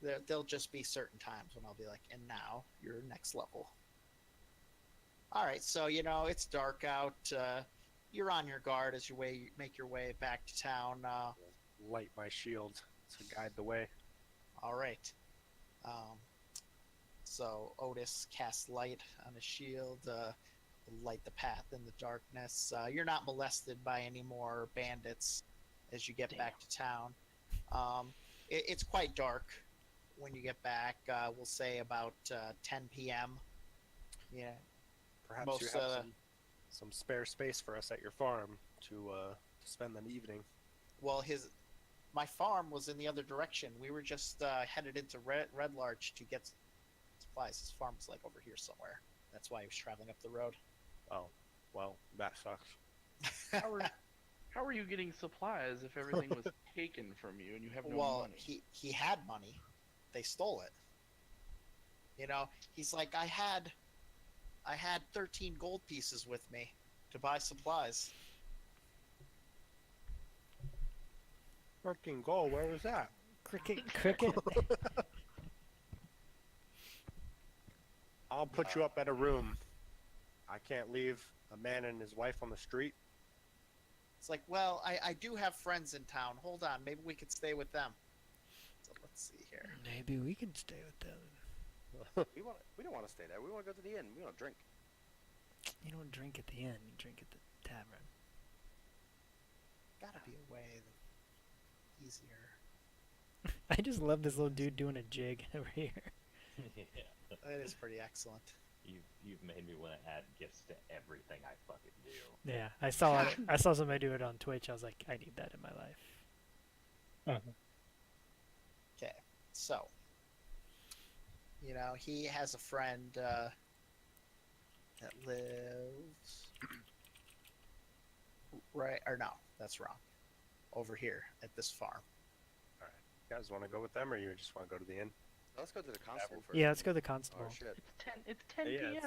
at. There'll just be certain times when I'll be like, and now you're next level. All right, so it's dark out. You're on your guard as you make your way back to town. Light my shield to guide the way. All right. So Otis casts light on his shield, to light the path in the darkness. You're not molested by any more bandits as you get back to town. It's quite dark when you get back. We'll say about 10 p.m. Yeah. Perhaps you have some spare space for us at your farm to spend the evening. Well, my farm was in the other direction. We were just headed into Red Larch to get supplies. His farm was like over here somewhere. That's why he was traveling up the road. Oh, well, that sucks. How are you getting supplies if everything was taken from you and you have no Well, money? he had money. They stole it. He's like, I had 13 gold pieces with me to buy supplies. 13 gold, where was that? Cricket. I'll put you up at a room. I can't leave a man and his wife on the street. It's like, well, I do have friends in town. Hold on, maybe we could stay with them. So let's see here. Maybe we can stay with them. We don't want to stay there. We want to go to the inn. We want to drink. You don't drink at the inn, you drink at the tavern. Gotta be a way easier. I just love this little dude doing a jig over here. Yeah. It is pretty excellent. You've made me want to add gifts to everything I fucking do. Yeah, I saw it. I saw somebody do it on Twitch. I was like, I need that in my life. Okay, so he has a friend that lives right, or no, that's wrong. Over here at this farm. You guys want to go with them, or you just want to go to the inn? Let's go to the constable first. Yeah, let's go to the constable. Oh shit. It's 10 p.m.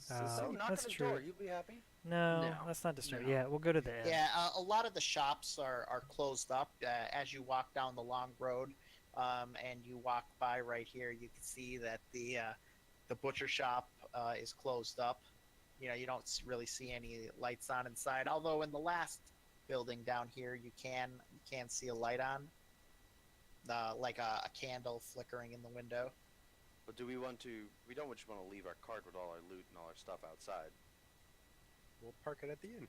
So knock on that's the true. door. You'll be happy. No, No. let's not disturb. No. Yeah, we'll go to the inn. Yeah, a lot of the shops are closed up as you walk down the long road, and you walk by right here. You can see that the butcher shop is closed up. You don't really see any lights on inside. Although in the last building down here, you can see a light on, like a candle flickering in the window. But do we want to? We don't just want to leave our cart with all our loot and all our stuff outside. We'll park it at the inn.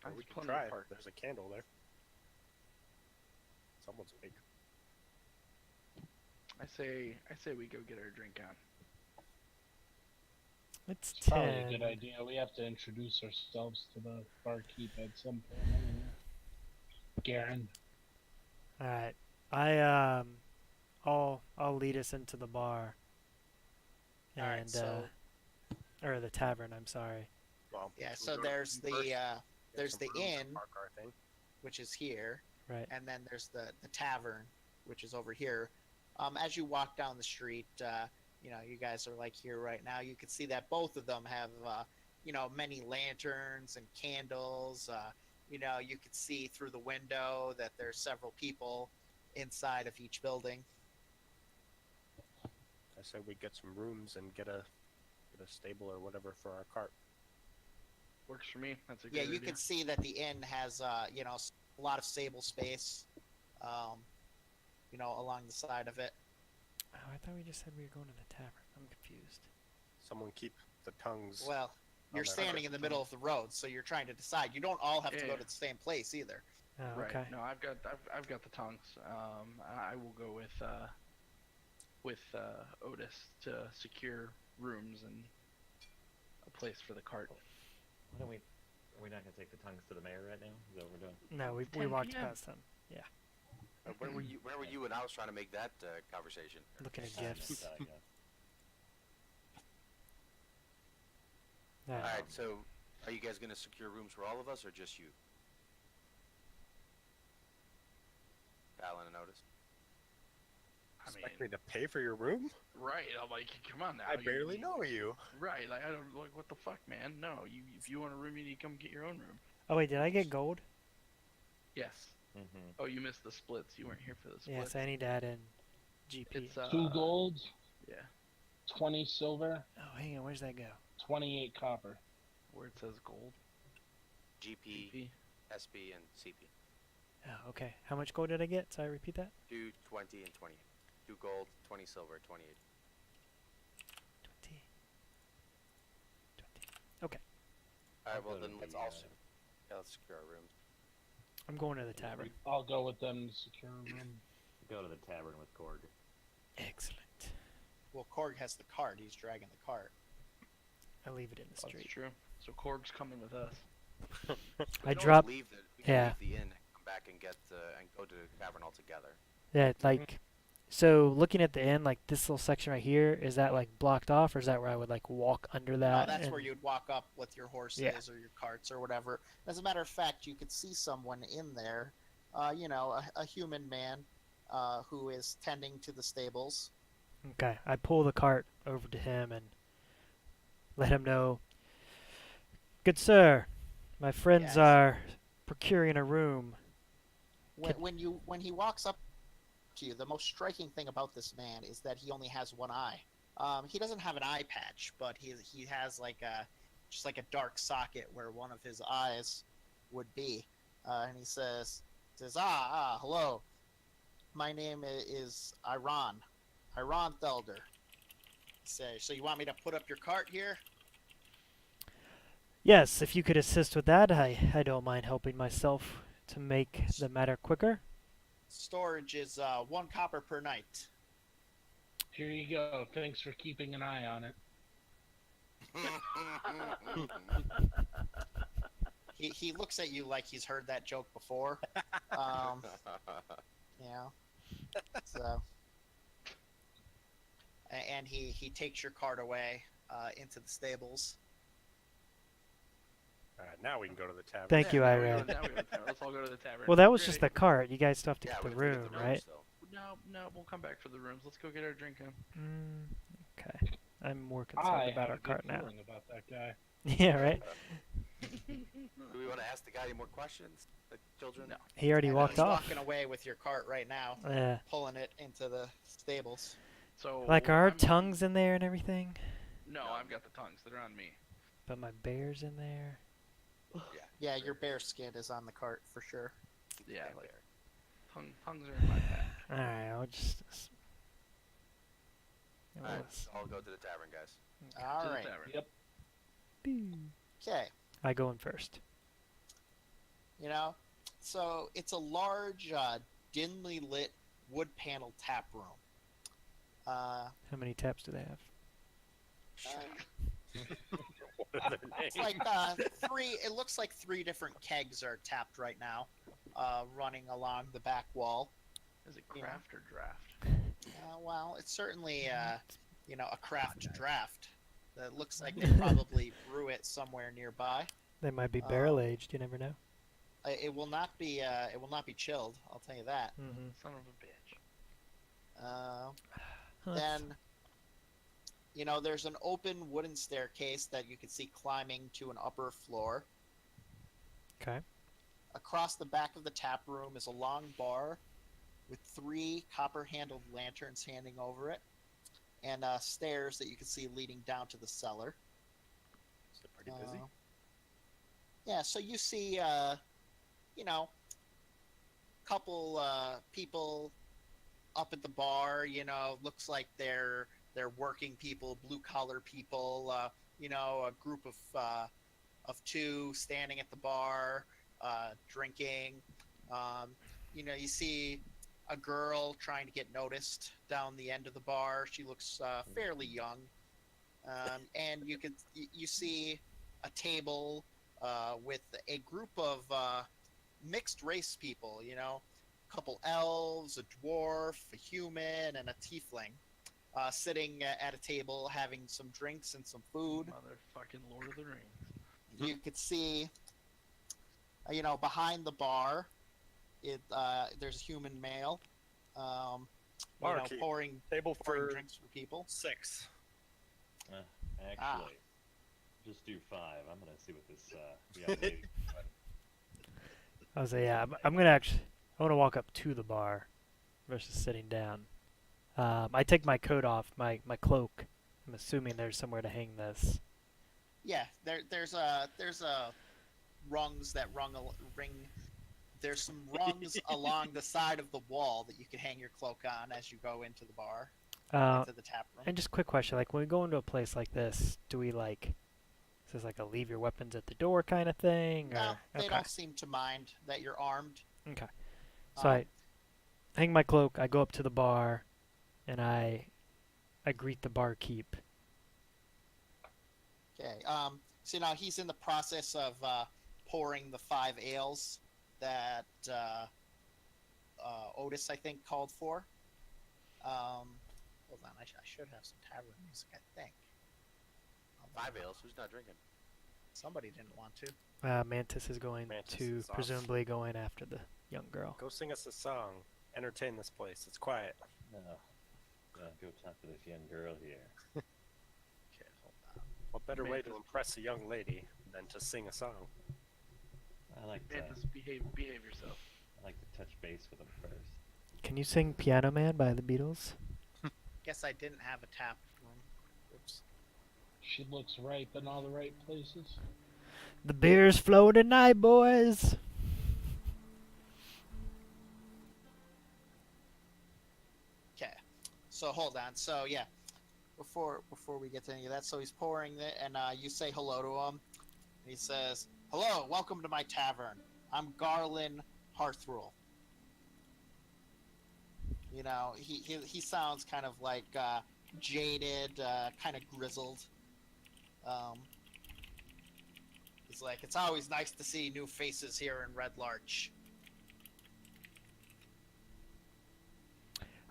Or That's we can plenty try of it. park. There's a candle there. Someone's awake. I say we go get our drink on. It's It's probably 10. a good idea. We have to introduce ourselves to the barkeep at some point. Anyway. Garen. All right. I'll lead us into the bar. And All right, so or the tavern, I'm sorry. Well, yeah, should we so go to there's the inn first? the Get some rooms inn, and park our thing. which is here, Right. and then there's the tavern, which is over here. As you walk down the street, you guys are like here right now. You can see that both of them have many lanterns and candles. You can see through the window that there's several people inside of each building. I said we get some rooms and get a stable or whatever for our cart. Works for me. That's a good Yeah, you idea. can see that the inn has a lot of stable space. along the side of it. Oh, I thought we just said we were going to the tavern. I'm confused. Someone keep the tongues. Well, you're there. standing in the middle of the road, so you're trying to decide. You don't all have to go Yeah. to the same place either. Oh, Right. okay. No, I've got the tongues. I will go with Otis to secure rooms and a place for the cart. Why don't we? Are we not gonna take the tongues to the mayor right now? Is that what we're doing? No, we 10 walked PM. past them. Yeah, Where were you? Where were you when I was trying to make that conversation? looking at I gifts. missed that, I guess. Yeah. All right. So, are you guys gonna secure rooms for all of us, or just you? Talon and Otis. I mean, Expect me to pay for your room? right? I'm like, come on now. I barely know you. Right? Like, I don't like what the fuck, man. No, if you want a room, you need to come get your own room. Oh wait, did I get gold? Yes. Mm-hmm. Oh, you missed the splits. You weren't here for the splits. Yes, I need to add in GP. It's 2 gold, Yeah, 20 silver, Oh, hang on, where's that go? 28 copper. where it says gold. GP, GP. SP, and CP. Oh, okay. How much gold did I get? Sorry, repeat that. 2, 20, and 28. 2 gold, 20 silver, 28. 20. 20. All right. I'll Well, go to then let's the, all let's secure our rooms. I'm going to the tavern. I'll go with them to secure a room. Go to the tavern with Korg. Excellent. Well, Korg has the cart. He's dragging the cart. I leave it in the That's street. true. So Korg's coming with us. I We can drop. always leave the, we can yeah. leave the inn and come back and get and go to the tavern altogether. Yeah, like. So looking at the end, like this little section right here, is that like blocked off, or is that where I would like walk under No, that? that's and- where you'd walk up with your horses or your carts or whatever. As a matter of fact, you could see someone in there, a human man who is tending to the stables. Okay, I pull the cart over to him and let him know. Good sir, my friends Yes. are procuring a room. When he walks up to you, the most striking thing about this man is that he only has one eye. He doesn't have an eye patch, but he has just like a dark socket where one of his eyes would be. And he says, hello. My name is Iran Thelder. So you want me to put up your cart here? Yes, if you could assist with that, I don't mind helping myself to make the matter quicker. Storage is 1 copper per night. Here you go. Thanks for keeping an eye on it. He looks at you like he's heard that joke before. Yeah. So, and he takes your cart away into the stables. Alright, now we can go to the tavern. Thank you, now we Ira. go- now we go- Let's all go to the tavern. Well, that was Great. just the cart. You guys still have to Yeah, get we the have to get room, the right? rooms, though. No, we'll come back for the rooms. Let's go get our drink in. Okay. I'm more concerned I about have our a cart good now. feeling about that guy. Yeah, right? Do we want to ask the guy any more questions? The children? No. He already And walked he's off. walking away with your cart right now, Yeah. pulling it into the stables. So Like, are our I'm- tongues in there and everything? No, I've got the tongues. They're on me. But my bear's in there? Yeah, your bear skin is on the cart for sure. Yeah, like tongues are in my pack. Alright, I'll just... Alright, I'll go to the tavern, guys. All To the right. tavern. Yep. Okay. I go in first. So it's a large, dimly lit wood paneled tap room. How many taps do they have? What are their It's names? like three. It looks like 3 different kegs are tapped right now, running along the back wall. Is it Yeah. craft or draft? Well, it's certainly a craft draft. That looks like they probably brew it somewhere nearby. They might be barrel aged, you never know. It will not be. It will not be chilled. I'll tell you that. Mm-hmm. Son of a bitch. Then, there's an open wooden staircase that you can see climbing to an upper floor. Okay. Across the back of the tap room is a long bar with 3 copper-handled lanterns hanging over it, and stairs that you can see leading down to the cellar. Is it pretty busy? Yeah, so you see, couple people up at the bar. Looks like they're working people, blue collar people. A group of two standing at the bar, drinking. You see a girl trying to get noticed down the end of the bar. She looks fairly young, and you see a table with a group of mixed race people. A couple elves, a dwarf, a human, and a tiefling. Sitting at a table having some drinks and some food. Motherfucking Lord of the Rings. You could see, behind the bar, there's a human male, Barkeep. pouring Table for drinks for people. 6. Actually, just do 5. I'm gonna see what this young lady. I was like, yeah, I'm gonna actually. I want to walk up to the bar versus sitting down. I take my coat off, my cloak. I'm assuming there's somewhere to hang this. Yeah, there's rungs that ring. There's some rungs along the side of the wall that you can hang your cloak on as you go into the bar, into the tap room. And just a quick question, like when we go into a place like this, do we is this like a leave your weapons at the door kind of thing? No, or? they Okay. don't seem to mind that you're armed. Okay. So I hang my cloak, I go up to the bar, and I greet the barkeep. Okay. So now he's in the process of pouring the 5 ales that Otis, I think, called for. Hold on, I should have some tavern music, I think. 5 ales. Who's not drinking? Somebody didn't want to. Mantis is going Mantis to is off. presumably going after the young girl. Go sing us a song. Entertain this place. It's quiet. No. Go talk to this young girl here. Okay, hold on. What better way to impress a young lady than to sing a song? I like to Mantis, behave yourself. I like to touch base with them first. Can you sing Piano Man by the Beatles? Guess I didn't have a tap room. Oops. She looks ripe in all the right places. The beers flow tonight, boys! Okay. So hold on. So yeah, before we get to any of that, so he's pouring it, and you say hello to him. And he says, "Hello, welcome to my tavern. I'm Garland Hearthrule." He sounds kind of like jaded, kind of grizzled. He's like, "It's always nice to see new faces here in Red Larch."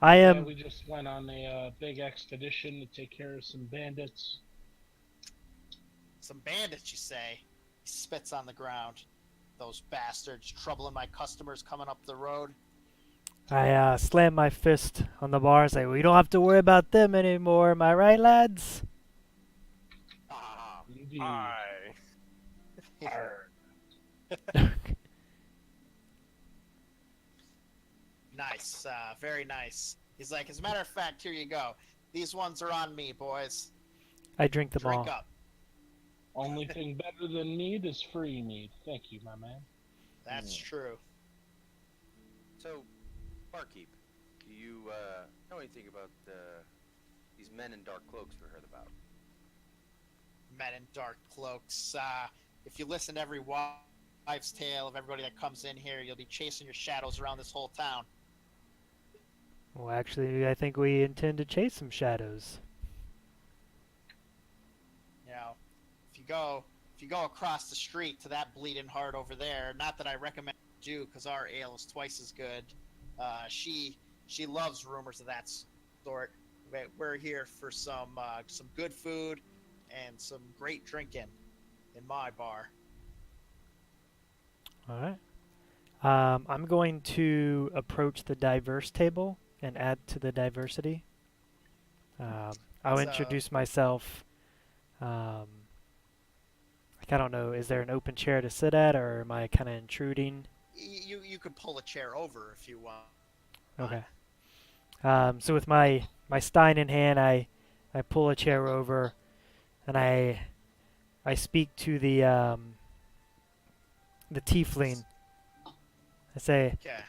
I Yeah, am. we just went on a big expedition to take care of some bandits. Some bandits, you say? He spits on the ground. Those bastards troubling my customers coming up the road. I slam my fist on the bar and say, we don't have to worry about them anymore. Am I right, lads? Indeed. Hi. Nice, very nice. He's like, as a matter of fact, here you go. These ones are on me, boys. I drink them Drink all. up. Only thing better than mead is free mead. Thank you, my man. That's true. So, barkeep, do you know anything about these men in dark cloaks we heard about? Men in dark cloaks. If you listen to every wives' tale of everybody that comes in here, you'll be chasing your shadows around this whole town. Well, actually, I think we intend to chase some shadows. If you go across the street to that bleeding heart over there, not that I recommend you do, because our ale is twice as good. She loves rumors of that sort. We're here for some good food and some great drinking in my bar. All right. I'm going to approach the diverse table and add to the diversity. I'll introduce myself. I don't know, is there an open chair to sit at, or am I kind of intruding? You could pull a chair over if you want. Okay. So with my stein in hand, I pull a chair over, and I speak to the tiefling. I say, Okay.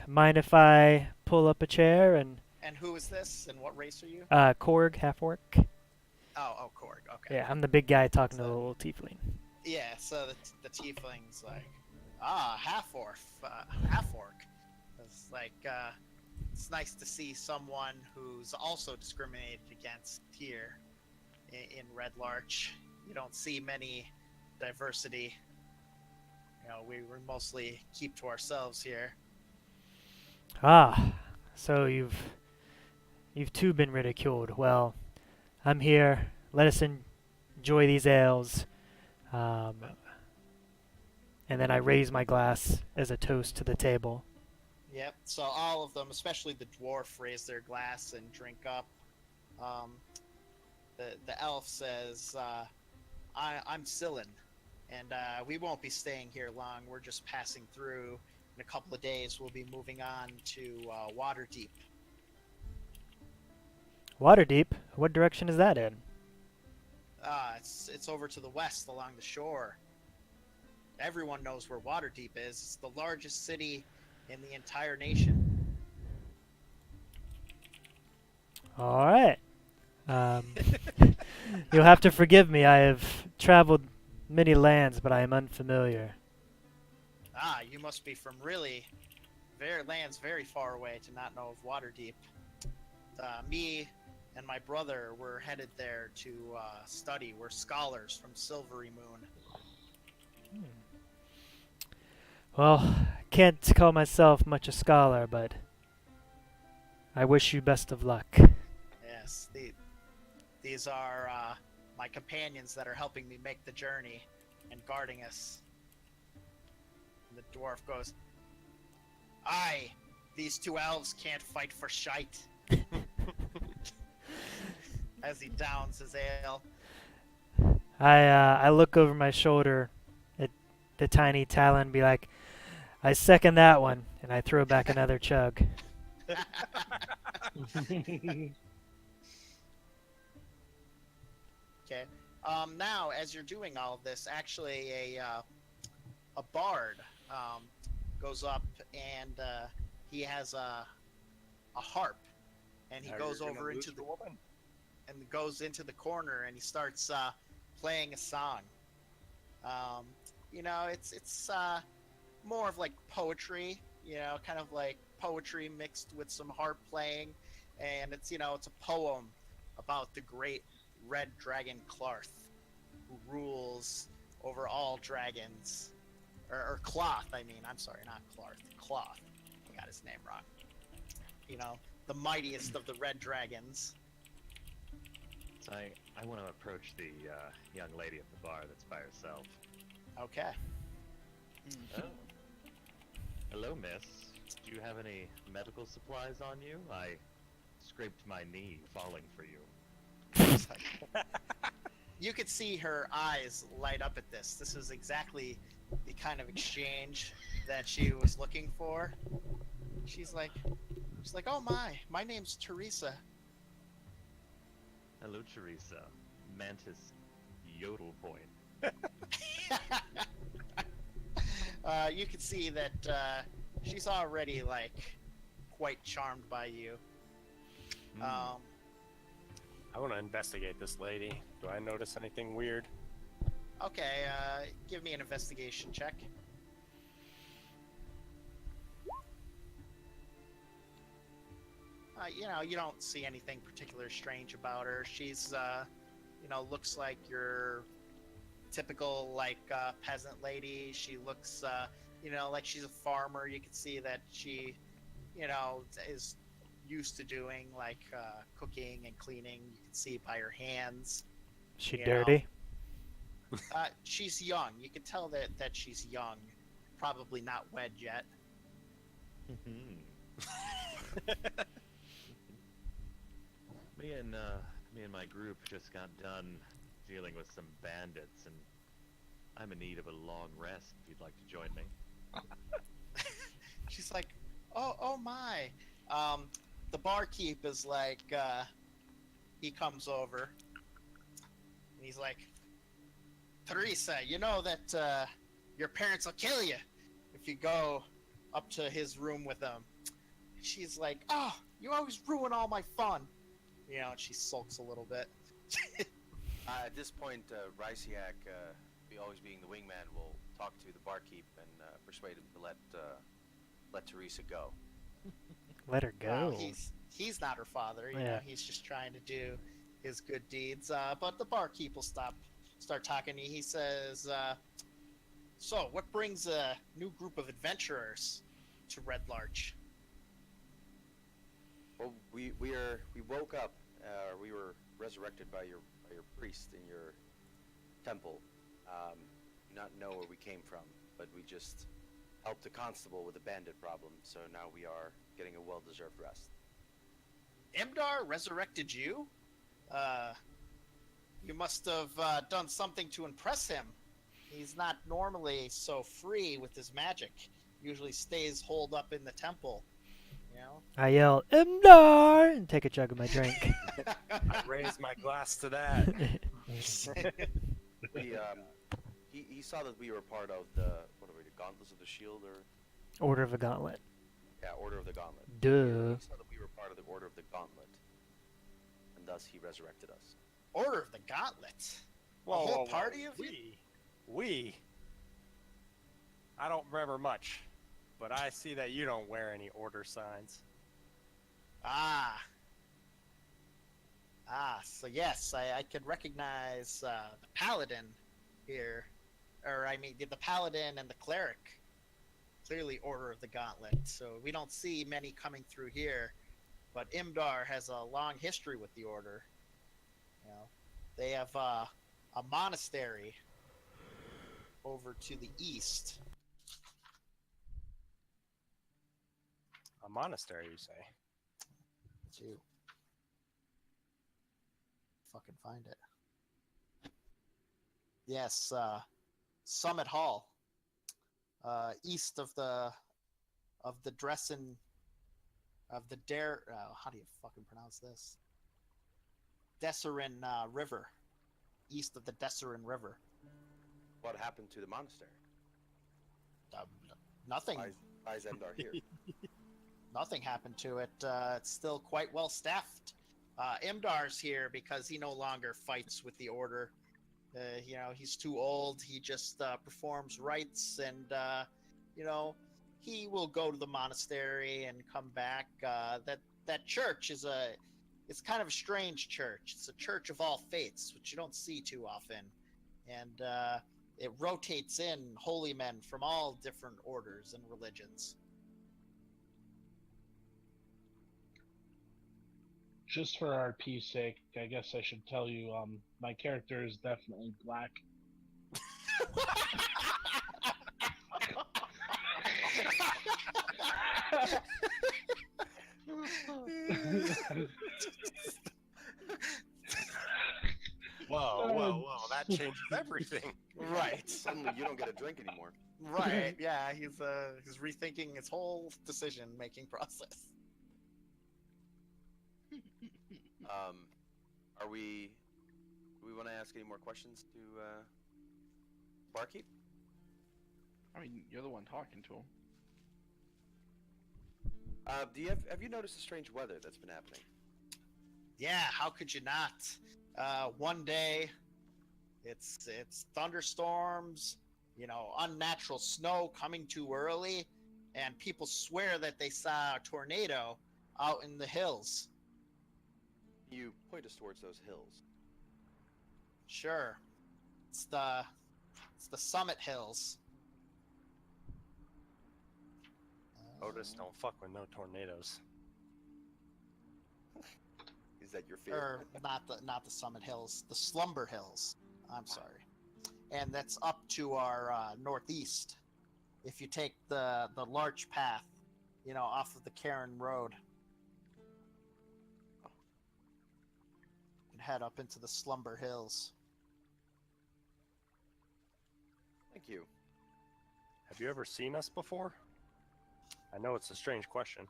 mind if I pull up a chair and And who is this? And what race are you? Korg, half orc. Oh, Korg. Okay. Yeah, I'm the big guy talking to the So- little tiefling. Yeah. So the tiefling's like, half orc. Half orc. It's like it's nice to see someone who's also discriminated against here in Red Larch. You don't see many diversity. You know, we mostly keep to ourselves here. Ah, so you've too been ridiculed. Well, I'm here. Let us enjoy these ales. And then I raise my glass as a toast to the table. Yep. So all of them, especially the dwarf, raise their glass and drink up. The elf says, I'm Sillin, and we won't be staying here long. We're just passing through. In a couple of days, we'll be moving on to Waterdeep. Waterdeep? What direction is that in? It's over to the west along the shore. Everyone knows where Waterdeep is. It's the largest city in the entire nation. All right. You'll have to forgive me. I have traveled many lands, but I am unfamiliar. You must be from lands very far away to not know of Waterdeep. Me and my brother were headed there to study. We're scholars from Silvery Moon. Well, can't call myself much a scholar, but I wish you best of luck. Yes, these are my companions that are helping me make the journey and guarding us. And the dwarf goes, "Aye, these two elves can't fight for shite." As he downs his ale. I look over my shoulder at the tiny Talon and be like, I second that one, and I throw back another chug. Okay. Now, as you're doing all of this, actually a bard goes up and he has a harp, and he goes over into the corner and he starts playing a song. It's more of like poetry, kind of like poetry mixed with some harp playing, and it's a poem about the great red dragon Clarth, who rules over all dragons, or Cloth. I'm sorry, not Clarth. Cloth. I got his name wrong. The mightiest of the red dragons. So I want to approach the young lady at the bar that's by herself. Okay. Oh. Hello, miss. Do you have any medical supplies on you? I scraped my knee falling for you. You could see her eyes light up at this. This is exactly the kind of exchange that she was looking for. She's like, "Oh my name's Teresa." Hello, Teresa. Mantis Yodel Point. You can see that she's already quite charmed by you. I want to investigate this lady. Do I notice anything weird? Okay, give me an investigation check. You don't see anything particularly strange about her. She's, looks like your typical, peasant lady. She looks, like she's a farmer. You can see that she, is used to doing, cooking and cleaning. You can see by her hands. She You dirty? She's young. You can tell that she's young. Probably not wed yet. Me and my group just got done dealing with some bandits, and I'm in need of a long rest if you'd like to join me. She's like, oh my. The barkeep is like, he comes over, and he's like, "Teresa, you know that your parents will kill you if you go up to his room with them." She's like, "Oh, You always ruin all my fun. You know, and she sulks a little bit. At this point, Ryciak, always being the wingman, will talk to the barkeep and persuade him to let Teresa go. Let her go. Well, he's not her father. You know, Yeah. he's just trying to do his good deeds. But the barkeep will start talking to you. He says, "So, what brings a new group of adventurers to Red Larch?" Well, we woke up. We were resurrected by your priest in your temple. Do not know where we came from, but we just helped a constable with a bandit problem. So now we are getting a well-deserved rest. Imdar resurrected you? You must have done something to impress him. He's not normally so free with his magic. Usually stays holed up in the temple. You know? I yell, Imdar! And take a chug of my drink. I raise my glass to that. He saw that we were part of the Gauntlets of the Shield, or Order of the Gauntlet. yeah, Order of the Gauntlet. Duh. He saw that we were part of the Order of the Gauntlet, and thus he resurrected us. Order of the Gauntlet. Whoa, whole party of you? We. I don't remember much, but I see that you don't wear any order signs. So yes, I could recognize the Paladin here. Or, I mean, the Paladin and the Cleric. Clearly Order of the Gauntlet. So we don't see many coming through here. But Imdar has a long history with the Order. You know, they have a monastery over to the east. A monastery, you say? To fucking find it. Yes, Summit Hall, east of the Dressen, of the how do you fucking pronounce this? Desserin River, east of the Desserin River. What happened to the monastery? Nothing. Why is Imdar here? Nothing happened to it. It's still quite well staffed. Imdar's here because he no longer fights with the Order. You know, he's too old. He just performs rites, and you know, he will go to the monastery and come back. That church is it's kind of a strange church. It's a church of all faiths, which you don't see too often, and it rotates in holy men from all different orders and religions. Just for our peace sake, I guess I should tell you, my character is definitely black. Whoa, that changes everything. Right. Suddenly you don't get a drink anymore. Right. Yeah. He's rethinking his whole decision-making process. Do we want to ask any more questions to Barkeep? I mean, you're the one talking to him. Have you noticed the strange weather that's been happening? Yeah. How could you not? One day, it's thunderstorms. You know, unnatural snow coming too early, and people swear that they saw a tornado out in the hills. You point us towards those hills. Sure. It's the Summit Hills. Otis, don't fuck with no tornadoes. Is that your fear? Or not the Summit Hills, the Slumber Hills. I'm sorry. And that's up to our northeast. If you take the Larch Path, you know, off of the Cairn Road, you can head up into the Slumber Hills. Thank you. Have you ever seen us before? I know it's a strange question.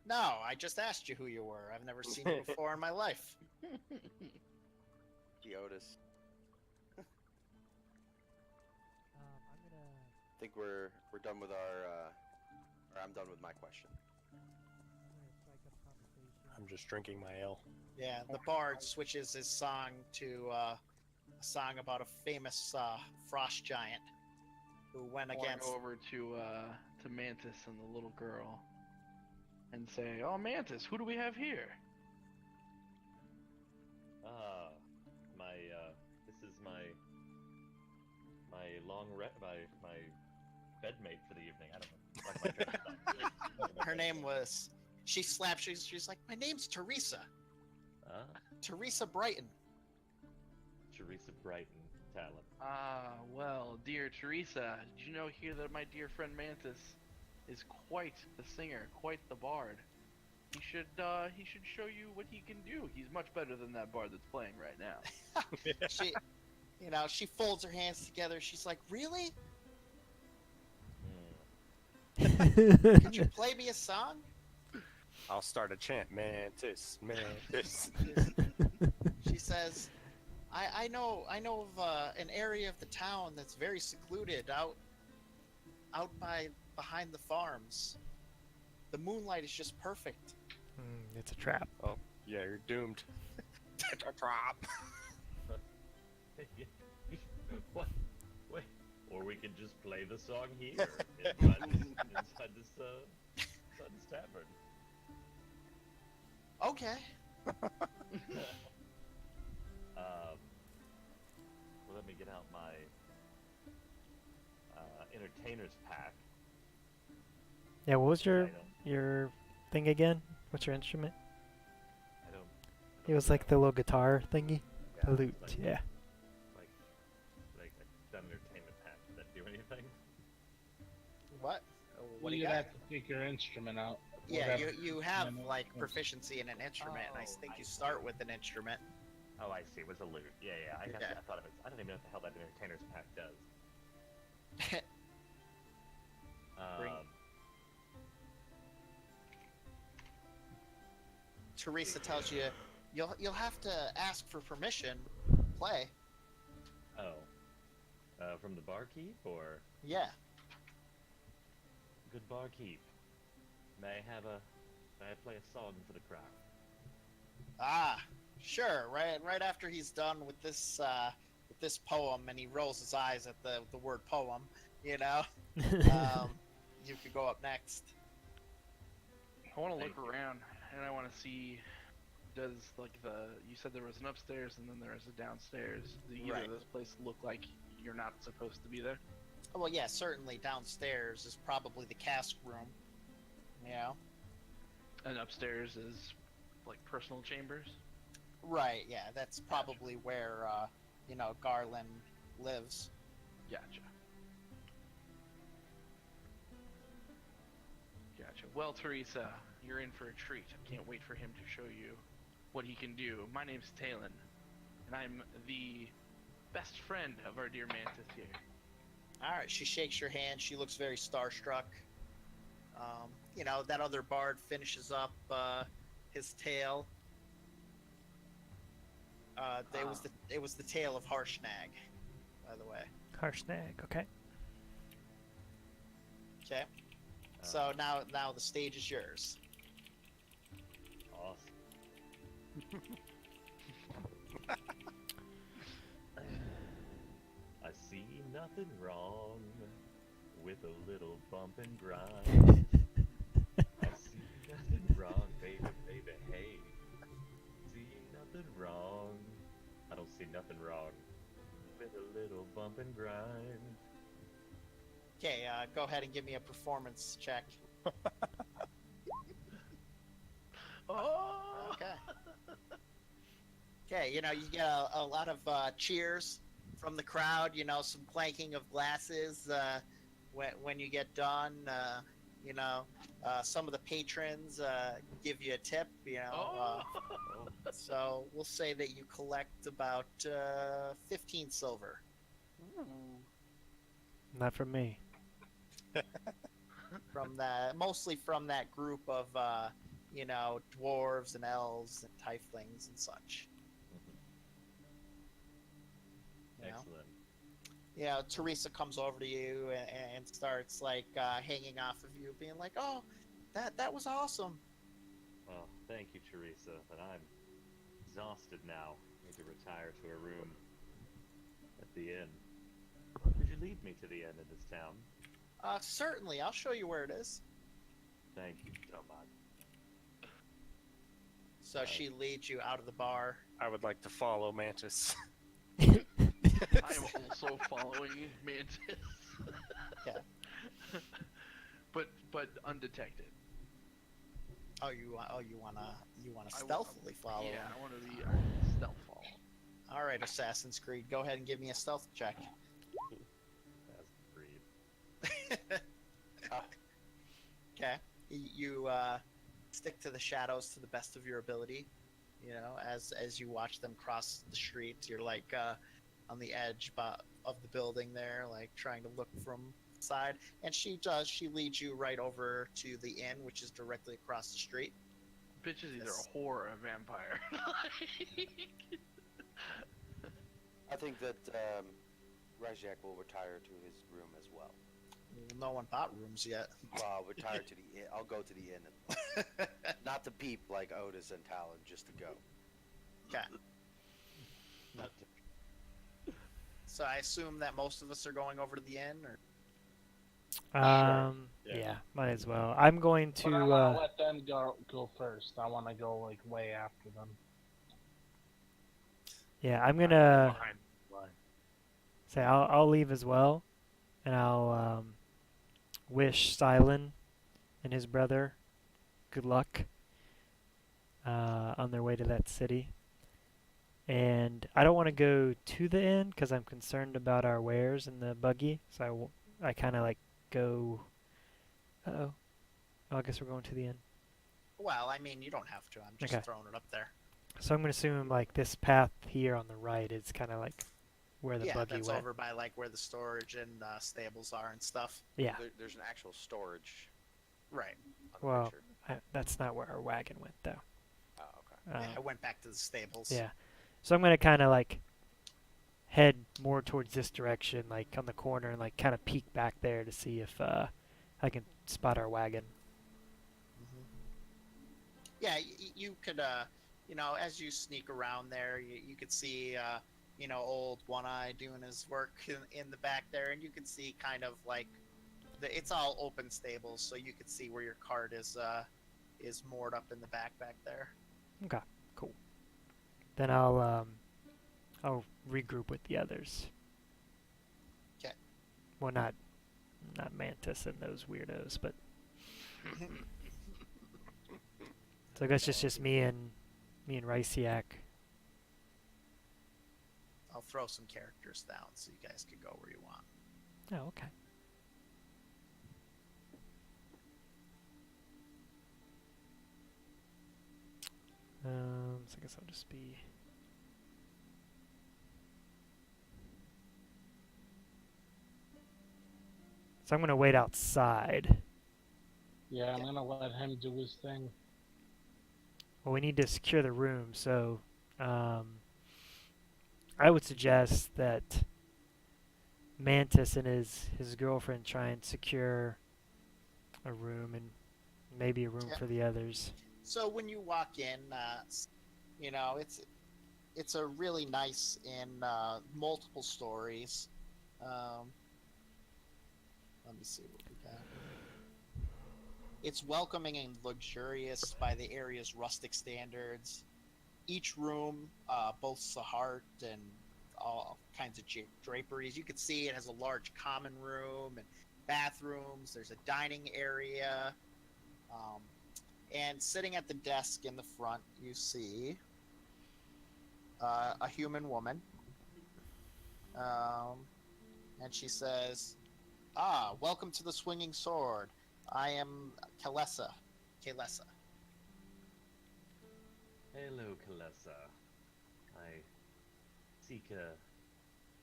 No, I just asked you who you were. I've never seen you before in my life. The Otis. I'm gonna. I think we're done with our. Or I'm done with my question. I'm gonna strike up a conversation I'm just drinking my ale. Yeah, the bard switches his song to a song about a famous frost giant who went I want against. to go over to Mantis and the little girl and say, "Oh, Mantis, who do we have here?" This is my my bedmate for the evening. I don't know. Like my train Her name was. She slapped. She's like, my name's Teresa. Teresa Brighton. Teresa Brighton, Talon. Ah, well, dear Teresa, did you know here that my dear friend Mantis is quite the singer, quite the bard? He should show you what he can do. He's much better than that bard that's playing right now. She, she folds her hands together. She's like, really? Could you play me a song? I'll start a chant. Mantis, Mantis. She says, I know of an area of the town that's very secluded out behind the farms. The moonlight is just perfect. It's a trap. Oh, yeah, you're doomed. It's a trap. What? Wait. Or we could just play the song here inside this tavern. Okay. Well, let me get out my entertainer's pack. Yeah, what was your I don't- your thing again? What's your instrument? I don't It was like the little guitar thingy. yeah, The lute, like- yeah. Like an entertainment pack. Does that do anything? What? What do you You'd got? have to take your instrument out. Yeah, Whatever. you have Yeah, no, like no. proficiency in an instrument, and I Oh, think I you see. start with an instrument. Oh, I see. It was a lute. Yeah. I Yeah. thought it was. I don't even know what the hell that entertainer's pack does. Bring- Um, Teresa tells you you'll have to ask for permission. Play. oh. From the barkeep or Yeah. good barkeep? May I play a song for the crowd? Ah, sure. Right after he's done with this poem, and he rolls his eyes at the word poem. You could go up next. I want to Thank look you. around and I want to see. Does you said there was an upstairs and then there is a downstairs? Do either Right. of those places look like you're not supposed to be there? Well, yeah, certainly downstairs is probably the cask room. And upstairs is like personal chambers. Right. Yeah, that's probably where Garland lives. Gotcha. Gotcha. Well, Teresa, you're in for a treat. I can't wait for him to show you what he can do. My name's Talon, and I'm the best friend of our dear Mantis here. All right. She shakes your hand. She looks very starstruck. That other bard finishes up his tale. It was the tale of Harshnag, by the way. Harshnag, okay. Okay. So now the stage is yours. Awesome. I see nothing wrong with a little bump and grind. I see nothing wrong, baby, hey. See nothing wrong. I don't see nothing wrong with a little bump and grind. Okay, go ahead and give me a performance check. Oh! Okay. Okay, you get a lot of cheers from the crowd. Some clanking of glasses when you get done. Some of the patrons give you a tip. So we'll say that you collect about 15 silver. Not from me. Mostly from that group of dwarves and elves and tieflings and such. You know? Excellent. Teresa comes over to you and starts hanging off of you, being like, "Oh, that was awesome." Well, thank you, Teresa, but I'm exhausted now. Need to retire to a room at the inn. Could you lead me to the inn in this town? Certainly. I'll show you where it is. Thank you so much. So she leads you out of the bar. I would like to follow Mantis. I am also following Mantis. Yeah. but undetected. You wanna I stealthily follow Yeah, him. I want to be stealth follow. All right, Assassin's Creed. Go ahead and give me a stealth check. That's breed. Okay. You stick to the shadows to the best of your ability. You know, as you watch them cross the street, you're like on the edge of the building there, like trying to look from the side. And she leads you right over to the inn, which is directly across the street. Bitch is either Yes. a whore or a vampire. I think that Ryciak will retire to his room as well. No one bought rooms yet. Well, I'll retire to the inn. I'll go to the inn. Not to peep like Otis and Talon, just to go. Okay. Not to So I assume that most of us are going over to the inn, or Yeah. Yeah, might as well. I'm going But I to. want to let them go first. I want to go like way after them. Yeah, I'm gonna Behind the line. say I'll leave as well, and I'll wish Silent and his brother good luck on their way to that city. And I don't want to go to the inn because I'm concerned about our wares in the buggy. So I kind of like go. Oh, I guess we're going to the inn. well, I mean, you don't have to. I'm just Okay. throwing it up there. So I'm gonna assume like this path here on the right is kind of like where the Yeah, buggy that's went. over by like where the storage and stables are and stuff. Yeah. There's an actual storage Right. on the Well, picture. that's not where our wagon went though. Oh, okay. Yeah, I went back to the stables. Yeah. So I'm gonna kind of like head more towards this direction, like on the corner, and like kind of peek back there to see if I can spot our wagon. Mhm. Yeah, you could, you know, as you sneak around there, you could see, you know, old One Eye doing his work in the back there, and you can see kind of like it's all open stables, so you could see where your cart is moored up in the back there. Okay, cool. Then I'll regroup with the others. 'Kay. Well, not Mantis and those weirdos, but so I guess it's just me and Ryciak. I'll throw some characters down so you guys can go where you want. Oh, okay. So I guess I'll just be. So I'm gonna wait outside. Yeah, I'm gonna let him do his thing. Well, we need to secure the room, so I would suggest that Mantis and his girlfriend try and secure a room and maybe a room Yeah. for the others. So when you walk in, you know, it's a really nice and multiple stories. Let me see what we got. It's welcoming and luxurious by the area's rustic standards. Each room boasts a heart and all kinds of draperies. You can see it has a large common room and bathrooms. There's a dining area. And sitting at the desk in the front, you see a human woman. And she says, welcome to the Swinging Sword. I am Kalesa. Hello, Kalesa. I seek a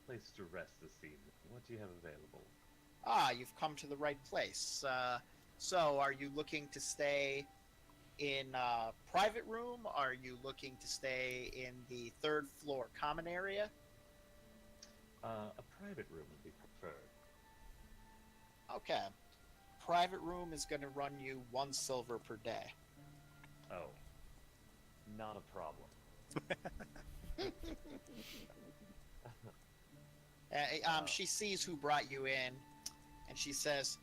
place to rest this evening. What do you have available? You've come to the right place. So, are you looking to stay in a private room? Are you looking to stay in the third floor common area? A private room would be preferred. Okay. Private room is going to run you 1 silver per day. Oh, Not a problem. She sees who brought you in, and she says,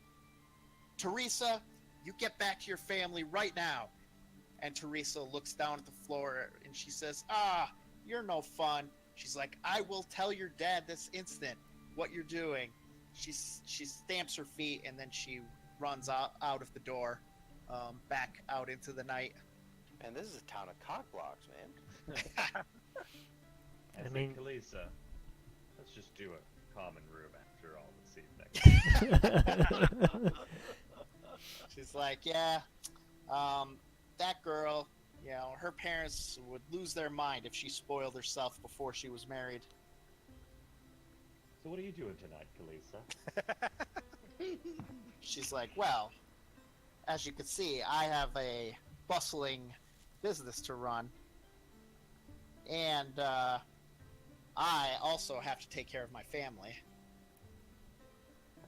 Teresa, you get back to your family right now. And Teresa looks down at the floor, and she says, you're no fun. She's like, I will tell your dad this instant what you're doing. She stamps her feet, and then she runs out of the door, back out into the night. Man, this is a town of cockblocks, man. I I think, mean- Kalisa, let's just do a common room after all this evening. She's like, yeah, that girl, you know, her parents would lose their mind if she spoiled herself before she was married. So what are you doing tonight, Kalisa? She's like, well, as you can see, I have a bustling business to run. And I also have to take care of my family.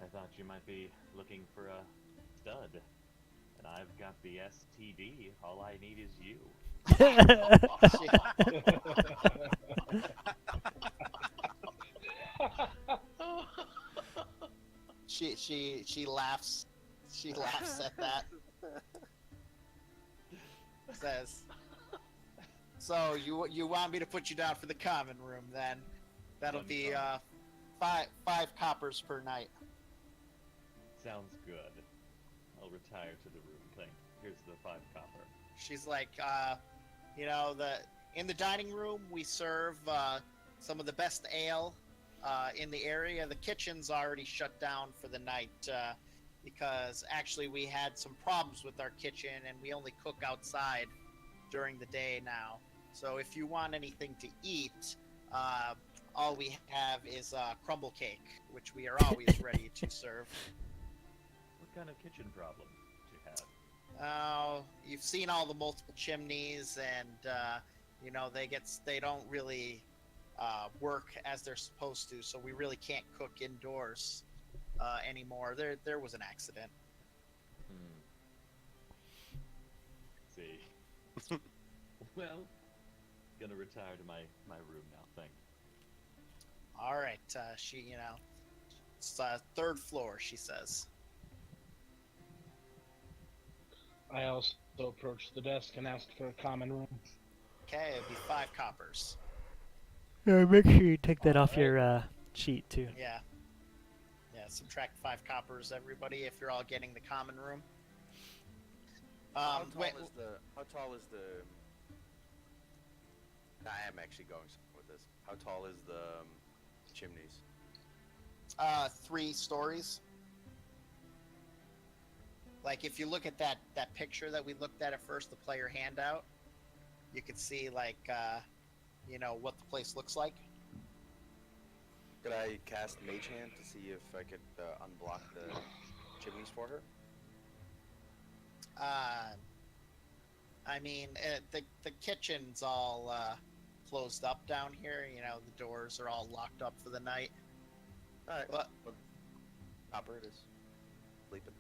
I thought you might be looking for a stud. And I've got the STD. All I need is you. She laughs. She laughs at that. Says, so you want me to put you down for the common room then? That'll be five coppers per night. Sounds good. I'll retire to the room. Here's the 5 copper. She's like, you know, in the dining room we serve some of the best ale in the area. The kitchen's already shut down for the night because actually we had some problems with our kitchen and we only cook outside during the day now. So if you want anything to eat, all we have is crumble cake, which we are always ready to serve. What kind of kitchen problem do you have? You've seen all the multiple chimneys, and you know they don't really work as they're supposed to. So we really can't cook indoors anymore. There was an accident. See. Well, gonna retire to my room now. Thanks. All right, she, you know, it's 3rd floor. She says. I also approached the desk and asked for a common room. Okay, it'd be 5 coppers. Yeah, make sure you take that off Alright. your sheet too. Yeah. Yeah, subtract 5 coppers, everybody, if you're all getting the common room. How wait, tall is the? I am actually going somewhere with this. How tall is the chimneys? 3 stories. Like, if you look at that picture that we looked at first, the player handout, you could see, like, you know, what the place looks like. Could I cast Mage Hand to see if I could unblock the chimneys for her? I mean, the kitchen's all closed up down here. You know, the doors are all locked up for the night. All right. But Copper it is. Sleeping.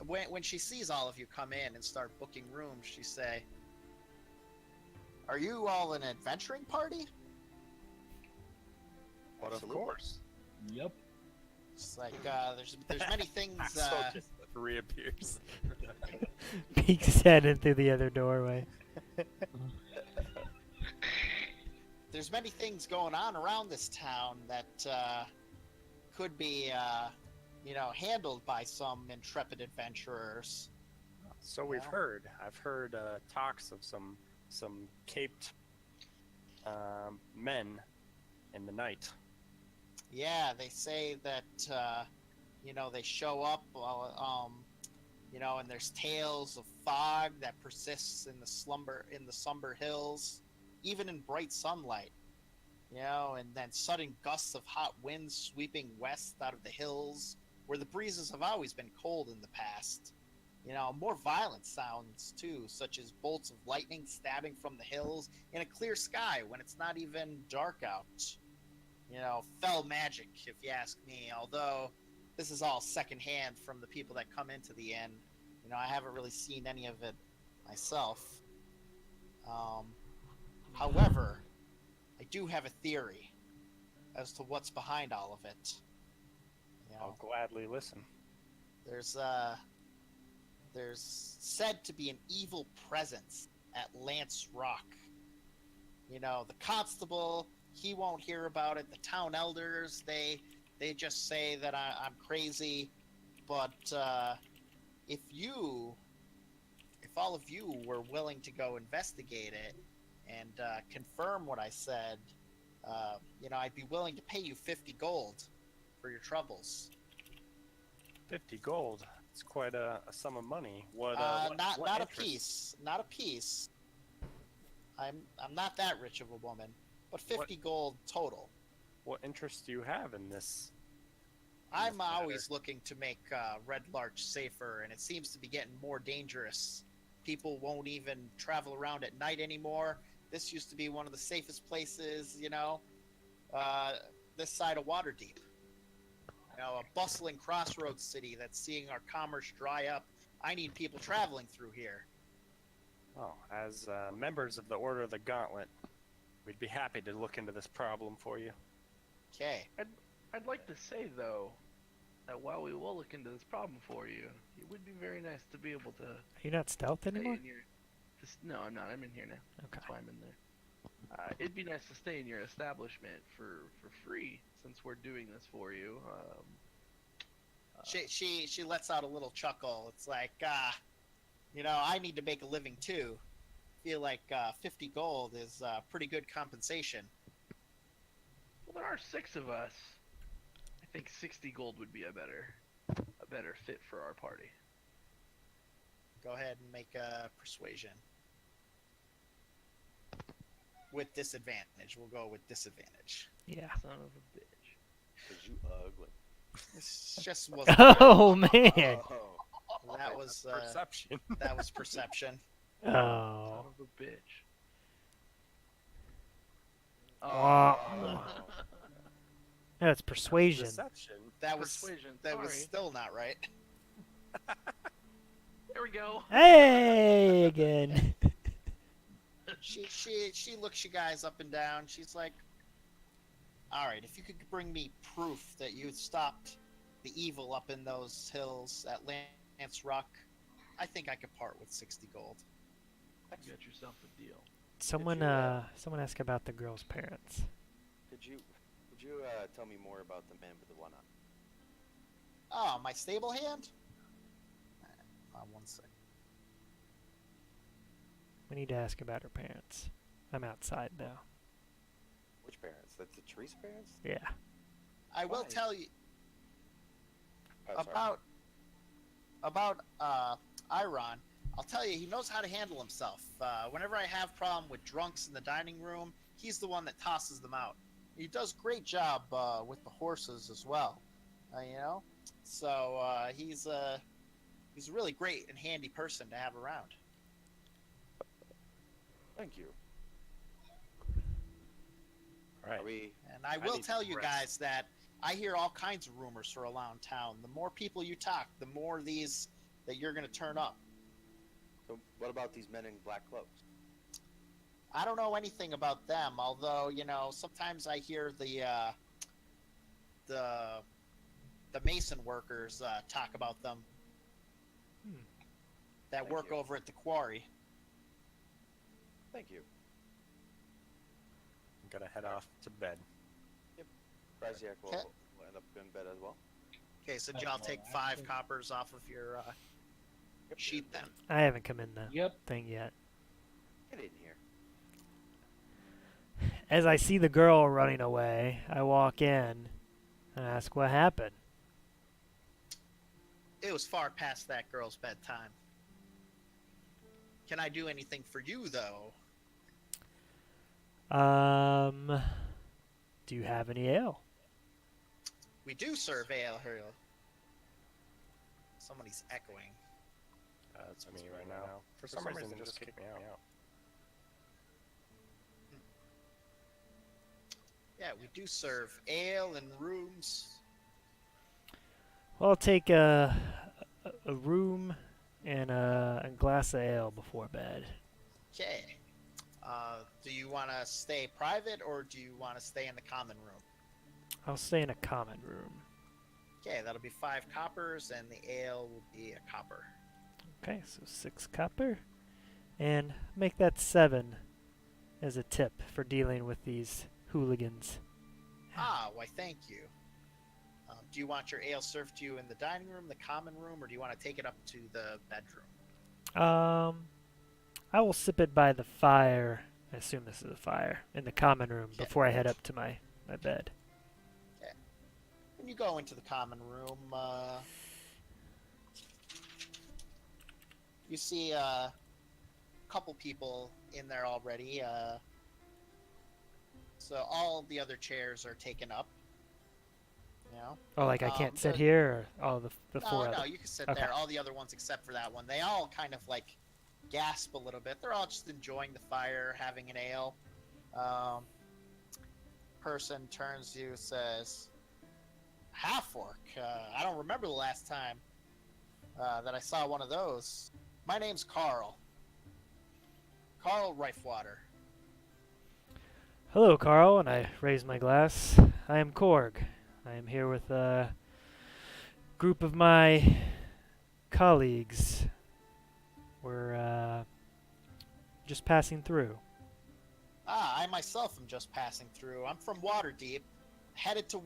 when she sees all of you come in and start booking rooms, she say, "Are you all an adventuring party?" But of Absolutely. course. Yep. It's like there's many things. Axel just reappears. Peeks head in through the other doorway. There's many things going on around this town that could be, you know, handled by some intrepid adventurers. So we've Yeah. heard. I've heard talks of some caped men in the night. Yeah, they say that you know, they show up, you know, and there's tales of fog that persists in the somber hills, even in bright sunlight. You know, and then sudden gusts of hot winds sweeping west out of the hills, where the breezes have always been cold in the past. You know, more violent sounds too, such as bolts of lightning stabbing from the hills in a clear sky when it's not even dark out. You know, fell magic, if you ask me, although this is all secondhand from the people that come into the inn. You know, I haven't really seen any of it myself. However, I do have a theory as to what's behind all of it. You I'll know, gladly listen. there's said to be an evil presence at Lance Rock. You know, the constable, he won't hear about it. The town elders, they just say that I'm crazy. But if all of you were willing to go investigate it and confirm what I said, you know, I'd be willing to pay you 50 gold for your troubles. 50 gold. It's quite a sum of money. What Not a interest- piece. Not a piece. I'm not that rich of a woman, but 50 gold total. What interest do you have in this? I'm matter. always looking to make Red Larch safer, and it seems to be getting more dangerous. People won't even travel around at night anymore. This used to be one of the safest places, you know, this side of Waterdeep. You know, a bustling crossroads city that's seeing our commerce dry up. I need people traveling through here. Oh, as members of the Order of the Gauntlet, we'd be happy to look into this problem for you. Okay. I'd like to say though that while we will look into this problem for you, it would be very nice to be able to Are you not stealth stay anymore? in your. No, I'm not. I'm in here now. Okay. That's why I'm in there. It'd be nice to stay in your establishment for free since we're doing this for you. She lets out a little chuckle. It's like, you know, I need to make a living too. Feel like 50 gold is pretty good compensation. Well, there are 6 of us. I think 60 gold would be a better fit for our party. Go ahead and make a persuasion. With disadvantage. We'll go with disadvantage. Yeah. Son of a bitch. Cause you ugly. This just wasn't. Oh man. Oh. That was Perception. that was perception. Son Oh. of a bitch. Wow. No, it's persuasion. Deception. That was Persuasion. that was Sorry. still not right. There we go. Hey again. She looks you guys up and down. She's like, all right, if you could bring me proof that you stopped the evil up in those hills at Lance Rock, I think I could part with 60 gold. You got yourself a deal. Someone asked about the girl's parents. Could you tell me more about the man with the one eye? Oh, my stable hand? One sec. We need to ask about her parents. I'm outside though. Which parents? That's the Teresa parents? Yeah. I will Why? tell you Oh, sorry. about Iron. I'll tell you, he knows how to handle himself. Whenever I have problem with drunks in the dining room, he's the one that tosses them out. He does great job with the horses as well. You know, so he's a really great and handy person to have around. Thank you. All right. Are we? And I I will need tell to you rest. guys that I hear all kinds of rumors for around town. The more people you talk, the more these that you're going to turn up. So what about these men in black cloaks? I don't know anything about them, although, you know, sometimes I hear the mason workers talk about them that Thank work you. over at the quarry. Thank you. I'm gonna head off to bed. Ryciak will Okay. end up in bed as well. Okay, so That's I'll all take right. 5 coppers off of your sheet then. I haven't come in the Yep. thing yet. Get in here. As I see the girl running away, I walk in and ask what happened. It was far past that girl's bedtime. Can I do anything for you, though? Do you have any ale? We do serve ale here. Somebody's echoing. It's me right now. For some reason, it just kicked me out. Yeah, we do serve ale and rooms. Well, I'll take a room and a glass of ale before bed. Okay. Do you want to stay private or do you want to stay in the common room? I'll stay in a common room. Okay, that'll be 5 coppers, and the ale will be a copper. Okay, so 6 copper. And make that 7 as a tip for dealing with these hooligans. Ah, why thank you. Do you want your ale served to you in the dining room, the common room, or do you want to take it up to the bedroom? I will sip it by the fire. I assume this is a fire in the common room Okay. before I head up to my bed. When you go into the common room, you see a couple people in there already. So all the other chairs are taken up. You know? Oh, like I can't sit the- here, or all the No, 4 no, other? you can sit Okay. there. All the other ones except for that one. They all kind of like gasp a little bit. They're all just enjoying the fire, having an ale. Person turns to you, says, "Half orc. I don't remember the last time that I saw one of those. My name's Carl. Carl Rifewater." Hello, Carl, and I raise my glass. I am Korg. I am here with a group of my colleagues. We're just passing through. I myself am just passing through. I'm from Waterdeep, headed to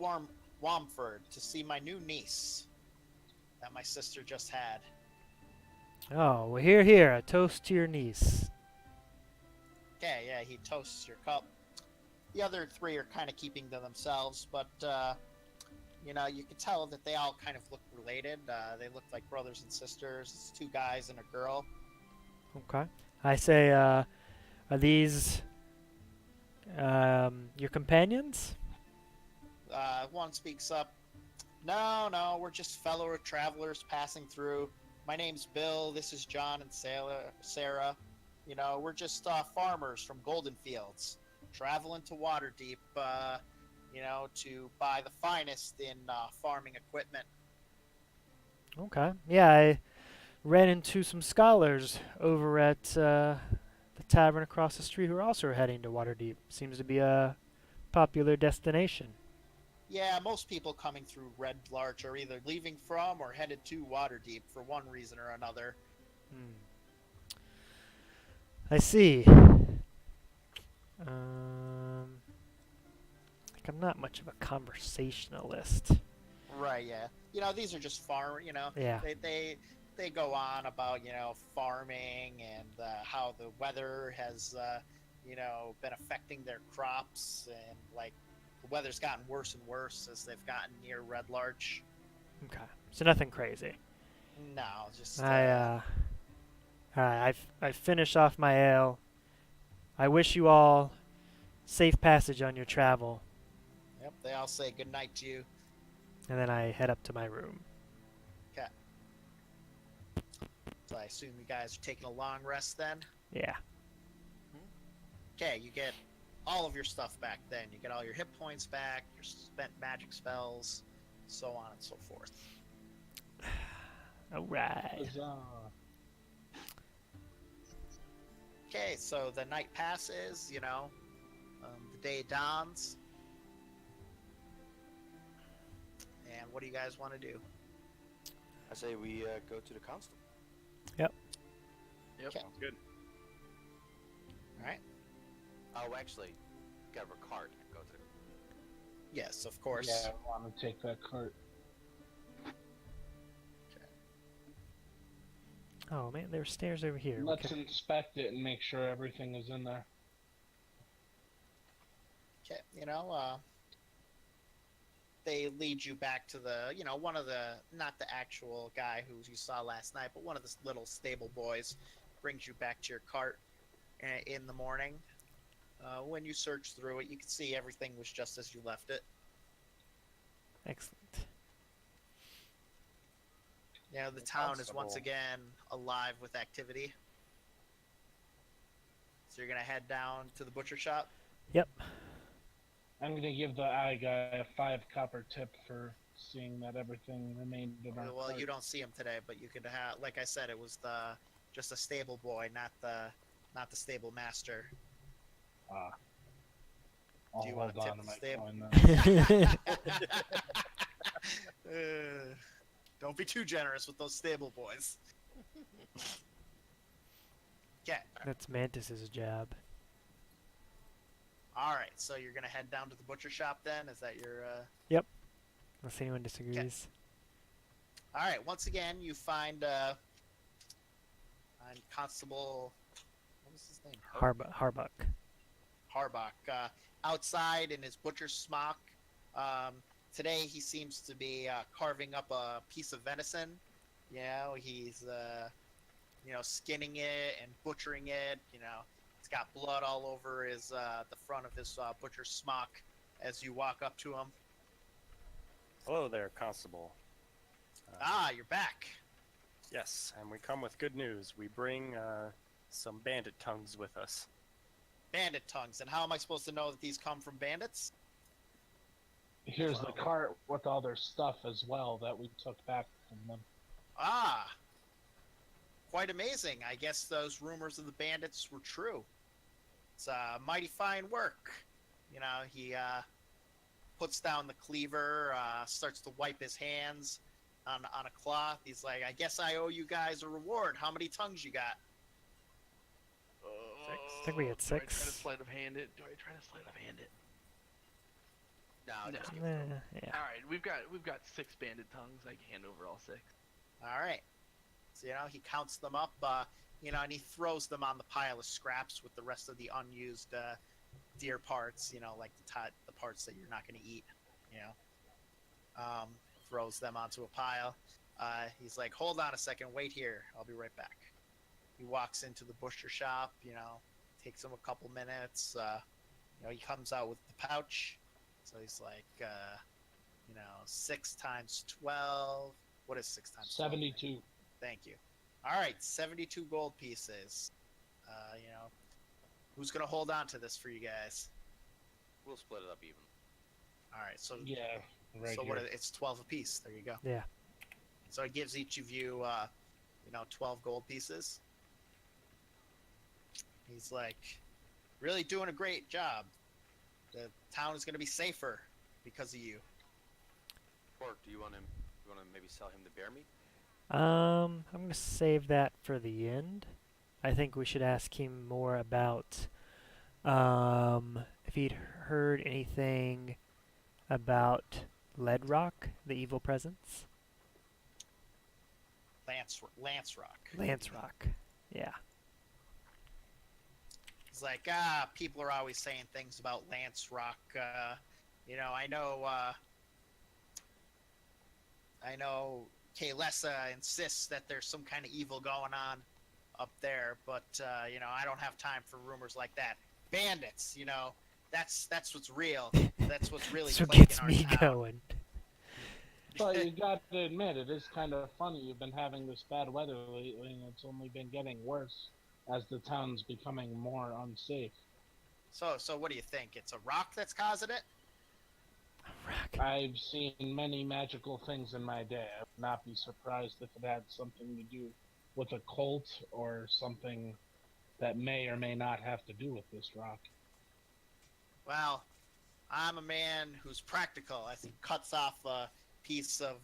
Wamford to see my new niece that my sister just had. Oh, well, here. A toast to your niece. Okay, yeah, he toasts your cup. The other 3 are kind of keeping to themselves, but, you know, you can tell that they all kind of look related. They look like brothers and sisters. It's 2 guys and a girl. Okay. I say, are these your companions? One speaks up. No, we're just fellow travelers passing through. My name's Bill. This is John and Sarah. You know, we're just farmers from Golden Fields, traveling to Waterdeep, you know, to buy the finest in farming equipment. Okay. Yeah, I ran into some scholars over at the tavern across the street who are also heading to Waterdeep. Seems to be a popular destination. Yeah, most people coming through Red Larch are either leaving from or headed to Waterdeep for one reason or another. I see. Like I'm not much of a conversationalist. Right, yeah. You know, these are just farm, you know. Yeah. They go on about, you know, farming and how the weather has, you know, been affecting their crops, and like the weather's gotten worse and worse as they've gotten near Red Larch. Okay. So nothing crazy. No, just Alright, I finish off my ale. I wish you all safe passage on your travel, Yep, they all say good night to you. and then I head up to my room. Okay. So I assume you guys are taking a long rest then? Yeah. Okay, you get all of your stuff back then. You get all your hit points back, your spent magic spells, so on and so forth. Alright. Huzzah. Okay, so the night passes, you know, the day dawns. And what do you guys want to do? I say we go to the constable. Yep. Okay. Sounds good. Alright. Oh, actually, got a cart. Go to the... Yes, of course. Yeah, I want to take that cart. Oh man, there are stairs over here. Let's Okay. inspect it and make sure everything is in there. Okay, you know, they lead you back to the, you know, one of the, not the actual guy who you saw last night, but one of the little stable boys brings you back to your cart in the morning. When you search through it, you can see everything was just as you left it. Excellent. You know, the The town is once constable. again alive with activity. So you're gonna head down to the butcher shop. Yep. I'm gonna give the eye guy a 5 copper tip for seeing that everything remained in our Well, cart. you don't see him today, but you could have, like I said, it was just a stable boy, not the stable master. Ah. I'll Do you hold wanna on tip to the my stable? coin then. Don't be too generous with those stable boys. Okay. That's Mantis's job. All right. So you're gonna head down to the butcher shop then? Is that your? Unless anyone disagrees. All right. Once again, you find Constable. What was his name? Harbuck. Harbuck outside in his butcher's smock. Today he seems to be carving up a piece of venison. You know, he's skinning it and butchering it. You know, it's got blood all over his the front of his butcher's smock as you walk up to him. Hello there, Constable. You're back. Yes, and we come with good news. We bring some bandit tongues with us. Bandit tongues. And how am I supposed to know that these come from bandits? Here's the cart with all their stuff as well that we took back from them. Quite amazing. I guess those rumors of the bandits were true. It's mighty fine work. You know, he puts down the cleaver, starts to wipe his hands on a cloth. He's like, I guess I owe you guys a reward. How many tongues you got? I think we had Do I try to 6. sleight of hand it? No, No. just give Yeah. All right, we've got 6 bandit tongues. I can hand over all 6. All right. So, he counts them up, and he throws them on the pile of scraps with the rest of the unused deer parts, like the parts that you're not going to eat, throws them onto a pile. He's like, hold on a second, wait here, I'll be right back. He walks into the butcher shop, takes him a couple minutes. He comes out with the pouch. So he's like, 6 times 12. What is 6 times 12? 72. Thank you. All right, 72 gold pieces. Who's going to hold on to this for you guys? We'll split it up even. All right, so Yeah, right so here. it's 12 apiece. There you go. Yeah. So it gives each of you, 12 gold pieces. He's like, really doing a great job. The town is going to be safer because of you. Korg, do you want to maybe sell him the bear meat? I'm gonna save that for the end. I think we should ask him more about if he'd heard anything about Lead Rock, the evil presence. Lance Rock. Lance Rock. Yeah. He's like, people are always saying things about Lance Rock. I know Kaylessa insists that there's some kind of evil going on up there, but I don't have time for rumors like that. Bandits, that's what's real. That's what's really That's what plaguing gets our me town. going. But you got to admit, it is kind of funny you've been having this bad weather lately, and it's only been getting worse as the town's becoming more unsafe. So what do you think? It's a rock that's causing it? Rock. I've seen many magical things in my day. I would not be surprised if it had something to do with a cult or something that may or may not have to do with this rock. Well, I'm a man who's practical. As he cuts off a piece of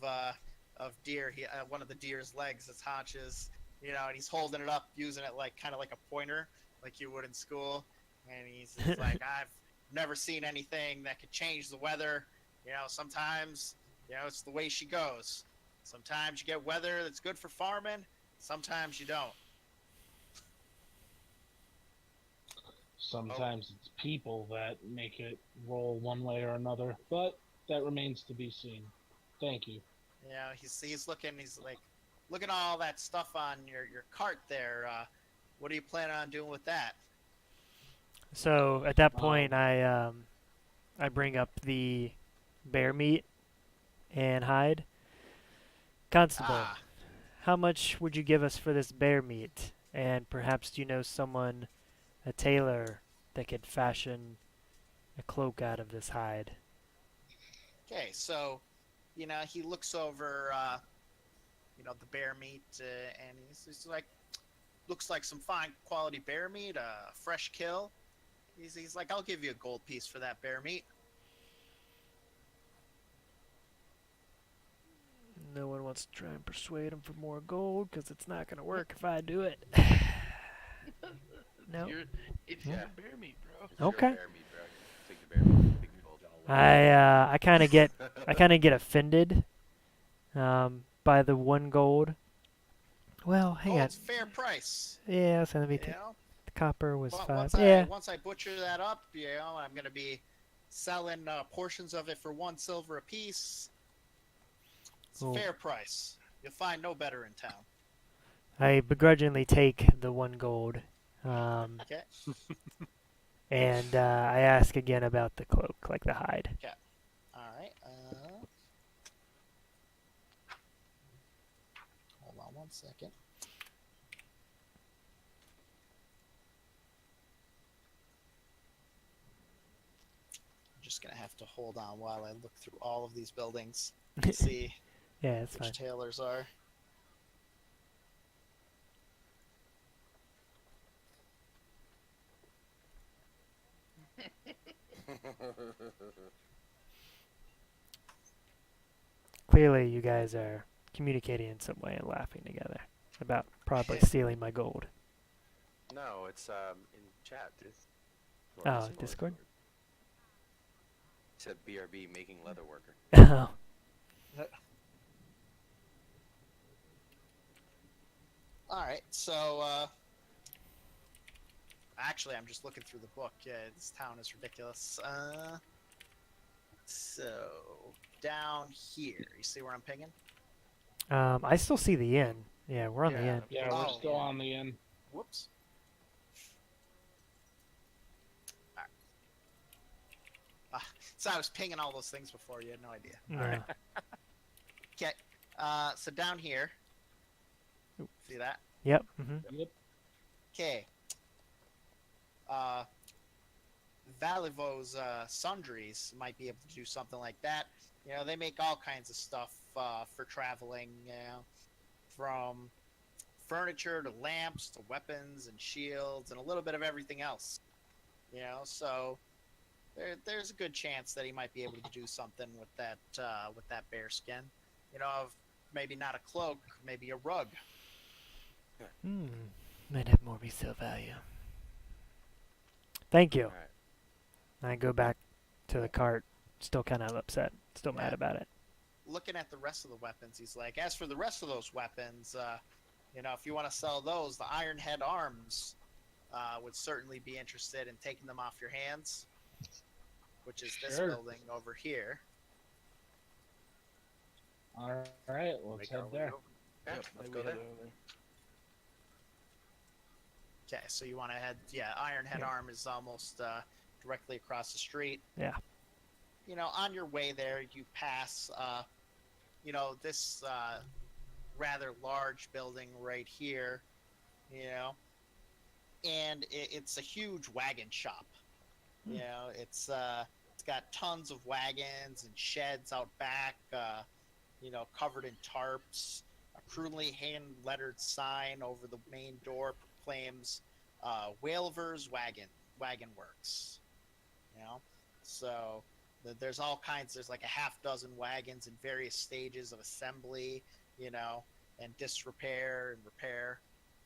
deer, one of the deer's legs, its haunches, and he's holding it up, using it kind of like a pointer, like you would in school. And he's like, I've never seen anything that could change the weather. Sometimes, it's the way she goes. Sometimes you get weather that's good for farming. Sometimes you don't. Sometimes it's people that make it roll one way or another, but that remains to be seen. Thank you. He's looking. He's like, look at all that stuff on your cart there. What are you planning on doing with that? So at that point, I bring up the bear meat and hide. Constable, how much would you give us for this bear meat? And perhaps do you know someone, a tailor, that could fashion a cloak out of this hide? Okay, so he looks over, the bear meat, and he's like, looks like some fine quality bear meat, fresh kill. He's like, I'll give you a gold piece for that bear meat. No one wants to try and persuade him for more gold because it's not going to work if I do it. No. It's Yeah. your bear meat, bro. It's your Okay. bear meat, bro. Take the bear meat. Take the gold. I kind of get offended by the 1 gold. Well, hang on. It's fair price. Yeah, so let me You take know? the copper was But 5. Yeah. once I butcher that up, I'm gonna be selling portions of it for 1 silver apiece. It's a Cool. fair price. You'll find no better in town. I begrudgingly take the 1 gold. Okay. And I ask again about the cloak, like the hide. All right. Hold on 1 second. I'm just gonna have to hold on while I look through all of these buildings to see Yeah, it's which fine. tailors are. Clearly, you guys are communicating in some way and laughing together about probably stealing my gold. No, it's in chat. Oh, Discord? It said BRB making leather worker. Oh. All right. So, actually, I'm just looking through the book. Yeah, this town is ridiculous. So down here, you see where I'm pinging? I still see the inn. Yeah, we're on the inn. Yeah, we're Oh, still yeah. on the inn. Whoops. Alright. So I was pinging all those things before. You had no idea. No. Okay. So down here. See that? Yep. Mm-hmm. Yep. Okay. Valivo's sundries might be able to do something like that. They make all kinds of stuff for traveling, from furniture to lamps to weapons and shields and a little bit of everything else. So there's a good chance that he might be able to do something with that bear skin. Maybe not a cloak, maybe a rug. Might have more resale value. Thank you. All right. I go back to the cart, still kind of upset, still mad Yeah. about it. Looking at the rest of the weapons, he's like, as for the rest of those weapons, if you want to sell those, the Ironhead arms would certainly be interested in taking them off your hands, which is this Sure. building over here. All right, let's Make our head way there. over. Yeah, Yep, let's we go head there. over there. Okay, so you want to head, Ironhead Yeah. arm is almost directly across the street. Yeah. On your way there, you pass, this rather large building right here, and it's a huge wagon shop. It's got tons of wagons and sheds out back, covered in tarps. A crudely hand-lettered sign over the main door proclaims Whalver's Wagon Works. So there's all kinds. There's like a half dozen wagons in various stages of assembly, and disrepair and repair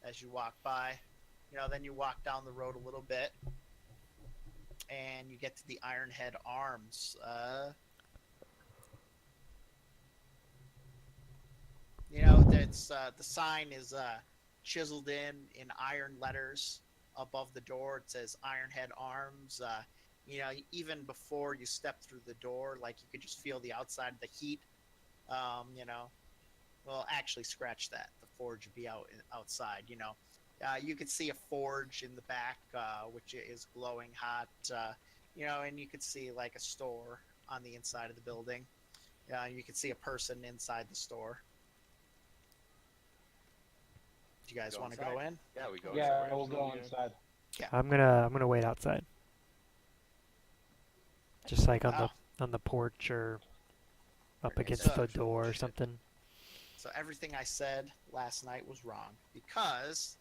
as you walk by. Then you walk down the road a little bit, and you get to the Ironhead Arms. That's the sign is chiseled in iron letters above the door. It says Ironhead Arms. Even before you step through the door, like you could just feel the outside of the heat. Well, actually, scratch that. The forge would be outside. You could see a forge in the back, which is glowing hot. And you could see like a store on the inside of the building. You could see a person inside the store. Do you guys Go want to inside? go in? Yeah, we go Yeah, inside. we'll go Yeah. inside. I'm gonna wait outside. Just like on the porch or up Okay, against so- the door or something. So everything I said last night was wrong because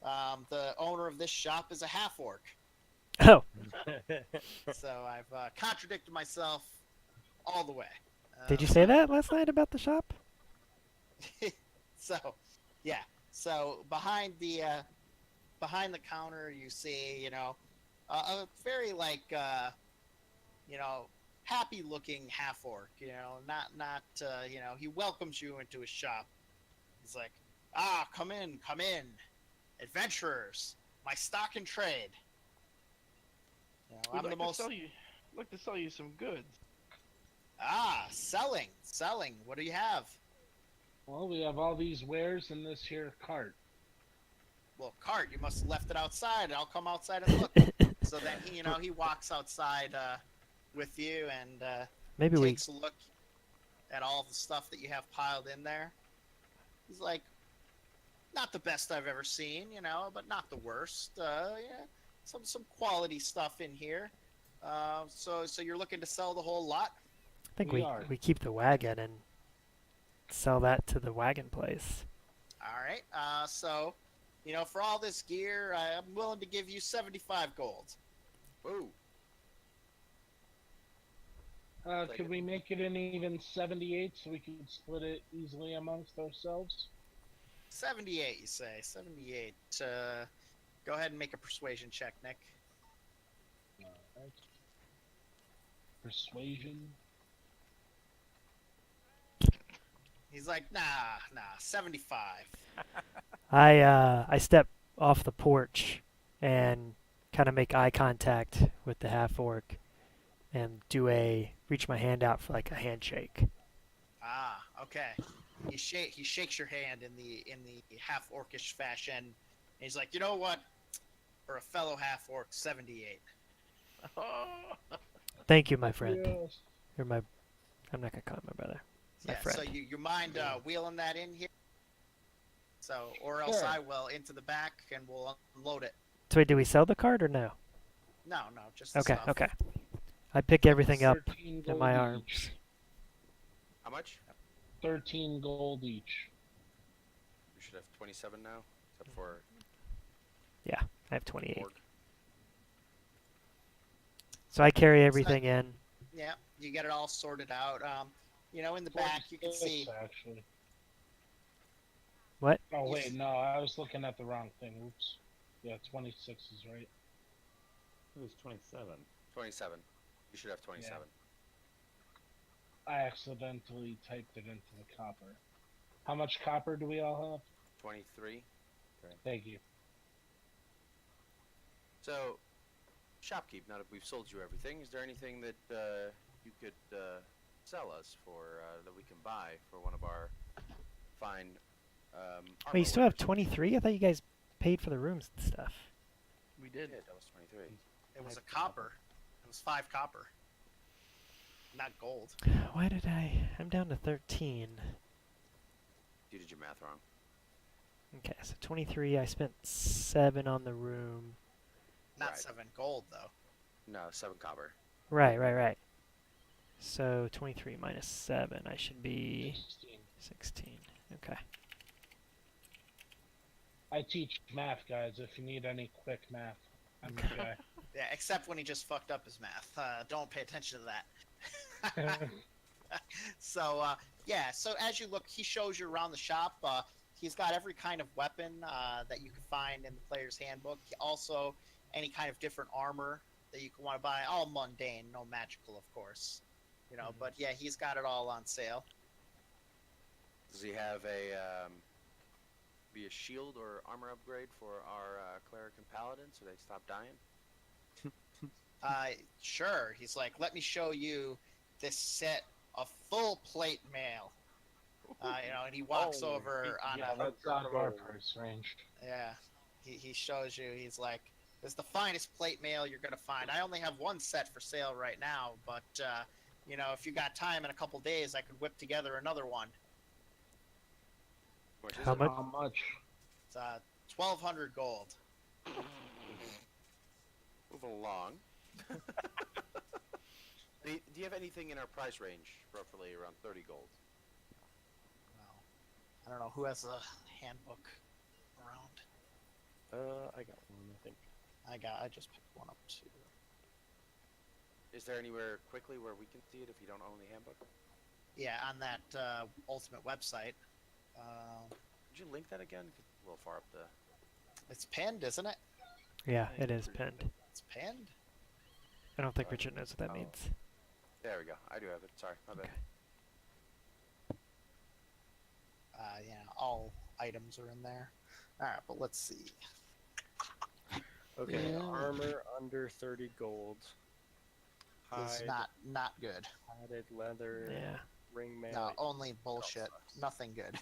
the owner of this shop is a half orc. Oh, So I've contradicted myself all the way. did you say that last night about the shop? So, yeah. So behind the counter, you see, a very happy-looking half orc. Not he welcomes you into his shop. He's like, come in, adventurers, my stock and trade. We'd I'm like the most. to sell you some goods. Selling. What do you have? Well, we have all these wares in this here cart. Well, cart, you must have left it outside. I'll come outside and look. So then he walks outside with you and Maybe we. takes a look at all the stuff that you have piled in there. He's like, not the best I've ever seen, but not the worst. Yeah, some quality stuff in here. So you're looking to sell the whole lot? I think We are. we keep the wagon and sell that to the wagon place. All right. So, for all this gear, I'm willing to give you 75 gold. Whoa. Could we make it an even 78 so we can split it easily amongst ourselves? 78, you say? 78. Go ahead and make a persuasion check, Nick. Alright. Persuasion. He's like, nah, 75. I step off the porch and kind of make eye contact with the half orc and reach my hand out for like a handshake. Okay. He shakes your hand in the half orcish fashion. And he's like, you know what? For a fellow half orc, 78. Thank you, my friend. Yes. You're my. I'm not gonna call him my brother. My Yeah. friend. So you mind wheeling that in here? So, or else Sure. I will into the back and we'll unload it. So wait, do we sell the card or no? No, just the Okay, stuff. okay. I pick everything up 13 in gold my each. arms. How much? 13 gold each. We should have 27 now, except for I have 28. Korg. So I carry everything in. Yeah, you get it all sorted out. In the back you can 46, see. actually. What? Oh You wait, s- no, I was looking at the wrong thing. Oops. Yeah, 26 is right. It was 27. 27. You should have 27. I accidentally typed it into the copper. How much copper do we all have? 23. Thank you. So, shopkeep, now that we've sold you everything, is there anything that you could sell us for that we can buy for one of our fine Wait, you still have armor 23? I thought you guys paid for the rooms and stuff. We wearers? did. Yeah, that was 23. It was a copper. It was 5 copper. Not gold. Why did I'm down to 13. You did your math wrong. Okay, so 23. I spent 7 on the room. Not Right. 7 gold though. No, 7 copper. Right. So 23 minus 7. I should be 16. 16. Okay. I teach math, guys. If you need any quick math, I'm the guy. Yeah, except when he just fucked up his math. Don't pay attention to that. So so as you look, he shows you around the shop. He's got every kind of weapon that you can find in the player's handbook. Also, any kind of different armor that you can want to buy. All mundane, no magical, of course. But yeah, he's got it all on sale. Does he have a shield or armor upgrade for our cleric and paladin so they stop dying? Sure. He's like, let me show you this set of full plate mail. And he walks over on Yeah, that's out of our price range. Yeah, he shows you. He's like, "This is the finest plate mail you're gonna find. I only have one set for sale right now, but if you got time in a couple days, I could whip together another one. Which is How it? much? How much? It's 1,200 gold. Moving along. Do you have anything in our price range, roughly around 30 gold? Well, I don't know who has a handbook around. I got one, I think. I just picked one up too. Is there anywhere quickly where we can see it if you don't own the handbook? Yeah, on that Ultimate website. Could you link that again? 'Cause it's a little far up the... It's pinned, isn't it? Yeah, it is pinned. It's pinned. I don't think Richard knows what that means. There we go. I do have it. Sorry, my bad. Okay. Yeah, all items are in there. All right, but let's see. Okay, Yeah. armor under 30 gold. It's Hide, not good. padded leather, Yeah. ring mail. No, only bullshit. Nothing good.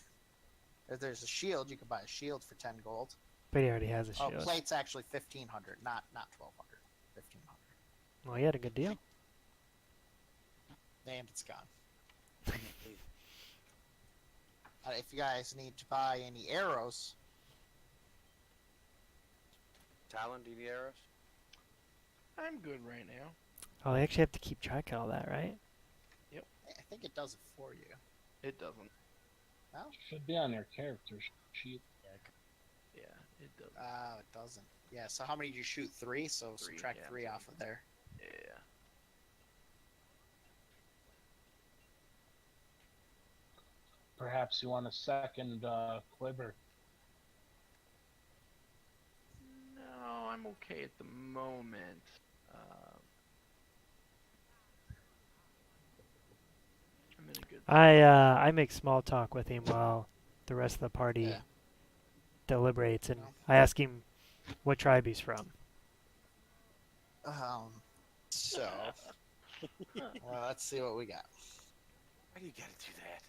If there's a shield, you can buy a shield for 10 gold. But he already has a Oh, shield. plate's actually 1,500, not 1,200. 1,500. Well, he had a good deal. And it's gone. If you guys need to buy any arrows, Talon, do you need arrows? I'm good right now. Oh, they actually have to keep track of all that, right? I think it does it for you. It doesn't. No? Should be on your character sheet. Yeah, it doesn't. It doesn't. Yeah, so how many did you shoot? 3? So 3, subtract yeah. 3 off of there. Yeah. Perhaps you want a second quiver. No, I'm okay at the moment. I'm in a good. I make small talk with him while the rest of the party Yeah. deliberates, and No. I ask him what tribe he's from. So, well, let's see what we got. Why do you gotta do that?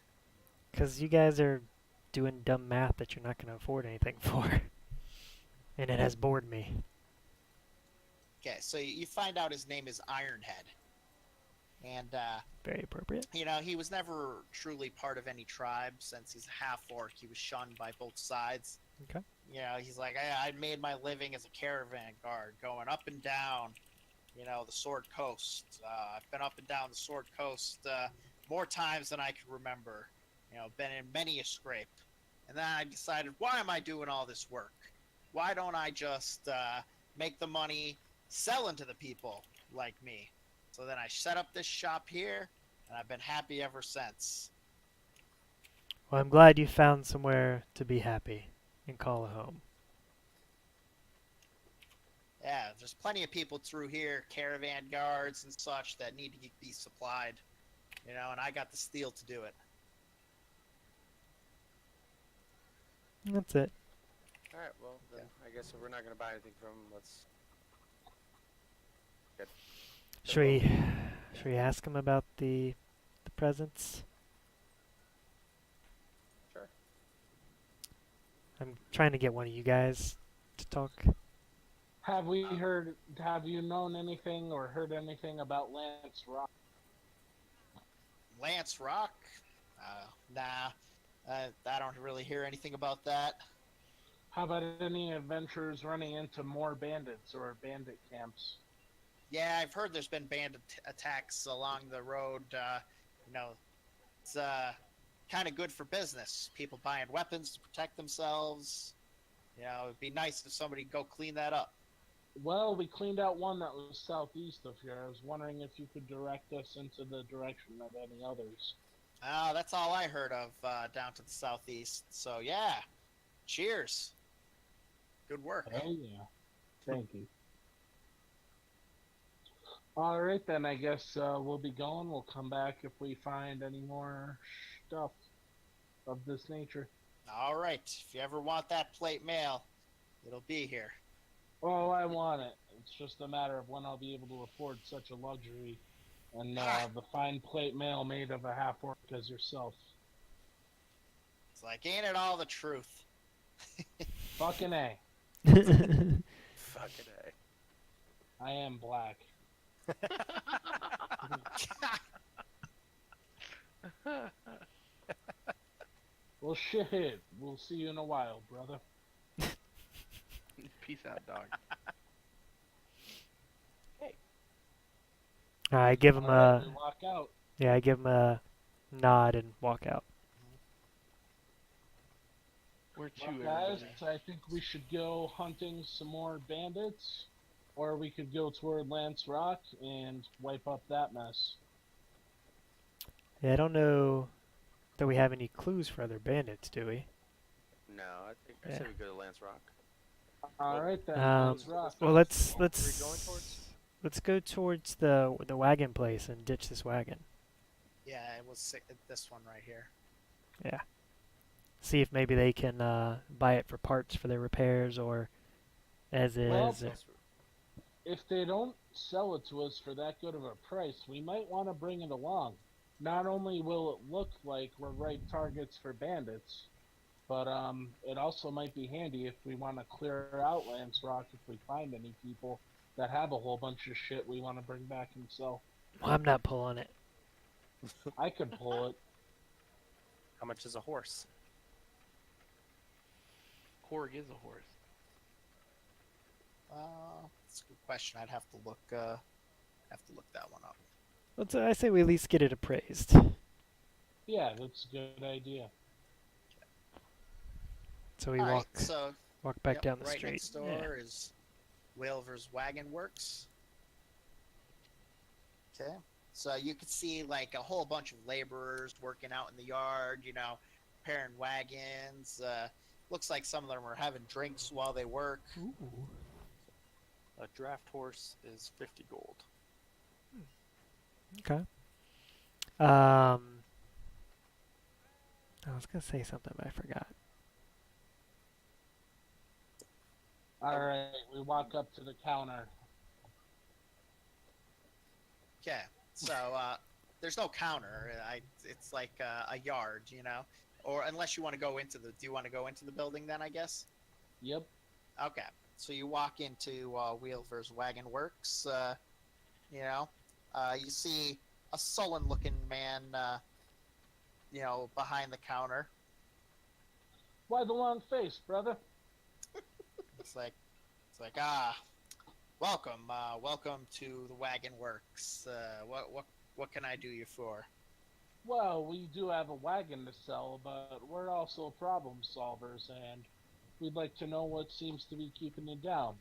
Because you guys are doing dumb math that you're not going to afford anything for. And it has bored me. Okay, so you find out his name is Ironhead. And, Very appropriate. you know, he was never truly part of any tribe since he's a half-orc. He was shunned by both sides. Okay. You know, he's like, I made my living as a caravan guard, going up and down, you know, the Sword Coast. I've been up and down the Sword Coast more times than I can remember. You know, been in many a scrape. And then I decided, why am I doing all this work? Why don't I just make the money selling to the people like me? So then I set up this shop here, and I've been happy ever since. Well, I'm glad you found somewhere to be happy and call a home. Yeah, there's plenty of people through here, caravan guards and such, that need to be supplied. You know, and I got the steel to do it. That's it. Alright, well, then I guess if we're not gonna buy anything from him, let's... Should we ask him about the presents? Sure. I'm trying to get one of you guys to talk. Have you known anything or heard anything about Lance Rock? Lance Rock? Nah. I don't really hear anything about that. How about any adventures running into more bandits or bandit camps? Yeah, I've heard there's been bandit attacks along the road. You know, it's kind of good for business. People buying weapons to protect themselves. You know, it'd be nice if somebody go clean that up. Well, we cleaned out one that was southeast of here. I was wondering if you could direct us into the direction of any others. That's all I heard of down to the southeast. So yeah, cheers. Good work. Oh yeah, thank you. All right then, I guess we'll be going. We'll come back if we find any more stuff of this nature. All right. If you ever want that plate mail, it'll be here. Oh, I want it. It's just a matter of when I'll be able to afford such a luxury. And the fine plate mail made of a half-orc as yourself. It's like, ain't it all the truth? Fucking A. Fucking A. I am black. Well, shit. We'll see you in a while, brother. Peace out, dog. I give him Alright, a we walk out. yeah. I give him a nod and walk out. Where Well, to, guys, everybody? I think we should go hunting some more bandits, or we could go toward Lance Rock and wipe up that mess. Yeah, I don't know that we have any clues for other bandits, do we? No, I think I Yeah. said we go to Lance Rock. Alright then, Um, Lance Rock. Well, Where are we going let's go towards the wagon place and ditch this wagon. Yeah, it was this one right here. Yeah. See if maybe they can buy it for parts for their repairs or as Well, is. if they don't sell it to us for that good of a price, we might want to bring it along. Not only will it look like we're right targets for bandits, but it also might be handy if we want to clear out Lance Rock if we find any people that have a whole bunch of shit we want to bring back and sell. Well, I'm not pulling it. I could pull it. How much is a horse? Korg is a horse. That's a good question. I'd have to look that one up. I say we at least get it appraised. Yeah, that's a good idea. So we All right, walk so back yep, down the right street. next door is Whalver's Wagon Works. Okay, so you can see like a whole bunch of laborers working out in the yard, repairing wagons. Looks like some of them are having drinks while they work. Ooh. A draft horse is 50 gold. Okay. I was gonna say something, but I forgot. Alright, we walk up to the counter. Okay, so there's no counter. It's like a yard, or unless you want to go into do you want to go into the building then? I guess. Yep. Okay, so you walk into Whalver's Wagon Works. You see a sullen-looking man, behind the counter. Why the long face, brother? It's like, welcome to the Wagon Works. What can I do you for? Well, we do have a wagon to sell, but we're also problem solvers, and we'd like to know what seems to be keeping you down.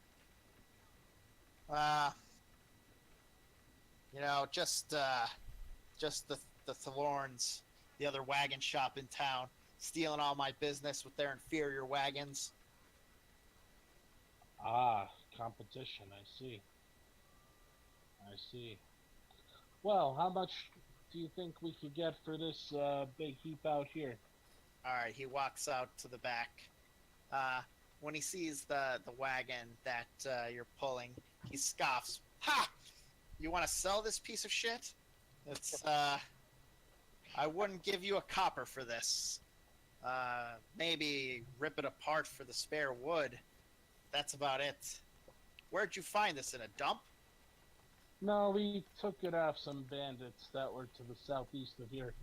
Just the Thorns, the other wagon shop in town, stealing all my business with their inferior wagons. Ah, competition, I see. Well, how much do you think we could get for this big heap out here? All right, he walks out to the back. When he sees the wagon that you're pulling, he scoffs. Ha! You want to sell this piece of shit? It's I wouldn't give you a copper for this. Maybe rip it apart for the spare wood. That's about it. Where'd you find this, in a dump? No, we took it off some bandits that were to the southeast of here.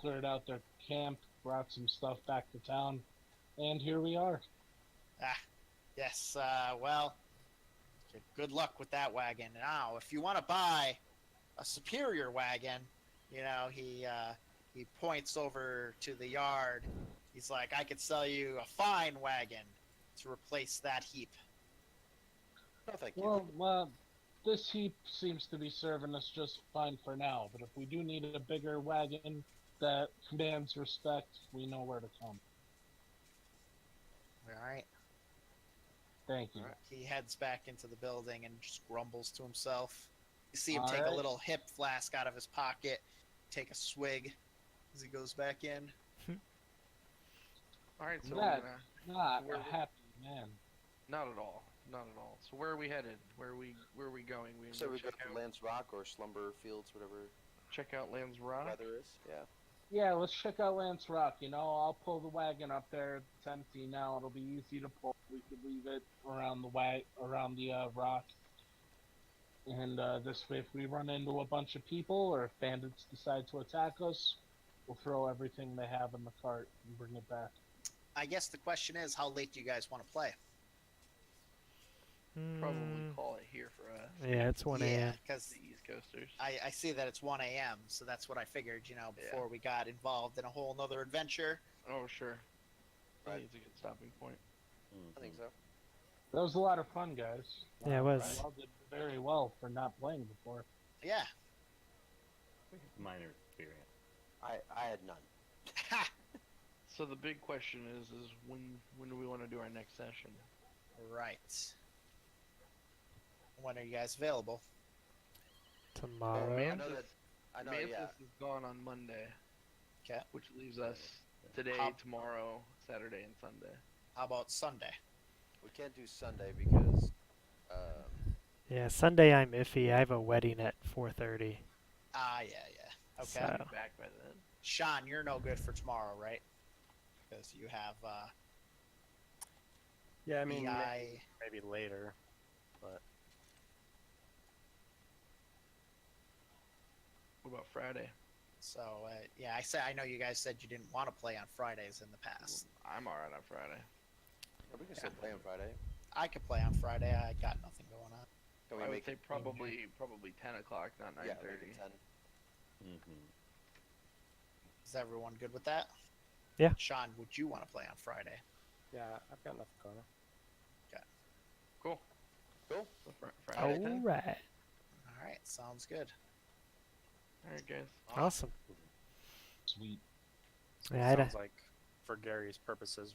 Cleared out their camp, brought some stuff back to town, and here we are. Yes, well, good luck with that wagon. Now, if you want to buy a superior wagon, he points over to the yard. He's like, I could sell you a fine wagon to replace that heap. No, thank you. Well, this heap seems to be serving us just fine for now, but if we do need a bigger wagon that commands respect, we know where to come. All right. Thank you. He heads back into the building and just grumbles to himself. You see him All take right. a little hip flask out of his pocket, take a swig as he goes back in. All right, so That- Not Where a we- happy man. not at all. So where are we headed? Where are we going? So we go check to out, Lance Rock or Slumber Fields, whatever check out Lands Rock. weather is. Yeah. Yeah, let's check out Lance Rock. I'll pull the wagon up there. It's empty now. It'll be easy to pull. We could leave it around the rock. And this way, if we run into a bunch of people or if bandits decide to attack us, we'll throw everything they have in the cart and bring it back. I guess the question is, how late do you guys want to play? probably call it here for us. Yeah, it's 1 Yeah, a.m. because The East Coasters. I see that it's 1 a.m., so that's what I figured, before we got involved in a whole nother adventure. Oh, sure. I Right. think it's a good stopping point. I think so. That was a lot of fun, guys. Yeah, it was. You all did very well for not playing before. Yeah. Minor experience. I had none. Ha! So the big question is when do we want to do our next session? Right. When are you guys available? Tomorrow. I know that. I know. Mantis Yeah. is gone on Monday. 'Kay. Which leaves us today, How- tomorrow, Saturday, and Sunday. How about Sunday? We can't do Sunday because. Yeah, Sunday I'm iffy. I have a wedding at 4:30. Yeah. Okay. So- I'll be back by then. Sean, you're no good for tomorrow, right? Because you have Yeah, I mean, EI. maybe later, but What about Friday? So yeah, I know you guys said you didn't want to play on Fridays in the past. I'm alright on Friday. Yeah, we can still play on Friday. I could play on Friday. I got nothing going on. Can we I would make say it? probably 10 o'clock, not 9:30. Yeah, make it 10. Mm-hmm. Is everyone good with that? Yeah. Sean, would you want to play on Friday? yeah, I've got nothing going on. Cool. Cool. So Friday 10? All right. All right, sounds good. Alright, guys. Awesome. Sweet. Yeah, I'd, Sounds like, for Gary's purposes,